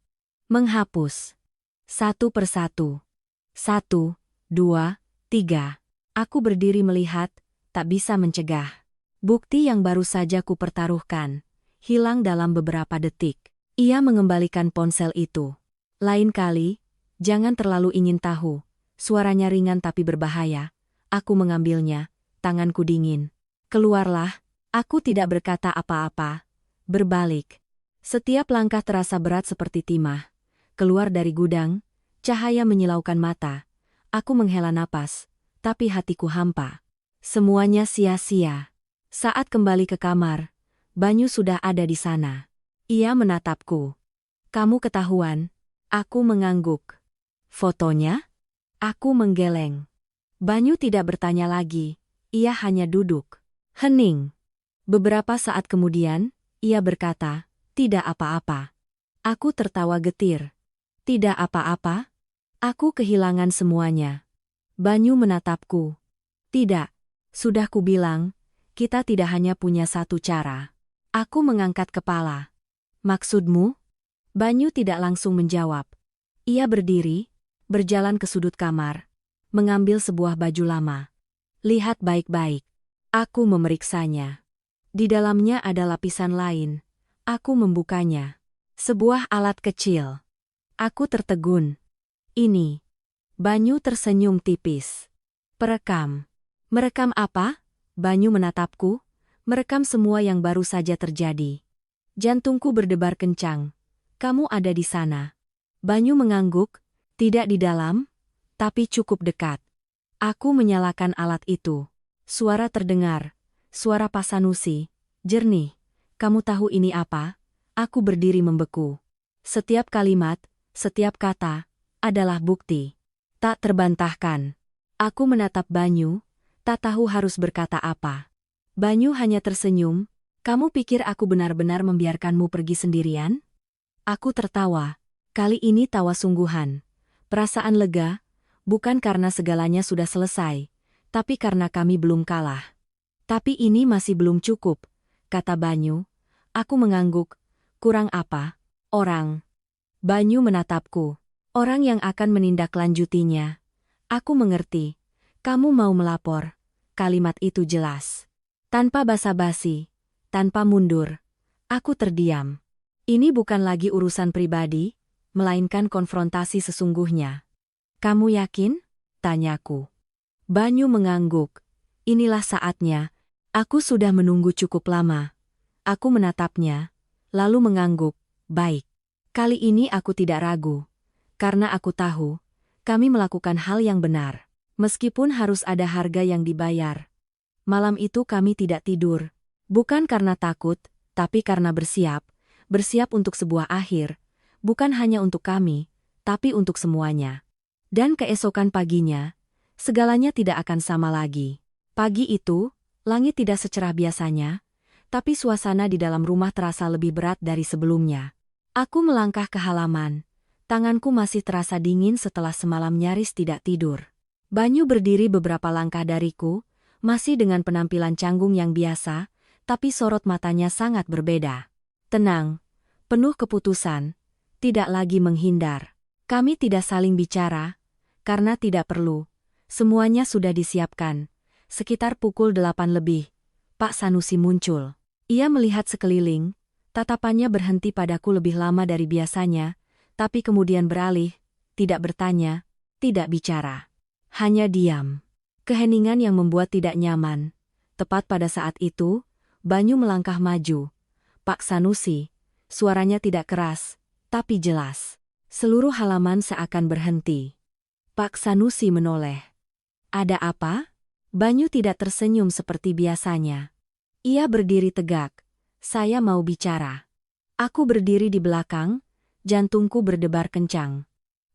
S1: Menghapus. Satu persatu. 1, 2, 3. Aku berdiri melihat, tak bisa mencegah. Bukti yang baru saja kupertaruhkan, hilang dalam beberapa detik. Ia mengembalikan ponsel itu. Lain kali, jangan terlalu ingin tahu. Suaranya ringan tapi berbahaya. Aku mengambilnya, tanganku dingin. Keluarlah, aku tidak berkata apa-apa. Berbalik. Setiap langkah terasa berat seperti timah. Keluar dari gudang, cahaya menyilaukan mata. Aku menghela napas, tapi hatiku hampa. Semuanya sia-sia. Saat kembali ke kamar, Banyu sudah ada di sana. Ia menatapku. Kamu ketahuan. Aku mengangguk. Fotonya? Aku menggeleng. Banyu tidak bertanya lagi. Ia hanya duduk. Hening. Beberapa saat kemudian, ia berkata, tidak apa-apa. Aku tertawa getir. Tidak apa-apa? Aku kehilangan semuanya. Banyu menatapku. Tidak. Sudah kubilang, kita tidak hanya punya satu cara. Aku mengangkat kepala. Maksudmu? Banyu tidak langsung menjawab. Ia berdiri, berjalan ke sudut kamar, mengambil sebuah baju lama. Lihat baik-baik. Aku memeriksanya. Di dalamnya ada lapisan lain. Aku membukanya. Sebuah alat kecil. Aku tertegun. Ini. Banyu tersenyum tipis. Perekam. Merekam apa? Banyu menatapku. Merekam semua yang baru saja terjadi. Jantungku berdebar kencang. Kamu ada di sana. Banyu mengangguk, tidak di dalam, tapi cukup dekat. Aku menyalakan alat itu. Suara terdengar. Suara Pak Sanusi. Jernih. Kamu tahu ini apa? Aku berdiri membeku. Setiap kalimat, setiap kata, adalah bukti. Tak terbantahkan. Aku menatap Banyu, tak tahu harus berkata apa. Banyu hanya tersenyum. Kamu pikir aku benar-benar membiarkanmu pergi sendirian? Aku tertawa. Kali ini tawa sungguhan. Perasaan lega, bukan karena segalanya sudah selesai, tapi karena kami belum kalah. Tapi ini masih belum cukup, kata Banyu. Aku mengangguk. Kurang apa? Orang. Banyu menatapku. Orang yang akan menindaklanjutinya. Aku mengerti. Kamu mau melapor. Kalimat itu jelas. Tanpa basa-basi. Tanpa mundur. Aku terdiam. Ini bukan lagi urusan pribadi, melainkan konfrontasi sesungguhnya. Kamu yakin? Tanyaku. Banyu mengangguk. Inilah saatnya. Aku sudah menunggu cukup lama. Aku menatapnya, lalu mengangguk. Baik. Kali ini aku tidak ragu. Karena aku tahu, kami melakukan hal yang benar. Meskipun harus ada harga yang dibayar. Malam itu kami tidak tidur. Bukan karena takut, tapi karena bersiap. Bersiap untuk sebuah akhir, bukan hanya untuk kami, tapi untuk semuanya. Dan keesokan paginya, segalanya tidak akan sama lagi. Pagi itu, langit tidak secerah biasanya, tapi suasana di dalam rumah terasa lebih berat dari sebelumnya. Aku melangkah ke halaman, tanganku masih terasa dingin setelah semalam nyaris tidak tidur. Banyu berdiri beberapa langkah dariku, masih dengan penampilan canggung yang biasa, tapi sorot matanya sangat berbeda. Tenang, penuh keputusan, tidak lagi menghindar. Kami tidak saling bicara, karena tidak perlu. Semuanya sudah disiapkan. Sekitar pukul 8 lebih, Pak Sanusi muncul. Ia melihat sekeliling, tatapannya berhenti padaku lebih lama dari biasanya, tapi kemudian beralih, tidak bertanya, tidak bicara. Hanya diam. Keheningan yang membuat tidak nyaman. Tepat pada saat itu, Banyu melangkah maju. Pak Sanusi, suaranya tidak keras, tapi jelas. Seluruh halaman seakan berhenti. Pak Sanusi menoleh. Ada apa? Banyu tidak tersenyum seperti biasanya. Ia berdiri tegak. Saya mau bicara. Aku berdiri di belakang, jantungku berdebar kencang.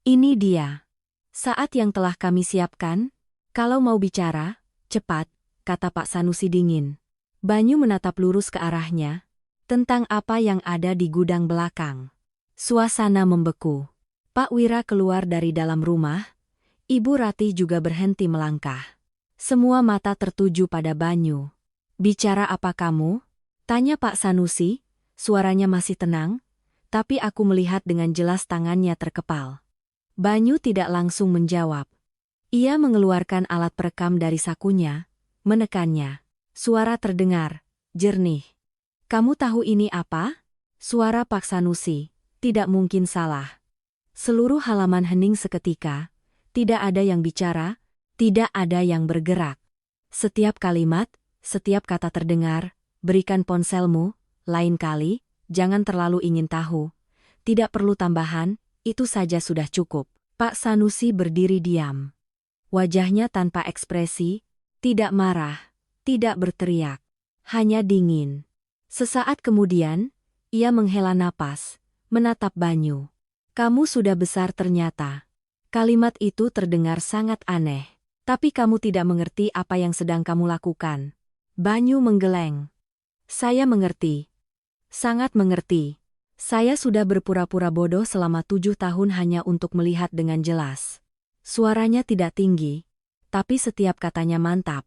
S1: Ini dia. Saat yang telah kami siapkan. Kalau mau bicara, cepat, kata Pak Sanusi dingin. Banyu menatap lurus ke arahnya. Tentang apa yang ada di gudang belakang. Suasana membeku. Pak Wira keluar dari dalam rumah. Ibu Ratih juga berhenti melangkah. Semua mata tertuju pada Banyu. Bicara apa kamu? Tanya Pak Sanusi. Suaranya masih tenang, tapi aku melihat dengan jelas tangannya terkepal. Banyu tidak langsung menjawab. Ia mengeluarkan alat perekam dari sakunya, menekannya. Suara terdengar, jernih. Kamu tahu ini apa? Suara Pak Sanusi, tidak mungkin salah. Seluruh halaman hening seketika, tidak ada yang bicara, tidak ada yang bergerak. Setiap kalimat, setiap kata terdengar, berikan ponselmu, lain kali, jangan terlalu ingin tahu. Tidak perlu tambahan, itu saja sudah cukup. Pak Sanusi berdiri diam. Wajahnya tanpa ekspresi, tidak marah, tidak berteriak, hanya dingin. Sesaat kemudian, ia menghela napas, menatap Banyu. Kamu sudah besar ternyata. Kalimat itu terdengar sangat aneh. Tapi kamu tidak mengerti apa yang sedang kamu lakukan. Banyu menggeleng. Saya mengerti. Sangat mengerti. Saya sudah berpura-pura bodoh selama 7 tahun hanya untuk melihat dengan jelas. Suaranya tidak tinggi, tapi setiap katanya mantap.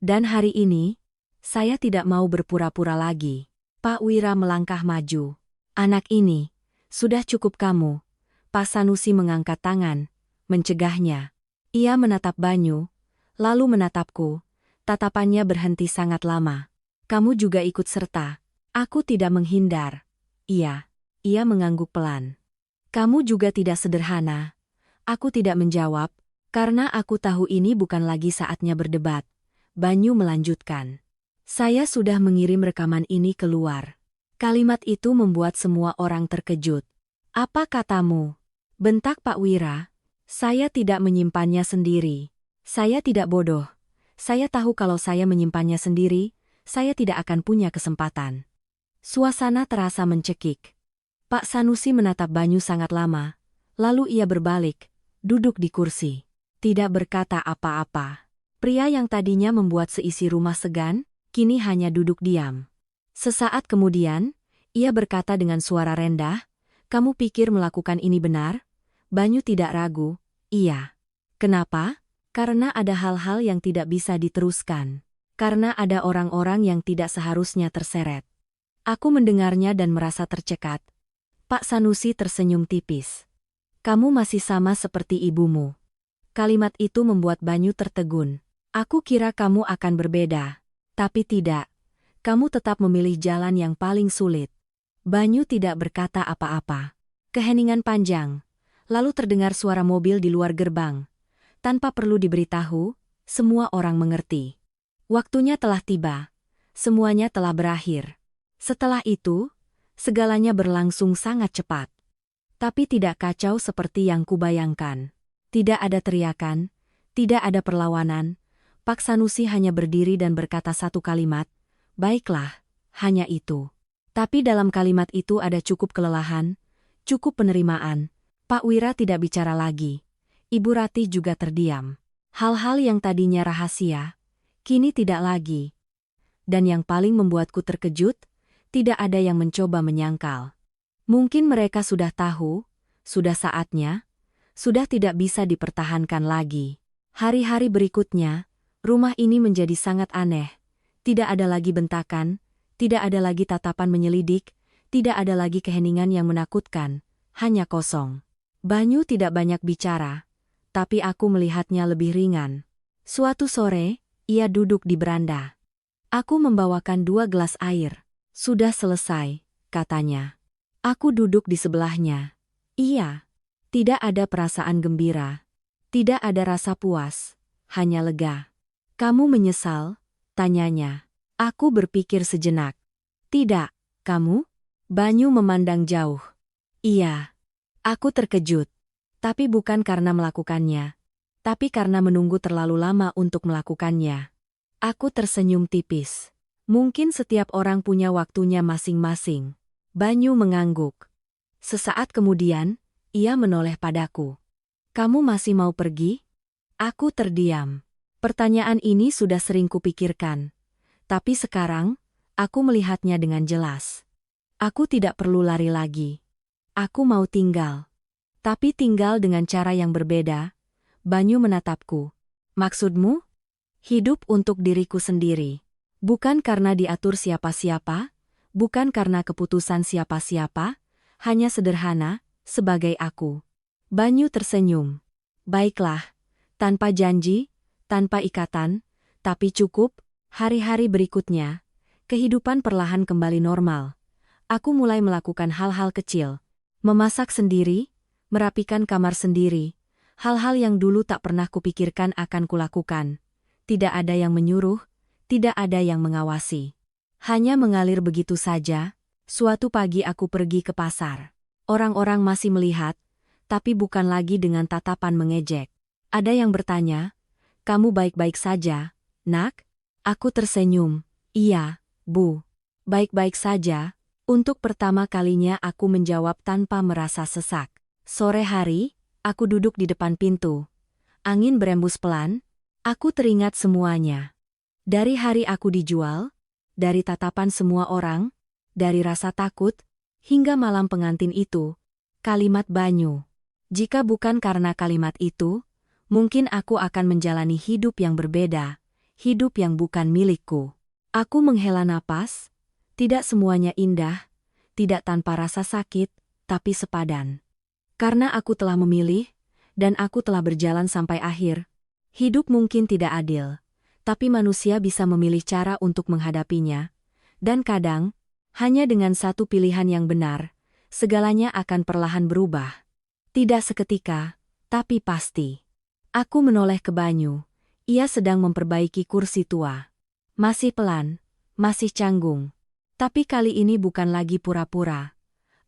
S1: Dan hari ini, saya tidak mau berpura-pura lagi. Pak Wira melangkah maju. Anak ini, sudah cukup kamu. Pak Sanusi mengangkat tangan, mencegahnya. Ia menatap Banyu, lalu menatapku. Tatapannya berhenti sangat lama. Kamu juga ikut serta. Aku tidak menghindar. Iya, ia mengangguk pelan. Kamu juga tidak sederhana. Aku tidak menjawab, karena aku tahu ini bukan lagi saatnya berdebat. Banyu melanjutkan. Saya sudah mengirim rekaman ini keluar. Kalimat itu membuat semua orang terkejut. Apa katamu? Bentak Pak Wira. Saya tidak menyimpannya sendiri. Saya tidak bodoh. Saya tahu kalau saya menyimpannya sendiri, saya tidak akan punya kesempatan. Suasana terasa mencekik. Pak Sanusi menatap Banyu sangat lama. Lalu ia berbalik, duduk di kursi. Tidak berkata apa-apa. Pria yang tadinya membuat seisi rumah segan, kini hanya duduk diam. Sesaat kemudian, ia berkata dengan suara rendah, kamu pikir melakukan ini benar? Banyu tidak ragu, iya. Kenapa? Karena ada hal-hal yang tidak bisa diteruskan. Karena ada orang-orang yang tidak seharusnya terseret. Aku mendengarnya dan merasa tercekat. Pak Sanusi tersenyum tipis. Kamu masih sama seperti ibumu. Kalimat itu membuat Banyu tertegun. Aku kira kamu akan berbeda. Tapi tidak. Kamu tetap memilih jalan yang paling sulit. Banyu tidak berkata apa-apa. Keheningan panjang. Lalu terdengar suara mobil di luar gerbang. Tanpa perlu diberitahu, semua orang mengerti. Waktunya telah tiba. Semuanya telah berakhir. Setelah itu, segalanya berlangsung sangat cepat. Tapi tidak kacau seperti yang kubayangkan. Tidak ada teriakan, tidak ada perlawanan. Pak Sanusi hanya berdiri dan berkata satu kalimat, baiklah, hanya itu. Tapi dalam kalimat itu ada cukup kelelahan, cukup penerimaan. Pak Wira tidak bicara lagi. Ibu Ratih juga terdiam. Hal-hal yang tadinya rahasia, kini tidak lagi. Dan yang paling membuatku terkejut, tidak ada yang mencoba menyangkal. Mungkin mereka sudah tahu, sudah saatnya, sudah tidak bisa dipertahankan lagi. Hari-hari berikutnya, rumah ini menjadi sangat aneh. Tidak ada lagi bentakan, tidak ada lagi tatapan menyelidik, tidak ada lagi keheningan yang menakutkan, hanya kosong. Banyu tidak banyak bicara, tapi aku melihatnya lebih ringan. Suatu sore, ia duduk di beranda. Aku membawakan 2 gelas air. Sudah selesai, katanya. Aku duduk di sebelahnya. Iya. Tidak ada perasaan gembira. Tidak ada rasa puas. Hanya lega. Kamu menyesal? Tanyanya. Aku berpikir sejenak. Tidak, kamu? Banyu memandang jauh. Iya. Aku terkejut. Tapi bukan karena melakukannya. Tapi karena menunggu terlalu lama untuk melakukannya. Aku tersenyum tipis. Mungkin setiap orang punya waktunya masing-masing. Banyu mengangguk. Sesaat kemudian, ia menoleh padaku. Kamu masih mau pergi? Aku terdiam. Pertanyaan ini sudah sering kupikirkan. Tapi sekarang, aku melihatnya dengan jelas. Aku tidak perlu lari lagi. Aku mau tinggal. Tapi tinggal dengan cara yang berbeda. Banyu menatapku. Maksudmu? Hidup untuk diriku sendiri. Bukan karena diatur siapa-siapa, bukan karena keputusan siapa-siapa, hanya sederhana, sebagai aku. Banyu tersenyum. Baiklah, tanpa janji, tanpa ikatan, tapi cukup. Hari-hari berikutnya, kehidupan perlahan kembali normal. Aku mulai melakukan hal-hal kecil. Memasak sendiri, merapikan kamar sendiri, hal-hal yang dulu tak pernah kupikirkan akan kulakukan. Tidak ada yang menyuruh, tidak ada yang mengawasi. Hanya mengalir begitu saja. Suatu pagi aku pergi ke pasar. Orang-orang masih melihat, tapi bukan lagi dengan tatapan mengejek. Ada yang bertanya, "Kamu baik-baik saja, nak?" Aku tersenyum. "Iya, Bu. Baik-baik saja." Untuk pertama kalinya aku menjawab tanpa merasa sesak. Sore hari, aku duduk di depan pintu. Angin berembus pelan, aku teringat semuanya. Dari hari aku dijual, dari tatapan semua orang, dari rasa takut, hingga malam pengantin itu, kalimat Banyu. Jika bukan karena kalimat itu, mungkin aku akan menjalani hidup yang berbeda, hidup yang bukan milikku. Aku menghela napas. Tidak semuanya indah, tidak tanpa rasa sakit, tapi sepadan. Karena aku telah memilih, dan aku telah berjalan sampai akhir. Hidup mungkin tidak adil, tapi manusia bisa memilih cara untuk menghadapinya. Dan kadang, hanya dengan satu pilihan yang benar, segalanya akan perlahan berubah. Tidak seketika, tapi pasti. Aku menoleh ke Banyu. Ia sedang memperbaiki kursi tua. Masih pelan, masih canggung. Tapi kali ini bukan lagi pura-pura.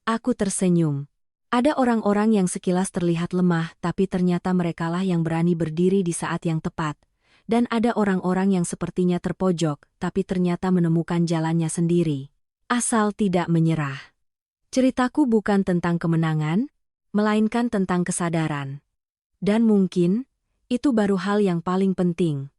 S1: Aku tersenyum. Ada orang-orang yang sekilas terlihat lemah tapi ternyata merekalah yang berani berdiri di saat yang tepat. Dan ada orang-orang yang sepertinya terpojok tapi ternyata menemukan jalannya sendiri. Asal tidak menyerah. Ceritaku bukan tentang kemenangan, melainkan tentang kesadaran. Dan mungkin, itu baru hal yang paling penting.